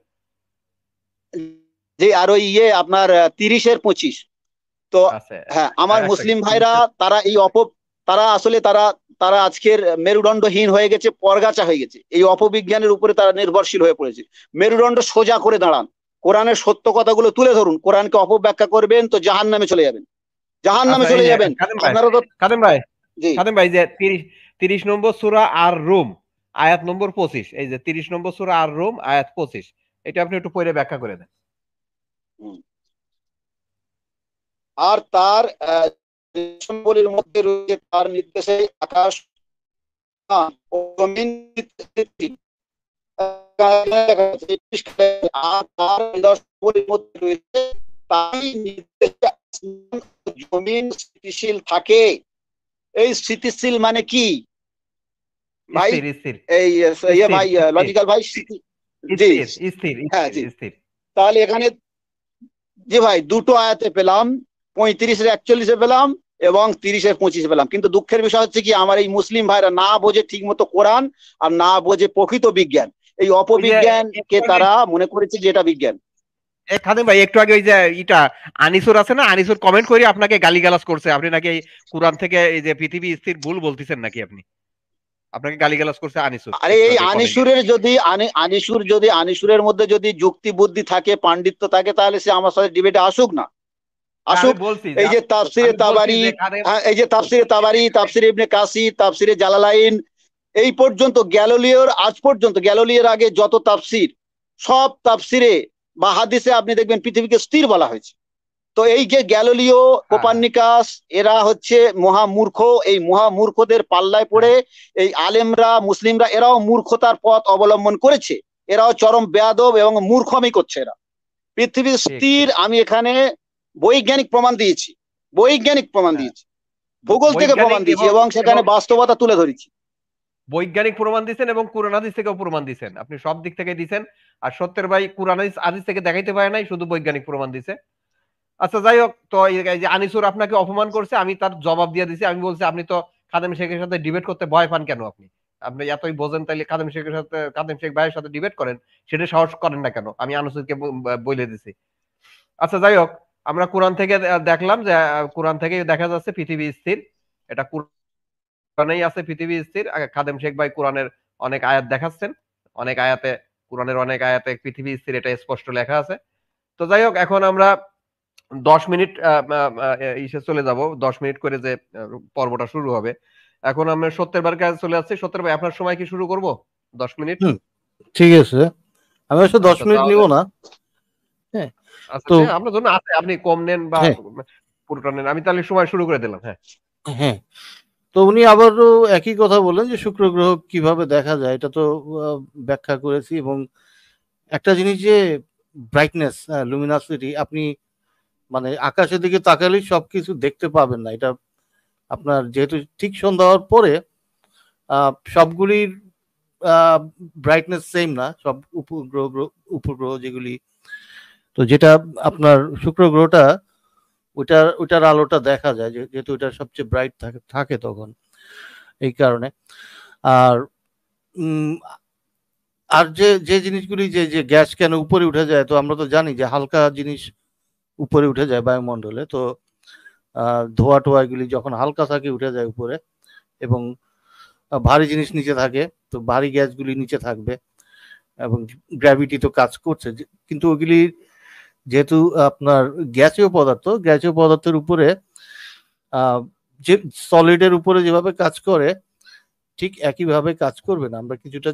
যে আর ওই আপনার 30-এর 25। তো হ্যাঁ, আমার মুসলিম ভাইরা তারা এই তারা আসলে তারা আজকের মেরুদণ্ডহীন হয়ে গেছে, পরগাছা হয়ে গেছে, এই অপবিজ্ঞানের উপরে তারা নির্ভরশীল হয়ে পড়েছে। মেরুদণ্ড সোজা করে দাঁড়ান, কোরআনের সত্য কথাগুলো তুলে ধরুন। কোরআনকে অপব্যাখ্যা করবেন তো জাহান্নামে চলে যাবেন, জাহান্নামে চলে যাবেন। আপনারা তো খাদেম ভাই যে 30 নম্বর সূরা আর রুম, আয়াত নম্বর 25, এই যে 30 নম্বর সূরা আর রুম আয়াত 25, এটা আপনি একটু পড়ে ব্যাখ্যা করে দেন। আর তার বলির মধ্যে রয়েছে তার নির্দেশে আকাশ ও জমিন আর তার নিদর্শনগুলির মধ্যে রয়েছে তাই নির্দেশে জমিন স্থিতিশীল থাকে। এই স্থিতিশীল মানে কি ভাই? স্থির স্থির এই ভাই লজিক্যাল ভাই জি স্থির হ্যাঁ জি। স্থির। তাহলে এখানে জি ভাই দুটো আয়াতে পেলাম, 35-এর 41-এ পেলাম এবং 30-এর 25-এ পেলাম। কিন্তু দুঃখের বিষয় হচ্ছে কি আমার এই মুসলিম ভাইরা না বোঝে ঠিক মতো কোরআন আর না বোঝে প্রকৃত বিজ্ঞান। এই অপবিজ্ঞানকে তারা মনে করেছে যে এটা বিজ্ঞান। খাদিম ভাই একটু আগে ওই যে এটা আনিসুর আছে না, আনিসুর কমেন্ট করে আপনাকে গালিগালাজ করছে, আপনি নাকি এই কোরআন থেকে এই যে পৃথিবী স্থির ভুল বলতেছেন নাকি আপনি, আপনাকে গালিগালাজ করছে আনিসুর। আরে এই আনিসুরের যদি আনিসুরের মধ্যে যদি যুক্তি বুদ্ধি থাকে, পাণ্ডিত্য থাকে, তাহলে সে আমার সাথে ডিবেটে আসুক না, আসুক। এই যে তাফসিরে তাবারি, এই যে তাফসিরে তাবারি, তাফসিরে ইবনে কাসির, তাফসিরে জালালাইন, এই পর্যন্ত গ্যালিলিওর আজ পর্যন্ত গ্যালিলিওর আগে যত তাফসির, সব তাফসিরে বা হাদিসে আপনি দেখবেন পৃথিবীকে স্থির বলা হয়েছে। তো এই যে গ্যালিলিও, কোপার্নিকাস, এরা হচ্ছে মহামূর্খ। এই মহামূর্খদের পাল্লায় পড়ে এই আলেমরা, মুসলিমরা, এরাও মূর্খতার পথ অবলম্বন করেছে। এরাও চরম বেয়াদব এবং মূর্খমি করছে এরা। পৃথিবী স্থির আমি এখানে বৈজ্ঞানিক প্রমাণ দিয়েছি, বৈজ্ঞানিক প্রমাণ দিয়েছি, ভূগোল থেকে প্রমাণ দিয়েছি এবং সেখানে বাস্তবতা তুলে ধরেছি। বৈজ্ঞানিক প্রমাণ দিচ্ছেন এবং কুরআন হাদিস থেকেও প্রমাণ দিচ্ছেন, আপনি সব দিক থেকে দিচ্ছেন। আর সত্যের ভাই কুরআন হাদিস থেকে দেখাইতে পারে নাই, শুধু বৈজ্ঞানিক প্রমাণ দিছে। আচ্ছা যাই হোক, তো এই যে আনিসুর আপনাকে অপমান করছে, আমি তার জবাব দিয়ে দিছি। আমি বলছি আপনি তো খাদেম শেখের সাথে ডিবেট করতে ভয় পান কেন? আপনি এতই বোঝেন, তাইলে খাদেম শেখ ভাইয়ের সাথে ডিবেট করেন, সেটা সাহস করেন না কেন? আমি আনিসুরকে বলে দিছি। আচ্ছা যাই হোক, আমরা কোরআন থেকে দেখলাম যে কোরআন থেকে দেখা যাচ্ছে পৃথিবী স্থির, এটা কোরআনেই আছে পৃথিবী স্থির। খাদেম শেখ ভাই কোরআনের অনেক আয়াত দেখাচ্ছেন, অনেক আয়াতে, কোরআনের অনেক আয়াতে পৃথিবী স্থির এটা স্পষ্ট লেখা আছে। তো যাই হোক, এখন আমরা 10 মিনিট ইসে চলে যাব, 10 মিনিট করে যে পর্বটা শুরু হবে। এখন আমরা সত্যের বার কাছে চলে যাচ্ছি। সত্যের ভাই আপনার সময় কি শুরু করব? 10 মিনিট ঠিক আছে, আমি অবশ্য 10 মিনিট নিব না। হ্যাঁ আচ্ছা, আপনার জন্য আছে, আপনি কম নেন বা পুরোটা নেন, আমি তাহলে সময় শুরু করে দিলাম। হ্যাঁ হ্যাঁ, তো উনি আবারও একই কথা বললেন যে শুক্র গ্রহ কিভাবে দেখা যায়, এটা তো ব্যাখ্যা করেছি। এবং একটা জিনিস যে ব্রাইটনেস, লুমিনাসিটি, আপনি মানে আকাশের দিকে তাকালেই সবকিছু দেখতে পাবেন না। এটা আপনার যেহেতু ঠিক সন্ধ্যা হওয়ার পরে সবগুলির ব্রাইটনেস সেম না, সব উপগ্রহ যেগুলি, তো যেটা আপনার শুক্র গ্রহটা ওইটার আলোটা দেখা যায়, যেহেতু ওইটা সবচেয়ে ব্রাইট থাকে তখন, এই কারণে। আর আর যে জিনিসগুলি যে গ্যাস কেন উপরে উঠে যায়, তো আমরা তো জানি যে হালকা জিনিস উপরে উঠে যায় বায়ুমণ্ডলে, তো ধোয়া টোয়া এগুলি যখন হালকা থাকে উঠে যায় উপরে, এবং ভারী জিনিস নিচে থাকে, তো ভারী গ্যাসগুলি নিচে থাকবে এবং গ্র্যাভিটি তো কাজ করছে। কিন্তু ওগুলি যেহেতু আপনার গ্যাসীয় পদার্থের উপরে যে সলিডের উপরে যেভাবে কাজ করে ঠিক একইভাবে কাজ করবে না। আমরা কিছুটা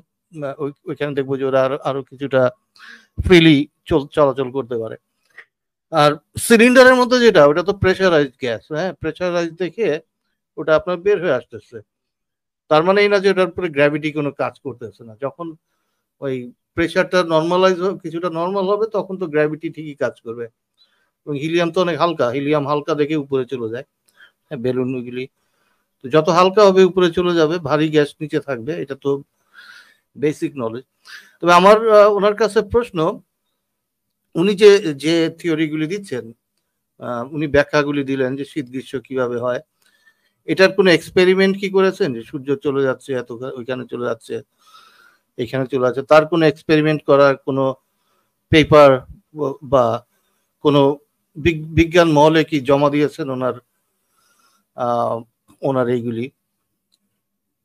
ওইখানে দেখবো যে ওরা আরো কিছুটা ফ্রিলি চলাচল করতে পারে। আর সিলিন্ডারের মধ্যে যেটা, ওটা তো প্রেসারাইজ গ্যাস, হ্যাঁ, প্রেসারাইজ দেখে ওটা আপনার বের হয়ে আসতেছে। তার মানে এই না যে ওটার উপরে গ্র্যাভিটি কোনো কাজ করতেছে না। যখন ওই প্রেসারটা কিছুটা নর্মাল হবে, তখন তো গ্র্যাভিটি ঠিকই কাজ করবে। এবং হিলিয়াম তো অনেক হালকা, হিলিয়াম হালকা দেখে উপরে চলে যায়, হ্যাঁ, বেলুন ওইগুলি তো যত হালকা হবে উপরে চলে যাবে, ভারী গ্যাস নিচে থাকবে। এটা তো বেসিক নলেজ। তবে আমার ওনার কাছে প্রশ্ন, উনি যে থিওরিগুলি দিচ্ছেন, উনি ব্যাখ্যাগুলি দিলেন যে শীত গ্রীষ্ম কিভাবে হয়, এটার কোনো এক্সপেরিমেন্ট কি করেছেন? যে সূর্য চলে যাচ্ছে এত, ওইখানে চলে যাচ্ছে, এখানে চলে যাচ্ছে, তার কোনো এক্সপেরিমেন্ট করার কোনো পেপার বা কোনো বিজ্ঞান মহলে কি জমা দিয়েছেন ওনার এইগুলি?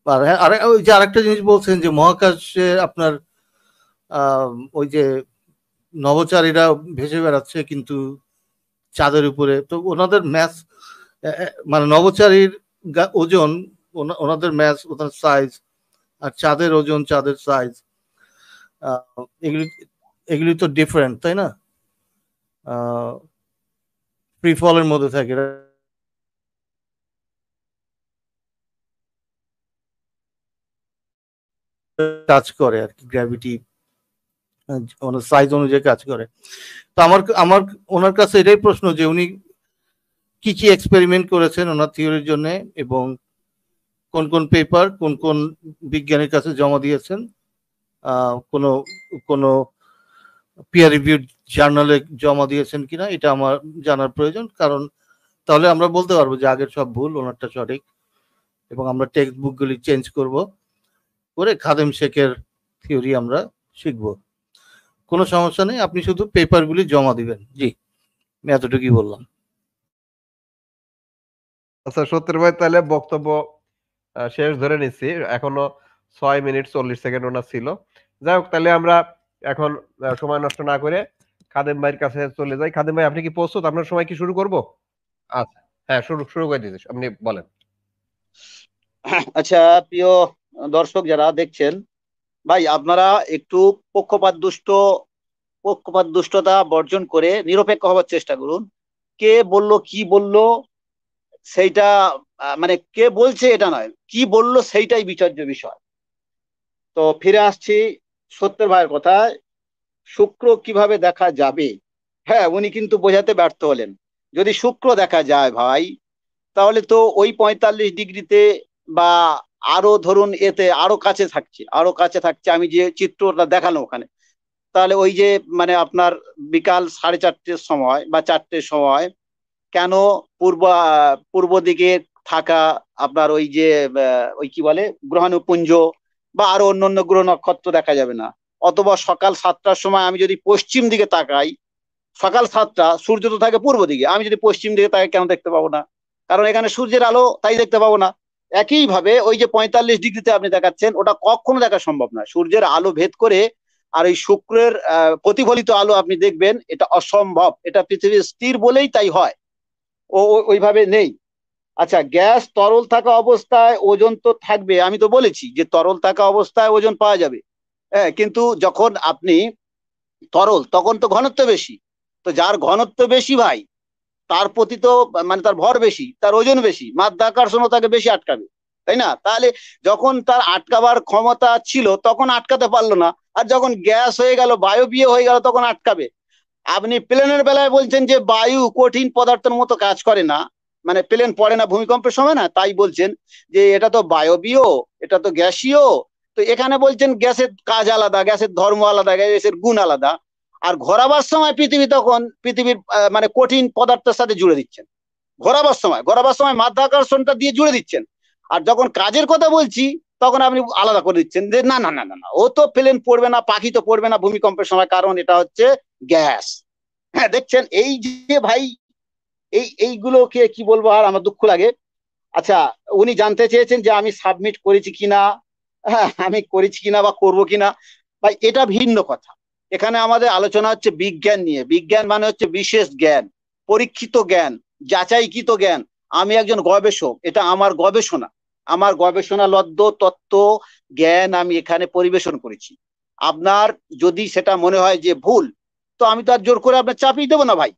আর ওই যে আরেকটা জিনিস বলছেন যে মহাকাশে আপনার ওই যে নভোচারীরা ভেসে বেড়াচ্ছে কিন্তু চাঁদের উপরে, তো ওনাদের ম্যাস, মানে নভোচারীর ওজন, ওনাদের ম্যাস, ওনার সাইজ আর চাঁদের ওজন, চাঁদের সাইজ, এগুলি এগুলি তো ডিফারেন্ট, তাই না? ফ্রি ফলের মধ্যে থাকে, কাজ করে আর কি, গ্র্যাভিটি সাইজ অনুযায়ী কাজ করে। তো আমার ওনার কাছে এটাই প্রশ্ন যে উনি কি কি এক্সপেরিমেন্ট করেছেন ওনার থিওরির জন্য, এবং কোন কোন পেপার কোন কোন বিজ্ঞানীর কাছে জমা দিয়েছেন, কোনো কোনো পিয়ার রিভিউড জার্নালে জমা দিয়েছেন কিনা, এটা আমার জানার প্রয়োজন। কারণ তাহলে আমরা বলতে পারবো যে আগের সব ভুল, ওনারটা সঠিক, এবং আমরা টেক্সট বুকগুলি চেঞ্জ করে খাদেম শেখের থিওরি আমরা শিখবো। কোনো সমস্যা নেই, আপনি শুধু পেপারগুলি জমা দিবেন। জি, আমি এতটুকুই বললাম। আচ্ছা সত্যের ভাই, তাহলে বক্তব্য শেষ ধরে নিচ্ছি, এখনো 6 মিনিট 40 সেকেন্ড ওনার ছিল। যাই হোক, তাহলে আমরা এখন সময় নষ্ট না করে খাদেম ভাইয়ের কাছে চলে যাই। খাদেম ভাই, আপনি কি প্রস্তুত? আপনার সময় কি শুরু করব? আচ্ছা, হ্যাঁ, শুরু করে দিতেছি, আপনি বলেন। আচ্ছা, প্রিয় দর্শক যারা দেখছেন, ভাই আপনারা একটু পক্ষপাতদুষ্টতা বর্জন করে নিরপেক্ষ হওয়ার চেষ্টা করুন। কে বলল কি বলল সেইটা, মানে কে বলছে এটা নয়, কি বলল সেইটাই বিচার্য বিষয়। তো ফিরে আসছি সত্যের ভাইয়ের কথায়, শুক্র কিভাবে দেখা যাবে। হ্যাঁ, উনি কিন্তু বোঝাতে ব্যর্থ হলেন। যদি শুক্র দেখা যায় ভাই, তাহলে তো ওই 45 ডিগ্রিতে বা আরো ধরুন এতে আরো কাছে থাকছে, আমি যে চিত্রটা দেখালাম ওখানে, তাহলে ওই যে মানে আপনার বিকাল 4:30 সময় বা 4টের সময় কেন পূর্ব দিকে থাকা আপনার ওই যে ওই কি বলে গ্রহাণুপুঞ্জ বা আরো অন্যান্য গ্রহ নক্ষত্র দেখা যাবে না? অথবা সকাল 7টার সময় আমি যদি পশ্চিম দিকে তাকাই, সকাল 7টা, সূর্য তো থাকে পূর্ব দিকে, আমি যদি পশ্চিম দিকে তাকাই কেন দেখতে পাবো না? কারণ এখানে সূর্যের আলো, তাই দেখতে পাবো না। একইভাবে ওই যে 45 ডিগ্রিতে আপনি দেখাচ্ছেন, ওটা কখনো দেখা সম্ভব না। সূর্যের আলো ভেদ করে আর এই শুক্রের প্রতিফলিত আলো আপনি দেখবেন, এটা অসম্ভব। এটা পৃথিবীর স্থির বলেই তাই হয়, ওইভাবে নেই। আচ্ছা, গ্যাস তরল থাকা অবস্থায় ওজন তো থাকবে, আমি তো বলেছি যে তরল থাকা অবস্থায় ওজন পাওয়া যাবে। হ্যাঁ, কিন্তু যখন আপনি তরল, তখন তো ঘনত্ব বেশি। তো যার ঘনত্ব বেশি ভাই, তার প্রতি তো মানে তার ভর বেশি, তার ওজন বেশি, মাধ্যাকর্ষণ তাকে বেশি আটকাবে, তাই না? তাহলে যখন তার আটকাবার ক্ষমতা ছিল তখন আটকাতে পারলো না, আর যখন গ্যাস হয়ে গেল, বায়বীয় হয়ে গেল, তখন আটকাবে। আপনি প্লেনের বেলায় বলছেন যে বায়ু কঠিন পদার্থের মতো কাজ করে না, মানে প্লেন পড়ে না ভূমিকম্পের সময় না, তাই বলছেন যে এটা তো বায়বীয়, এটা তো গ্যাসীয়। তো এখানে বলছেন গ্যাসের কাজ আলাদা, গ্যাসের ধর্ম আলাদা, গ্যাসের গুণ আলাদা। আর ঘোরাবার সময় পৃথিবীর মানে কঠিন পদার্থের সাথে জুড়ে দিচ্ছেন। ঘোরাবার সময় মাধ্যাকর্ষণটা দিয়ে জুড়ে দিচ্ছেন। আর যখন কাজের কথা বলছি, তখন আপনি আলাদা করে দিচ্ছেন যে না না না না না, ও তো প্লেন পড়বে না, পাখি তো পড়বে না ভূমিকম্পের সময়, কারণ এটা হচ্ছে গ্যাস। হ্যাঁ, দেখছেন এই যে ভাই, এইগুলোকে কি বলবো, আর আমার দুঃখ লাগে। আচ্ছা, উনি জানতে চেয়েছেন যে আমি সাবমিট করেছি কিনা, হ্যাঁ আমি করেছি কিনা বা করবো কিনা। ভাই এটা ভিন্ন কথা। এখানে আমাদের আলোচনা হচ্ছে বিজ্ঞান নিয়ে। বিজ্ঞান মানে হচ্ছে বিশেষ জ্ঞান, পরীক্ষিত জ্ঞান, যাচাইকৃত জ্ঞান। আমি একজন গবেষক, এটা আমার গবেষণালব্ধ তত্ত্ব জ্ঞান আমি এখানে পরিবেশন করেছি। আপনার যদি সেটা মনে হয় যে ভুল, তো আমি তো আর জোর করে আপনার চাপিয়ে দেবো না ভাই,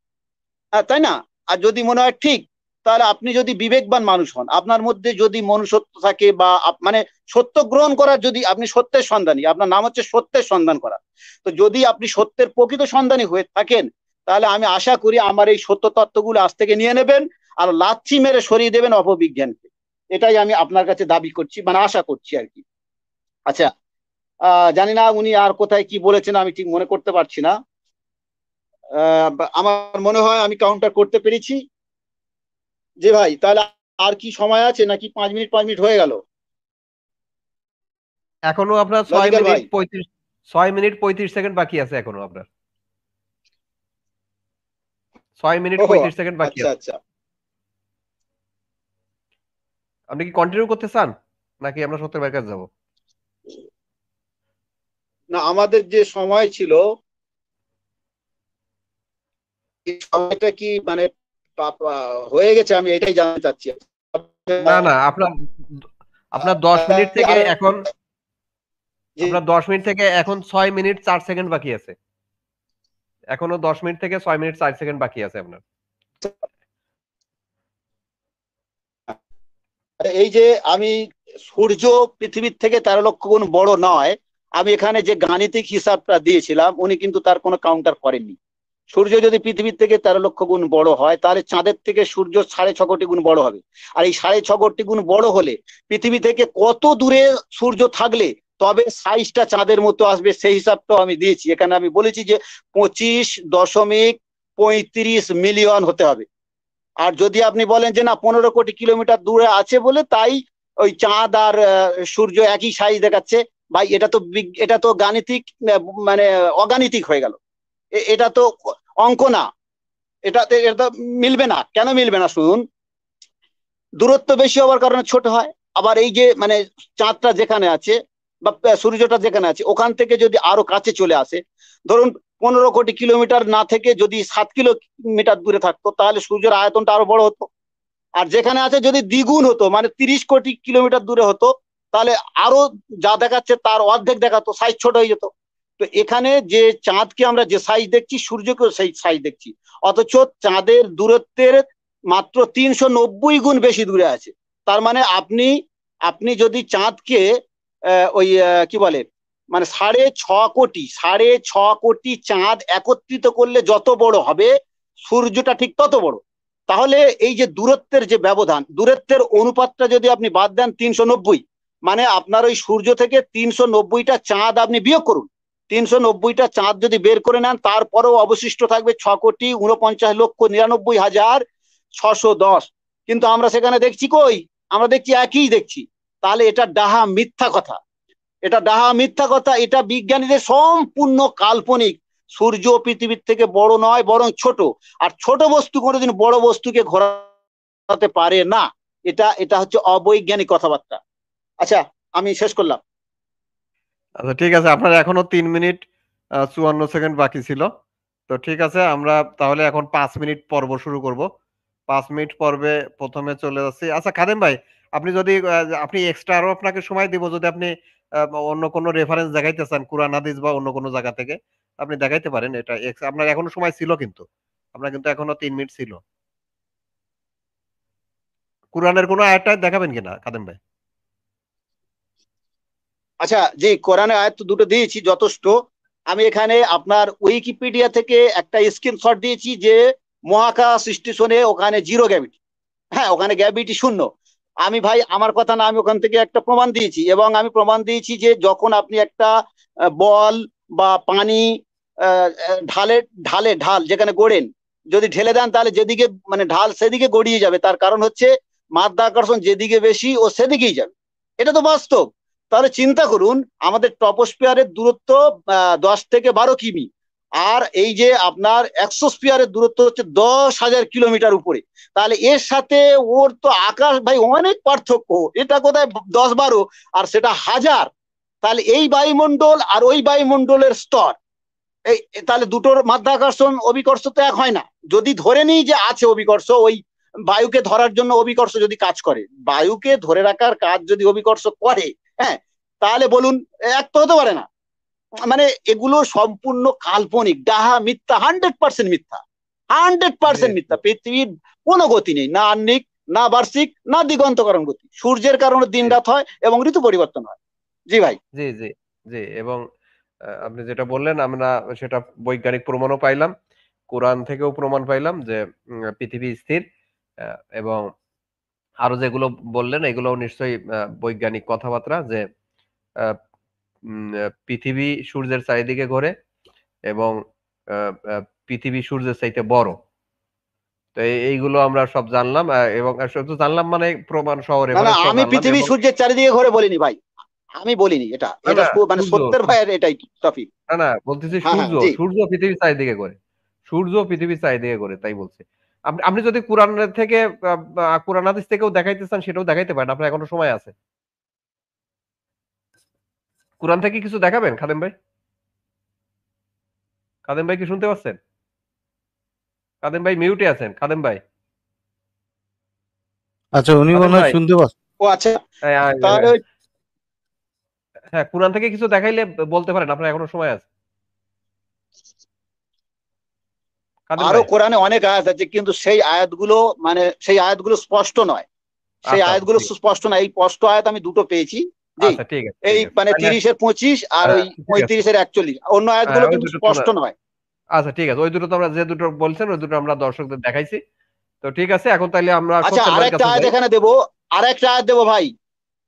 তাই না? আর যদি মনে হয় ঠিক, তাহলে আপনি যদি বিবেকবান মানুষ হন, আপনার মধ্যে যদি মনুষ্যত্ব থাকে বা মানে সত্য গ্রহণ করার, যদি আপনি সত্যের সন্ধানী, আপনার নাম হচ্ছে সত্যের সন্ধান করা, তো যদি আপনি সত্যের প্রকৃত সন্ধানী হয়ে থাকেন, তাহলে আমি আশা করি আমার এই সত্য তত্ত্বগুলো আজ থেকে নিয়ে নেবেন আর লাথি মেরে সরিয়ে দেবেন অপবিজ্ঞানকে। এটাই আমি আপনার কাছে দাবি করছি, মানে আশা করছি আর কি। আচ্ছা, জানি না উনি আর কোথায় কি বলেছেন, আমি ঠিক মনে করতে পারছি না। আমার মনে হয় আমি কাউন্টার করতে পেরেছি। জি ভাই, তাহলে আর কি সময় আছে নাকি 5 মিনিট হয়ে গেল? এখনো আপনার 6 মিনিট 35 সেকেন্ড বাকি আছে, এখনো আপনার 6 মিনিট 35 সেকেন্ড বাকি আচ্ছা আছে। আচ্ছা, আপনি কি কন্টিনিউ করতে চান নাকি আমরা সত্যের ভাইয়ের কাছে যাবো? না আমাদের যে সময় ছিল, এই সময়টা কি মানে হয়ে গেছে, আমি এটাই জানতে চাচ্ছি। না না, আপনার 10 মিনিট থেকে এখন আপনার 10 মিনিট থেকে এখন 6 মিনিট 4 সেকেন্ড বাকি আছে, এখনো 10 মিনিট থেকে 6 মিনিট 4 সেকেন্ড বাকি আছে আপনার। এই যে আমি সূর্য পৃথিবীর থেকে 13 লক্ষ গুণ বড় নয়, আমি এখানে যে গাণিতিক হিসাবটা দিয়েছিলাম উনি কিন্তু তার কোনো কাউন্টার করেননি। সূর্য যদি পৃথিবীর থেকে 13 লক্ষ গুণ বড় হয় তাহলে চাঁদের থেকে সূর্য 6.5 কোটি গুণ বড় হবে। আর এই 6.5 কোটি গুণ বড় হলে পৃথিবী থেকে কত দূরে সূর্য থাকলে তবে সাইজটা চাঁদের মতো আসবে সেই হিসাবটাও আমি দিয়েছি। এখানে আমি বলেছি যে 25.35 মিলিয়ন হতে হবে। আর যদি আপনি বলেন যে না 15 কোটি কিলোমিটার দূরে আছে বলে তাই ওই চাঁদ আর সূর্য একই সাইজ দেখাচ্ছে, ভাই এটা তো গাণিতিক মানে অগাণিতিক হয়ে গেল, এটা তো অঙ্ক না, এটা মিলবে না। কেন মিলবে না শুনুন, দূরত্ব বেশি হওয়ার কারণে ছোট হয়। আবার এই যে মানে চাঁদটা যেখানে আছে বা সূর্যটা যেখানে আছে ওখান থেকে যদি আরো কাছে চলে আসে, ধরুন 15 কোটি কিলোমিটার না থেকে যদি 7 কিলোমিটার দূরে থাকতো তাহলে সূর্যের আয়তনটা আরো বড় হতো। আর যেখানে আছে যদি দ্বিগুণ হতো মানে 30 কোটি কিলোমিটার দূরে হতো তাহলে আরো যা দেখাচ্ছে তার অর্ধেক দেখাতো, সাইজ ছোট হয়ে যেত। তো এখানে যে চাঁদকে আমরা যে সাইজ দেখছি সূর্যকেও সেই সাইজ দেখছি, অথচ চাঁদের দূরত্বের মাত্র 390 গুণ বেশি দূরে আছে। তার মানে আপনি যদি চাঁদকে ওই কি বলে মানে 6.5 কোটি চাঁদ একত্রিত করলে যত বড় হবে সূর্যটা ঠিক তত বড়। তাহলে এই যে দূরত্বের যে ব্যবধান, দূরত্বের অনুপাতটা যদি আপনি বাদ দেন 390, মানে আপনার ওই সূর্য থেকে 390টা চাঁদ আপনি বিয়োগ করুন, 390টা চাঁদ যদি বের করে নেন তারপরেও অবশিষ্ট থাকবে 6,49,99,610। কিন্তু আমরা সেখানে দেখছি কই, আমরা দেখছি একই দেখছি। তাহলে এটা ডাহা মিথ্যা কথা, এটা ডাহা মিথ্যা কথা, এটা বিজ্ঞানীদের সম্পূর্ণ কাল্পনিক। সূর্য পৃথিবীর থেকে বড় নয় বরং ছোট, আর ছোট বস্তু কোনোদিন বড় বস্তুকে ঘোরাতে পারে না। এটা হচ্ছে অবৈজ্ঞানিক কথাবার্তা। আচ্ছা আমি শেষ করলাম। আচ্ছা ঠিক আছে, আপনার এখনো 3 মিনিট 54 সেকেন্ড বাকি ছিল। তো ঠিক আছে, আমরা তাহলে এখন 5 মিনিট পর্ব শুরু করব। 5 মিনিট পর্বে প্রথমে চলে যাচ্ছি। আচ্ছা খাদেম ভাই, আপনি যদি আপনি এক্সট্রা আরো আপনাকে সময় দিব, যদি আপনি অন্য কোনো রেফারেন্স দেখাইতে চান কুরআন হাদিস বা অন্য কোনো জায়গা থেকে আপনি দেখাইতে পারেন। এটা আপনার এখনো সময় ছিল, কিন্তু আপনার কিন্তু এখনো 3 মিনিট ছিল। কুরআনের কোনো আয়াতটা দেখাবেন কিনা খাদেম ভাই? আচ্ছা যে কোরআনে আয়াত তো দুটো দিয়েছি যথেষ্ট। আমি এখানে আপনার উইকিপিডিয়া থেকে একটা স্ক্রিনশট দিয়েছি যে মহাকাশ স্টেশনে ওখানে জিরো গ্র্যাভিটি, হ্যাঁ ওখানে গ্র্যাভিটি শূন্য। আমি ভাই আমার কথা না, আমি ওখান থেকে একটা প্রমাণ দিয়েছি, এবং আমি প্রমাণ দিয়েছি যে যখন আপনি একটা বল বা পানি ঢালে ঢালে ঢাল যেখানে গড়েন যদি ঢেলে দেন তাহলে যেদিকে মানে ঢাল সেদিকে গড়িয়ে যাবে, তার কারণ হচ্ছে মাধ্যাকর্ষণ যেদিকে বেশি ও সেদিকেই যাবে। এটা তো বাস্তব। তাহলে চিন্তা করুন আমাদের টপোস্ফিয়ারের দূরত্ব 10 থেকে 12 কিমি, আর এই যে আপনার এক্সোস্ফিয়ারের দূরত্ব হচ্ছে 10,000 কিলোমিটার উপরে। তাহলে এর সাথে ওর তো আকাশ ভাই অনেক পার্থক্য, এটা কোথায় 10-12 আর সেটা হাজার। তাহলে এই বায়ুমণ্ডল আর ওই বায়ুমণ্ডলের স্তর, এই তাহলে দুটোর মাধ্যাকর্ষণ অভিকর্ষ তো এক হয় না। যদি ধরে নিই যে আছে অভিকর্ষ, ওই বায়ুকে ধরার জন্য অভিকর্ষ যদি কাজ করে, বায়ুকে ধরে রাখার কাজ যদি অভিকর্ষ করে, হ্যাঁ তাহলে বলুন এক তো হতে পারে না। মানে এগুলো সম্পূর্ণ কাল্পনিক, ডাহা মিথ্যা, 100% মিথ্যা, 100% মিথ্যা। পৃথিবীর কোনো গতি নেই, না আহ্নিক না বার্ষিক না দিগন্তকরণ গতি। সূর্যের কারণে দিন রাত হয় এবং ঋতু পরিবর্তন হয়। জি ভাই। জি জি জি, এবং আপনি যেটা বললেন আমরা সেটা বৈজ্ঞানিক প্রমাণও পাইলাম, কোরআন থেকেও প্রমাণ পাইলাম যে পৃথিবী স্থির। এবং আরো যেগুলো বললেন এগুলো নিশ্চয়ই বৈজ্ঞানিক কথাবার্তা, যে পৃথিবী সূর্যের চারিদিকে ঘোরে এবং পৃথিবী সূর্যের চাইতে বড়। তো এইগুলো আমরা সব জানলাম, এবং শুধু জানলাম মানে প্রমাণ সহ না না, রেফারেন্স সহ আমি জানলাম। পৃথিবী এবং সূর্যের চারিদিকে ঘুরে বলিনি ভাই, আমি বলিনি এটা, না এটা না মানে সূর্য, সত্যের ভাইয়ের এটাই টপিক। না না বলতেছি হ্যাঁ হ্যাঁ সূর্য, জি। সূর্য পৃথিবীর চারিদিকে ঘোরে, সূর্য পৃথিবীর চারিদিকে ঘোরে, তাই বলছি। আপনি আপনি যদি কোরআন থেকে কোরআন হাদিস থেকেও দেখাইতে চান সেটাও দেখাইতে পারেন, আপনার এখনো সময় আছে। কোরআন থেকে কিছু দেখাবেন খাদেম ভাই? খাদেম ভাই কি শুনতে পাচ্ছেন? খাদেম ভাই মিউটে আছেন, খাদেম ভাই। আচ্ছা উনি খাদেম মনে হয় ভাই, শুনতে পাচ্ছেন। ও আচ্ছা, এই, তাহলে হ্যাঁ, কোরআন থেকে কিছু দেখাইলে বলতে পারেন, আপনার এখনো সময় আছে। কাদের আরো ভাই? কোরআনে অনেক আয়াত আছে, কিন্তু সেই আয়াতগুলো মানে সেই আয়াতগুলো স্পষ্ট নয়, সেই আচ্ছা আয়াতগুলো ঠিক স্পষ্ট নয়। এই স্পষ্ট আয়াত আমি দুটো পেয়েছি, জি। আচ্ছা ঠিক আছে, এই ঠিক আছে মানে তাহলে। 30-এর 25 আর ওই ঠিক আছে, 35-এর 41, অন্য আয়াতগুলো ওই কিন্তু দুটো স্পষ্ট তোমরা, নয়। আচ্ছা ঠিক আছে, ওই দুটো তোমরা যে দুটো বলছেন ওই দুটো আমরা দর্শকদের দেখাইছি। তো ঠিক আছে, এখন তাইলে আমরা আচ্ছা, সত্যের ভাইয়ের আরেকটা কাছে আয়াত যাই। এখানে দেবো, আরেকটা আয়াত দেবো ভাই।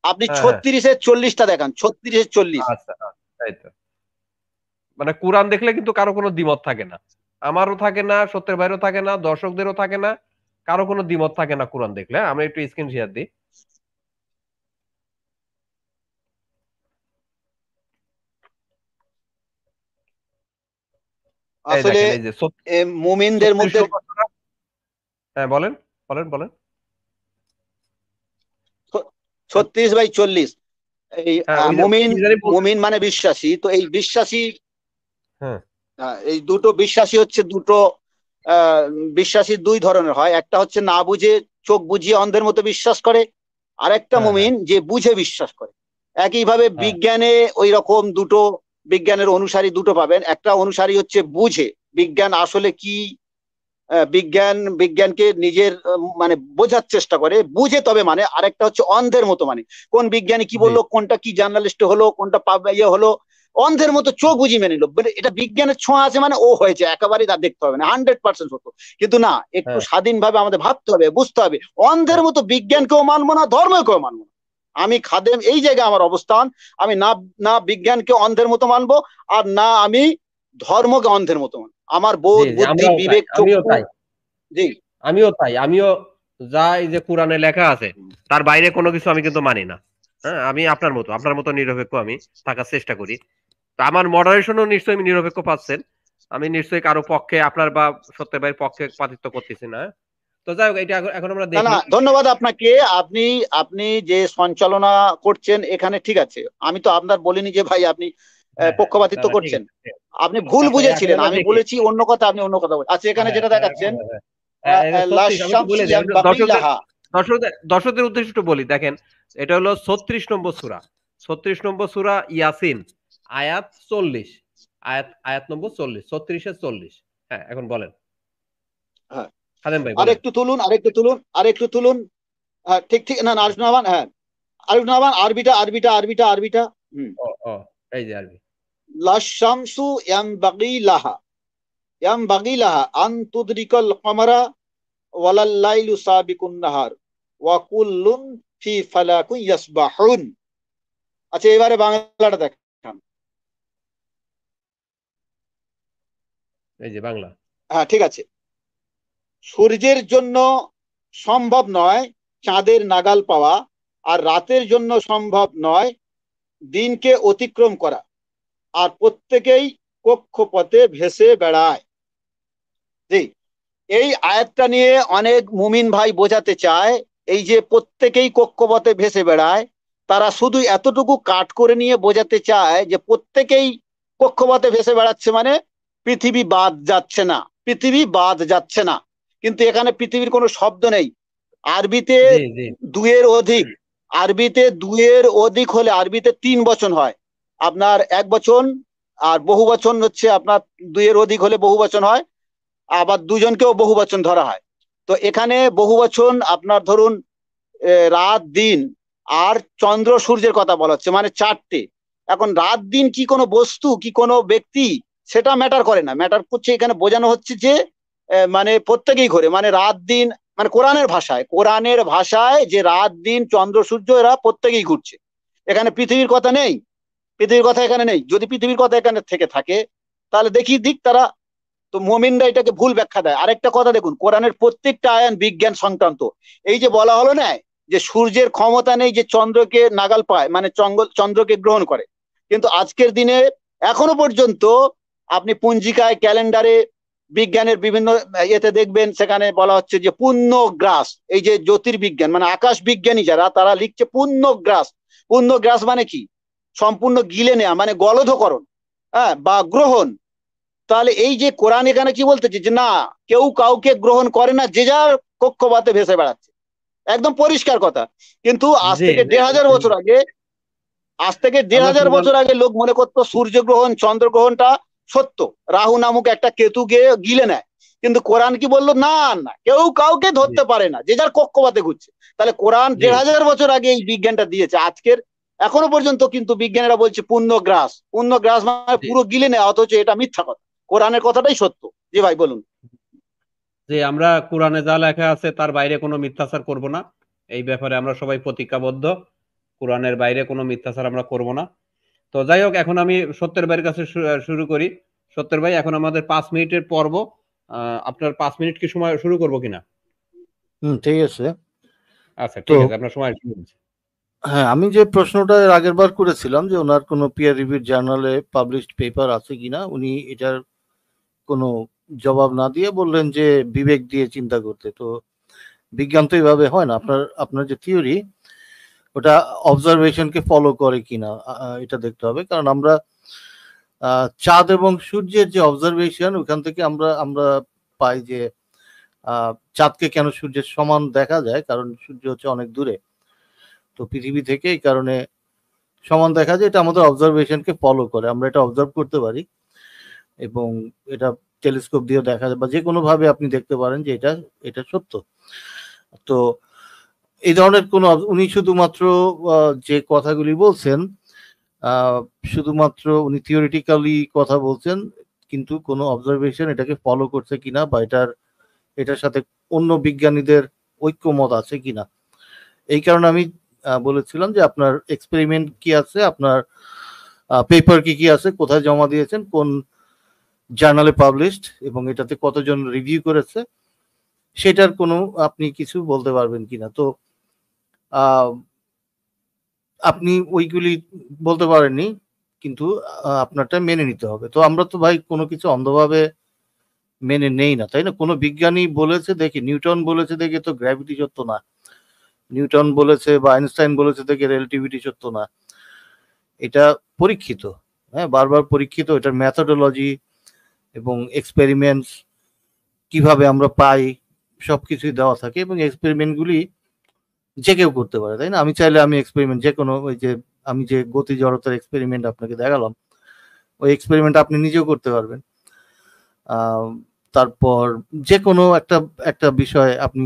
আপনি হ্যাঁ হ্যাঁ, 36-এর 40টা দেখান, 36-এর 40। আচ্ছা আচ্ছা, তাই তো। মানে কোরআন দেখলে কিন্তু কারো কোনো দ্বিমত থাকে না, আমারও থাকে না, সত্যের ভাইয়েরও থাকে না, দর্শকদেরও থাকে না, কারো কোনো দ্বিমত থাকে না কোরআন দেখলে। হ্যাঁ, আমরা একটু স্ক্রিন শেয়ার দিই। এই আসলে দেখেন, এই যে মুমিনদের 36 মধ্যে নম্বর সূরা। হ্যাঁ বলেন, বলেন বলেন। 36/40, এই হ্যাঁ, ওই যে মুমিন, কি জানি বলছেন। মুমিন মানে বিশ্বাসী, তো এই বিশ্বাসী, হ্যাঁ এই দুটো বিশ্বাসী হচ্ছে দুটো, আহ, বিশ্বাসী দুই ধরনের হয়। একটা হচ্ছে না বুঝে চোখ বুঝিয়ে অন্ধের মতো বিশ্বাস করে, আর একটা হ্যাঁ হ্যাঁ মুমিন যে বুঝে বিশ্বাস করে। একইভাবে হ্যাঁ, বিজ্ঞানে ওই রকম দুটো, বিজ্ঞানের অনুসারী দুটো পাবেন। একটা অনুসারী হচ্ছে বুঝে বিজ্ঞান আসলে কি, বিজ্ঞানকে নিজের মানে বোঝার চেষ্টা করে, বুঝে তবে মানে। আরেকটা হচ্ছে অন্ধের মতো মানে, কোন বিজ্ঞানী কি জি বললো, কোনটা কি জার্নালিস্ট হলো, কোনটা ইয়ে হলো, অন্ধের মতো চোখ বুঝি মেনে নিল, এটা বিজ্ঞানের ছোঁয়া আছে মানে ও হয়েছে, একেবারেই তা দেখতে হবে না 100% সত্য। কিন্তু না, একটু হ্যাঁ স্বাধীনভাবে আমাদের ভাবতে হবে, বুঝতে হবে। অন্ধের হ্যাঁ, মতো বিজ্ঞানকেও মানবো না, ধর্মকেও মানবো না। আমি খাদেম, এই জায়গায় আমার অবস্থান। আমি না, না বিজ্ঞানকে অন্ধের মতো মানবো, আর না আমি ধর্মকে অন্ধের মতো মানবো। আমার জি বোধ জি, বুদ্ধি আমরাও তাই, বিবেক আমিও চক্ষু, তাই, জি। আমিও তাই, আমিও যা এই যে কোরআনে লেখা আছে তার বাইরে কোনো কিছু আমি কিন্তু মানি না। হ্যাঁ, আমি আপনার মতো নিরপেক্ষ আমি থাকার চেষ্টা করি। তো আমার মডারেশনও নিশ্চয়ই আমি নিরপেক্ষ পাচ্ছেন, আমি নিশ্চয়ই কারো পক্ষে আপনার বা সত্যের ভাইয়ের পক্ষে পাতিত্ব করতেছি না। তো যাই হোক, এটা এখন আমরা না না, দেখি। ধন্যবাদ আপনাকে। আপনি আপনি যে সঞ্চালনা করছেন এখানে, ঠিক আছে। আমি তো আপনার বলিনি যে ভাই আপনি হ্যাঁ হ্যাঁ, না পক্ষপাতিত্ব না ঠিক করছেন। আছে, ঠিক আছে। আপনি ভুল আচ্ছা, এখন বুঝেছিলেন, আমরা আমি দেখি। বলেছি অন্য কথা, আপনি অন্য কথা বলছেন। আচ্ছা, এখানে হ্যাঁ যেটা হ্যাঁ দেখাচ্ছেন, হ্যাঁ হ্যাঁ, এই যে 36, আমি একটু বলে দিই, আমি একটু দর্শকদের দর্শকদের উদ্দেশ্যে একটু বলি। দেখেন, এটা হলো 36 নম্বর সূরা, 36 নম্বর সূরা ইয়াসিন, আয়াত 40, আয়াত নম্বর 40, 36-এর 40। হ্যাঁ, এখন বলেন হ্যাঁ, খাদেম ভাই, বলেন। আরেকটু তুলুন, আরেকটু তুলুন। হ্যাঁ, ঠিক ঠিক, না না, আরেকটু নামান, হ্যাঁ, আরেকটু নামান, আরবিটা। হুম। ও ও, এই যে আরবি। লাশামসু ইয়ামবাগি লাহা আন তুদরিকাল কমারা ওয়ালাল লাইলু সাবিকুন নাহার ওয়া কুল্লুন ফি ফালাকুন ইয়াসবাহুন। আচ্ছা, এবারে বাংলাটা দেখান। এই যে বাংলা। হ্যাঁ, ঠিক আছে। সূর্যের জন্য সম্ভব নয় চাঁদের নাগাল পাওয়া, আর রাতের জন্য সম্ভব নয় দিনকে অতিক্রম করা, আর প্রত্যেকেই কক্ষপথে ভেসে বেড়ায়। জি, এই আয়াতটা নিয়ে অনেক মুমিন ভাই বোঝাতে চায়, এই যে প্রত্যেকেই কক্ষপথে ভেসে বেড়ায়, তারা শুধু এতটুকু কাট করে নিয়ে বোঝাতে চায় যে প্রত্যেকেই কক্ষপথে ভেসে বেড়াচ্ছে মানে পৃথিবী বাদ যাচ্ছে না, পৃথিবী বাদ যাচ্ছে না। কিন্তু এখানে পৃথিবীর কোনো শব্দ নেই। আরবিতে জি জি দুইয়ের অধিক, আরবিতে দুইয়ের অধিক হলে আরবিতে 3 বচন হয়, আপনার এক বচন। আর বহু বচন হচ্ছে আপনার দুইয়ের অধিক হলে বহু বচন হয়, আবার দুজনকেও বহু বচন ধরা হয়। তো এখানে বহু বচন আপনার ধরুন রাত দিন আর চন্দ্র সূর্যের কথা বলা হচ্ছে, মানে 4টে। এখন রাত দিন কি কোনো বস্তু, কি কোনো ব্যক্তি, সেটা ম্যাটার করে না। ম্যাটার করছে এখানে বোঝানো হচ্ছে যে মানে প্রত্যেকেই ঘোরে, মানে রাত দিন, মানে কোরআনের ভাষায় যে রাত দিন চন্দ্র সূর্য এরা প্রত্যেকেই ঘুরছে। এখানে পৃথিবীর কথা নেই, পৃথিবীর কথা এখানে নেই। যদি পৃথিবীর কথা এখানে থেকে থাকে তাহলে দেখিয়ে দিক তারা। তো মোমিনরা এটাকে ভুল ব্যাখ্যা দেয়। আরেকটা কথা দেখুন, কোরআনের প্রত্যেকটা আয়াত বিজ্ঞান সংক্রান্ত। এই যে বলা হলো না যে সূর্যের ক্ষমতা নেই যে চন্দ্রকে নাগাল পায়, মানে চন্দ্রকে গ্রহণ করে, কিন্তু আজকের দিনে এখনো পর্যন্ত আপনি পঞ্জিকায়, ক্যালেন্ডারে, বিজ্ঞানের বিভিন্ন ইয়েতে দেখবেন, সেখানে বলা হচ্ছে যে পূর্ণগ্রাস, এই যে জ্যোতির্বিজ্ঞান মানে আকাশ বিজ্ঞানী যারা, তারা লিখছে পূর্ণগ্রাস। পূর্ণগ্রাস মানে কি? সম্পূর্ণ গিলে নেয়া, মানে গলধকরণ, হ্যাঁ, বা গ্রহণ। তাহলে এই যে কোরআন এখানে কি বলতেছে যে না, কেউ কাউকে গ্রহণ করে না, যে যার কক্ষপথে ভেসে বেড়াচ্ছে, একদম পরিষ্কার কথা। কিন্তু আজ জি থেকে জি, 1500 বছর আগে, আজ থেকে 1500 বছর আগে লোক মনে করতো সূর্যগ্রহণ চন্দ্রগ্রহণটা সত্য, রাহু নামক একটা কেতুকে গিলে নেয়। কিন্তু কোরআন কি বললো, না না, কেউ কাউকে ধরতে পারে না, যে যার কক্ষপথে ঘুরছে। তাহলে কোরআন 1500 বছর আগে এই বিজ্ঞানটা দিয়েছে। আজকের এখনো পর্যন্ত কিন্তু বিজ্ঞানীরা বলছে পূর্ণগ্রাস, পূর্ণগ্রাস মানে পুরো গিলে নেয়, অথচ এটা মিথ্যা কথা, কোরআনের কথাটাই সত্য। জি ভাই বলুন। যে আমরা কোরআনে যা লেখা আছে তার বাইরে কোনো মিথ্যাচার করব না, এই ব্যাপারে আমরা সবাই প্রতিজ্ঞাবদ্ধ। কোরআনের বাইরে কোনো মিথ্যাচার আমরা করব না। তো যাই হোক, এখন আমি সত্যের ভাইয়ের কাছে শুরু করি। সত্যের ভাই, এখন আমাদের 5 মিনিটের পর্ব। আপনার 5 মিনিট কি সময় শুরু করবো কিনা? ঠিক আছে। আচ্ছা ঠিক আছে, আপনার সময় শুরু হচ্ছে। হ্যাঁ, আমি যে প্রশ্নটা এর আগের বার করেছিলাম যে ওনার কোনো পিয়ার রিভিউ জার্নালে পাবলিশড পেপার আছে কিনা, উনি এটার কোনো জবাব না দিয়ে বললেন যে বিবেক দিয়ে চিন্তা করতে। তো বিজ্ঞান তো এইভাবে হয় না। আপনার যে থিওরি ওটা অবজারভেশনকে ফলো করে কিনা এটা দেখতে হবে। কারণ আমরা চাঁদ এবং সূর্যের যে অবজারভেশন, ওখান থেকে আমরা পাই যে চাঁদকে কেন সূর্যের সমান দেখা যায়, কারণ সূর্য হচ্ছে অনেক দূরে, তো পৃথিবী থেকে এই কারণে সমান দেখা যায়। এটা আমাদের অবজারভেশনকে ফলো করে, আমরা এটা অবজার্ভ করতে পারি এবং এটা টেলিস্কোপ দিয়ে দেখা যায় বা যে কোনো ভাবে আপনি দেখতে পারেন যে এটা সত্য। তো এই ধরনের কোনো, উনি শুধুমাত্র যে কথাগুলি বলছেন শুধুমাত্র উনি থিওরিটিক্যালি কথা বলছেন, কিন্তু কোনো অবজারভেশন এটাকে ফলো করছে কিনা বা এটার সাথে অন্য বিজ্ঞানীদের ঐক্যমত আছে কিনা। এই কারণে আমি বলেছিলাম যে আপনার এক্সপেরিমেন্ট কি আছে, আপনার পেপার কি আছে, কোথায় জমা দিয়েছেন, কোন জার্নালে পাবলিশড এবং এটাতে কতজন রিভিউ করেছে, সেটার কোনো আপনি কিছু বলতে পারবেন কিনা। তো আপনি ওইগুলি বলতে পারেননি, কিন্তু আপনারটা মেনে নিতে হবে। তো আমরা তো ভাই কোনো কিছু অন্ধভাবে মেনে নেই না, তাই না? কোনো বিজ্ঞানী বলেছে দেখি, নিউটন বলেছে দেখে তো গ্র্যাভিটি সত্য না, নিউটন বলেছে বা আইনস্টাইন বলেছে দেখে রিলেটিভিটি সত্য না। এটা পরীক্ষিত, হ্যাঁ, বারবার পরীক্ষিত। এটার মেথোডোলজি এবং এক্সপেরিমেন্টস কিভাবে আমরা পাই সবকিছুই দেওয়া থাকে এবং এক্সপেরিমেন্টগুলি যে কেউ করতে পারে, তাই না? আমি চাইলে আমি এক্সপেরিমেন্ট যে কোনো, ওই যে আমি যে গতি জড়তার এক্সপেরিমেন্ট আপনাকে দেখালাম, ওই এক্সপেরিমেন্ট আপনি নিজেও করতে পারবেন। তারপর যে কোনো একটা বিষয় আপনি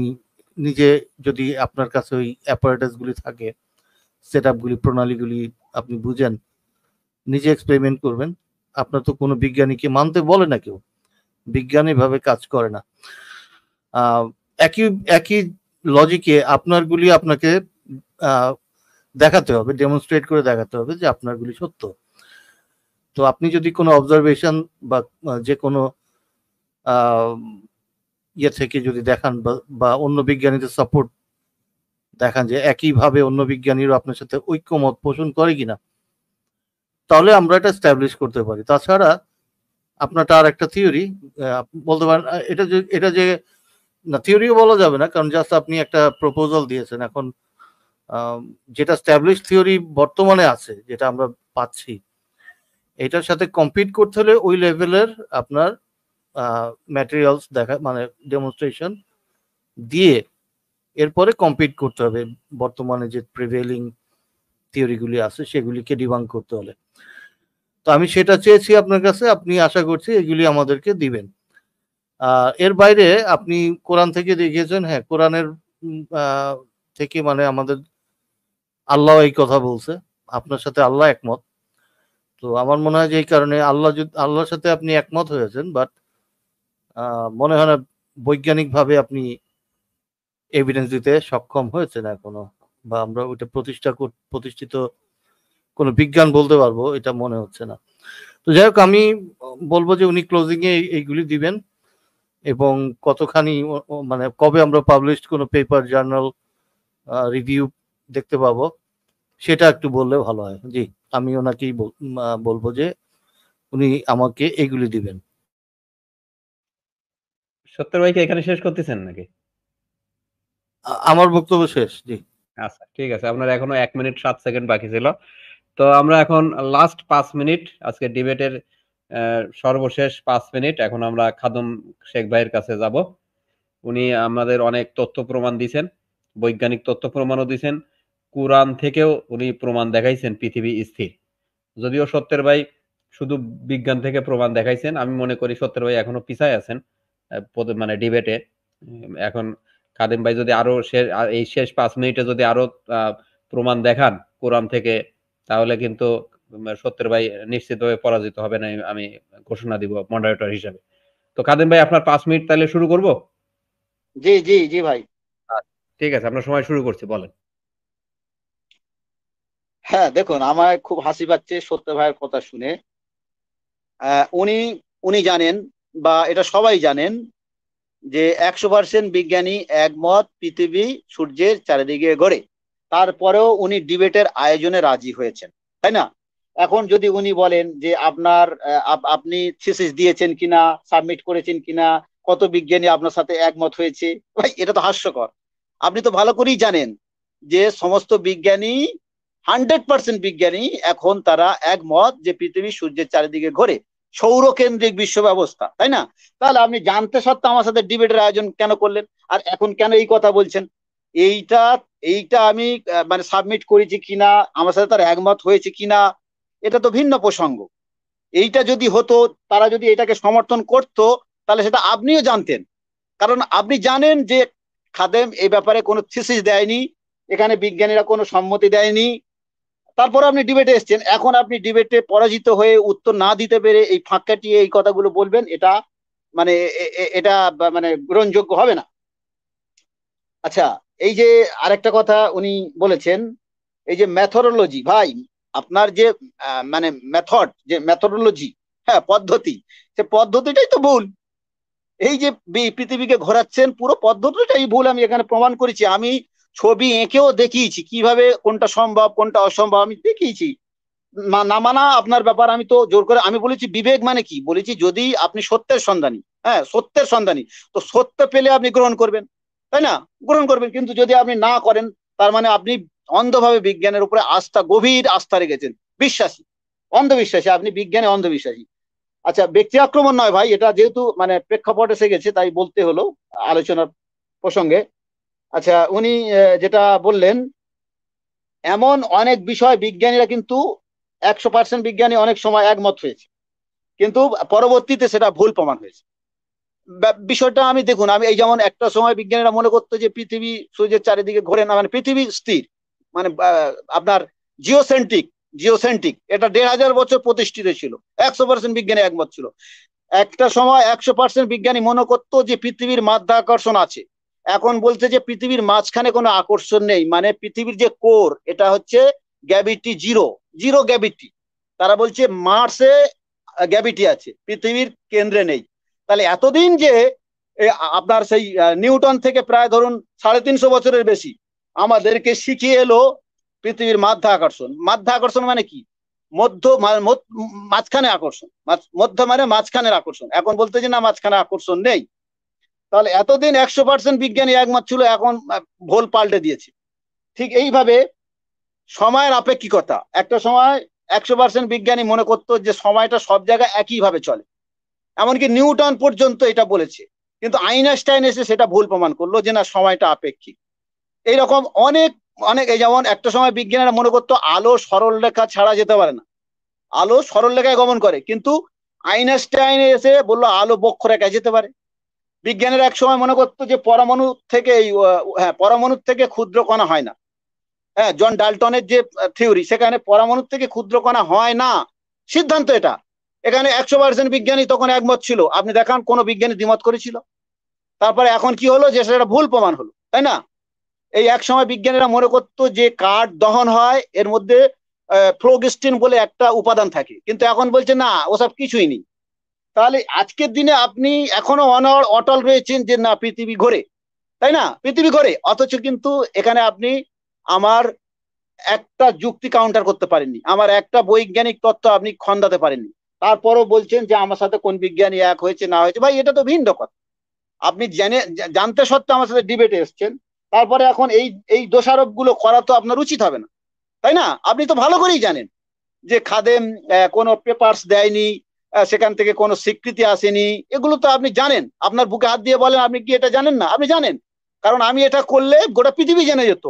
নিজে, যদি আপনার কাছে ওই অ্যাপারেটাসগুলি থাকে, সেটআপগুলি, প্রণালীগুলি আপনি বুঝেন, নিজে এক্সপেরিমেন্ট করবেন। আপনার তো কোনো বিজ্ঞানীকে মানতে বলে না কেউ, বিজ্ঞান এভাবে কাজ করে না। একই লজিকে আপনারগুলি আপনাকে দেখাতে হবে, ডেমনস্ট্রেট করে দেখাতে হবে যে আপনারগুলি সত্য। তো আপনি যদি কোনো অবজারভেশন বা যে কোনো ইয়ে থেকে যদি দেখান বা অন্য বিজ্ঞানীদের সাপোর্ট দেখান যে একইভাবে অন্য বিজ্ঞানীরা আপনার সাথে ঐক্যমত পোষণ করে কিনা, তাহলে আমরা এটা এস্টাবলিশ করতে পারি। তাছাড়া আপনারটা আর একটা থিওরি বলতে পারেন, এটা যে না, থিওরিও বলা যাবে না, কারণ জাস্ট আপনি একটা প্রপোজাল দিয়েছেন। এখন যেটা এস্টাবলিশ থিওরি বর্তমানে আছে, যেটা আমরা পাচ্ছি, এটার সাথে কম্পিট করতে হলে ওই লেভেলের আপনার ম্যাটেরিয়ালস দেখা, মানে ডেমনস্ট্রেশন দিয়ে এরপরে কম্পিট করতে হবে বর্তমানে যে প্রিভেলিং থিওরিগুলি আছে সেগুলিকে ডিবাঙ্ক করতে হলে। তো আমি সেটা চেয়েছি আপনার কাছে, আপনি আশা করছি এগুলি আমাদেরকে দিবেন। এর বাইরে আপনি কোরআন থেকে দেখিয়েছেন, হ্যাঁ, কোরআনের থেকে মানে আমাদের আল্লাহ এই কথা বলছে, আপনার সাথে আল্লাহ একমত। তো আমার মনে হয় যে এই কারণে আল্লাহর সাথে আপনি একমত হয়েছেন, বাট মনে হয় না বৈজ্ঞানিকভাবে আপনি এভিডেন্স দিতে সক্ষম হয়েছেন এখনো, বা আমরা ওইটা প্রতিষ্ঠিত কোনো বিজ্ঞান বলতে পারবো এটা মনে হচ্ছে না। তো যাই হোক, আমি বলবো যে উনি ক্লোজিং এ এইগুলি দিবেন এবং কতখানি মানে কবে আমরা পাবলিশড কোনো পেপার, জার্নাল, রিভিউ দেখতে পাবো সেটা একটু বললে ভালো হয়। জি, আমি ওনাকেই বলবো যে উনি আমাকে এগুলি দিবেন। সত্যের ভাইকে এখানে শেষ করতেছেন নাকি? আমার বক্তব্য শেষ। জি, আচ্ছা ঠিক আছে, আপনার এখনো 1 মিনিট 7 সেকেন্ড বাকি ছিল। তো আমরা এখন লাস্ট 5 মিনিট, আজকে ডিবেটের সর্বশেষ 5 মিনিট। এখন আমরা খাদম শেখ ভাইয়ের কাছে যাব। উনি আমাদের অনেক তথ্য প্রমাণ দিয়েছেন, বৈজ্ঞানিক তথ্য প্রমাণও দিয়েছেন, কোরআন থেকেও উনি প্রমাণ দেখাইছেন পৃথিবী স্থির। যদিও সত্যের ভাই শুধু বিজ্ঞান থেকে প্রমাণ দেখাইছেন, আমি মনে করি সত্যের ভাই এখনো পিছায় আছেন মানে ডিবেটে। এখন কাদিম ভাই যদি আরো এই শেষ 5 মিনিটে যদি আরো প্রমাণ দেখান কোরআন থেকে, তাহলে কিন্তু সত্যের ভাই নিশ্চিতভাবে পরাজিত হবে না, আমি ঘোষণা দিব মডারেটর হিসেবে। তো কাদিম ভাই আপনার 5 মিনিট তাহলে শুরু করব? জি জি জি ভাই। ঠিক আছে, আপনার সময় শুরু করছি, বলেন। হ্যাঁ দেখুন, আমার খুব হাসি পাচ্ছে সত্য ভাইয়ের কথা শুনে। উনি উনি জানেন, বা এটা সবাই জানেন, যে 100% বিজ্ঞানী একমত পৃথিবী সূর্যের চারিদিকে ঘোরে। তারপরেও উনি ডিবেটের আয়োজনে রাজি হয়েছেন, তাই না? এখন যদি উনি বলেন যে আপনি থিসিস দিয়েছেন কিনা, সাবমিট করেছেন কিনা, কত বিজ্ঞানী আপনার সাথে একমত হয়েছে, ভাই এটা তো হাস্যকর। আপনি তো ভালো করেই জানেন যে সমস্ত বিজ্ঞানী, 100% বিজ্ঞানী এখন তারা একমত যে পৃথিবী সূর্যের চারিদিকে ঘোরে, সৌরকেন্দ্রিক বিশ্ব ব্যবস্থা, তাই না? তাহলে আপনি জানতে সত্ত্বেও আমার সাথে ডিবেটের আয়োজন কেন করলেন? আর এখন কেন এই কথা বলছেন? এইটা এইটা আমি মানে সাবমিট করেছি কিনা, আমার সাথে তার একমত হয়েছে কিনা, এটা তো ভিন্ন প্রসঙ্গ। এইটা যদি হতো, তারা যদি এটাকে সমর্থন করত, তাহলে সেটা আপনিও জানতেন। কারণ আপনি জানেন যে খাদেম এই ব্যাপারে কোনো থিসিস দেয়নি, এখানে বিজ্ঞানীরা কোনো সম্মতি দেয়নি। তারপর আপনি ডিবেটে এসছেন, এখন আপনি ডিবেটে পরাজিত হয়ে উত্তর না দিতে পেরে এই ফাঁক কাটিয়ে এই কথাগুলো বলবেন, এটা মানে এটা মানে গ্রহণযোগ্য হবে না। আচ্ছা, এই যে আরেকটা কথা উনি বলেছেন, এই যে ম্যাথোডোলজি, ভাই আপনার যে মানে মেথড, যে ম্যাথোডোলজি, হ্যাঁ পদ্ধতি, সে পদ্ধতিটাই তো ভুল। এই যে পৃথিবীকে ঘোরাচ্ছেন, পুরো পদ্ধতিটাই ভুল। আমি এখানে প্রমাণ করেছি, আমি ছবি এঁকেও দেখিয়েছি কিভাবে কোনটা সম্ভব কোনটা অসম্ভব, আমি দেখিয়েছি। না মানা আপনার ব্যাপার, আমি তো জোর করে আমি বলেছি বিবেক মানে কি, বলেছি যদি আপনি সত্যের সন্ধানী, হ্যাঁ সত্যের সন্ধানী, তো সত্য পেলে আপনি গ্রহণ করবেন, তাই না? গ্রহণ করবেন। কিন্তু যদি আপনি না করেন, তার মানে আপনি অন্ধভাবে বিজ্ঞানের উপরে আস্থা, গভীর আস্থা রেখেছেন, বিশ্বাসী, অন্ধবিশ্বাসী, আপনি বিজ্ঞানে অন্ধবিশ্বাসী। আচ্ছা, ব্যক্তি আক্রমণ নয় ভাই, এটা যেহেতু মানে প্রেক্ষাপট এসে গেছে তাই বলতে হলো আলোচনার প্রসঙ্গে। আচ্ছা, উনি যেটা বললেন, এমন অনেক বিষয় বিজ্ঞানীরা কিন্তু 100% বিজ্ঞানী অনেক সময় একমত হয়েছে, কিন্তু পরবর্তীতে সেটা ভুল প্রমাণ হয়েছে। বিষয়টা আমি দেখুন, আমি এই যেমন একটা সময় বিজ্ঞানীরা মনে করতো যে পৃথিবী সূর্যের চারিদিকে ঘোরে না, মানে পৃথিবী স্থির, মানে আপনার জিওসেন্ট্রিক, জিওসেন্ট্রিক, এটা 1500 বছর প্রতিষ্ঠিত ছিল, 100% বিজ্ঞানী একমত ছিল। একটা সময় 100% বিজ্ঞানী মনে করতো যে পৃথিবীর মাধ্যাকর্ষণ আছে, এখন বলছে যে পৃথিবীর মাঝখানে কোনো আকর্ষণ নেই, মানে পৃথিবীর যে কোর, এটা হচ্ছে গ্র্যাভিটি জিরো, জিরো গ্র্যাভিটি। তারা বলছে মার্সে গ্র্যাভিটি আছে, পৃথিবীর কেন্দ্রে নেই। তাহলে এতদিন যে আপনার সেই নিউটন থেকে প্রায় ধরুন 350 বছরের বেশি আমাদেরকে শিখিয়ে এলো পৃথিবীর মাধ্যাকর্ষণ। মাধ্যাকর্ষণ মানে কি? মাঝখানে আকর্ষণ, মধ্য মানে মাঝখানের আকর্ষণ। এখন বলতে যে না, মাঝখানে আকর্ষণ নেই। তাহলে এতদিন 100% বিজ্ঞানী একমত ছিল, এখন ভুল পাল্টে দিয়েছে। ঠিক এইভাবে সময়ের আপেক্ষিকতা, একটা সময় 100% বিজ্ঞানী মনে করতো যে সময়টা সব জায়গায় একইভাবে চলে, এমনকি নিউটন পর্যন্ত এটা বলেছে। কিন্তু আইনস্টাইন এসে সেটা ভুল প্রমাণ করলো যে না, সময়টা আপেক্ষিক। এইরকম অনেক অনেক, এই যেমন একটা সময় বিজ্ঞানীরা মনে করতো আলো সরল রেখা ছাড়া যেতে পারে না, আলো সরল রেখায় গমন করে, কিন্তু আইনস্টাইন এসে বললো আলো বক্ররেখায় যেতে পারে। বিজ্ঞানের এক সময় মনে করতো যে পরমাণু থেকে পরমাণুর থেকে ক্ষুদ্র কণা হয় না, হ্যাঁ জন ডাল্টনের যে থিওরি, সেখানে পরমাণুর থেকে ক্ষুদ্র কণা হয় না, সিদ্ধান্ত এটা। এখানে 100% বিজ্ঞানী তখন একমত ছিল, আপনি দেখান কোন বিজ্ঞানী দ্বিমত করেছিল? তারপরে এখন কি হলো যে সেটা ভুল প্রমাণ হলো, তাই না? এই এক সময় বিজ্ঞানীরা মনে করতো যে কাঠ দহন হয়, এর মধ্যে ফ্লোগিস্টিন বলে একটা উপাদান থাকে, কিন্তু এখন বলছে না, ওসব কিছুই নেই। তাহলে আজকের দিনে আপনি এখনো অটল রয়েছেন যে না, পৃথিবী ঘোরে, তাই না? পৃথিবী ঘোরে, অথচ কিন্তু এখানে আপনি আমার একটা যুক্তি কাউন্টার করতে পারেননি, আমার একটা বৈজ্ঞানিক তত্ত্ব আপনি খন্দাতে পারেননি। তারপরও বলছেন যে আমার সাথে কোন বিজ্ঞানী এক হয়েছে না হয়েছে, ভাই এটা তো ভিন্ন কথা। আপনি জানতে সত্ত্বেও আমার সাথে ডিবেটে এসছেন, তারপরে এখন এই এই দোষারোপ গুলো করা তো আপনার উচিত হবে না, তাই না? আপনি তো ভালো করেই জানেন যে খাদেম কোনো পেপারস দেয়নি, সেখান থেকে কোনো স্বীকৃতি আসেনি, এগুলো তো আপনি জানেন। আপনার বুকে হাত দিয়ে বলেন, আপনি কি এটা জানেন না? আপনি জানেন, কারণ আমি এটা করলে গোটা পৃথিবী জেনে যেত।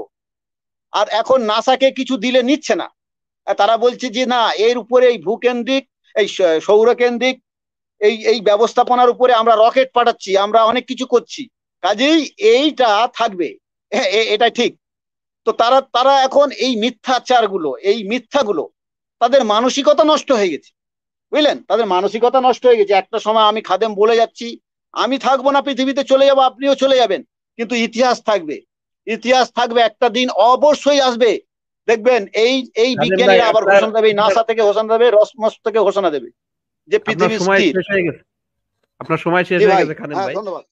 আর এখন নাসাকে কিছু দিলে নিচ্ছে না। তারা বলছে যে না, এর উপরে এই ভূকেন্দ্রিক, এই সৌরকেন্দ্রিক এই ব্যবস্থাপনার উপরে আমরা রকেট পাঠাচ্ছি, আমরা অনেক কিছু করছি, কাজেই এইটা থাকবে, এটা ঠিক। তো তারা এখন এই মিথ্যাচারগুলো, এই মিথ্যাগুলো, তাদের মানসিকতা নষ্ট হয়ে গেছে, বুঝলেন? তাদের মানসিকতা নষ্ট হয়ে গেছে। একটা সময় আমি খাদেম বলে যাচ্ছি, আমি থাকবো না, পৃথিবীতে চলে যাবো, আপনিও চলে যাবেন, কিন্তু ইতিহাস থাকবে, ইতিহাস থাকবে, একটা দিন অবশ্যই আসবে, দেখবেন এই বিজ্ঞানীরা আবার ঘোষণা দেবে, নাসা থেকে ঘোষণা দেবে, রসমস থেকে ঘোষণা দেবে যে পৃথিবী স্থির। আপনার সময় শেষ হয়ে গেছে খাদেম ভাই। ধন্যবাদ।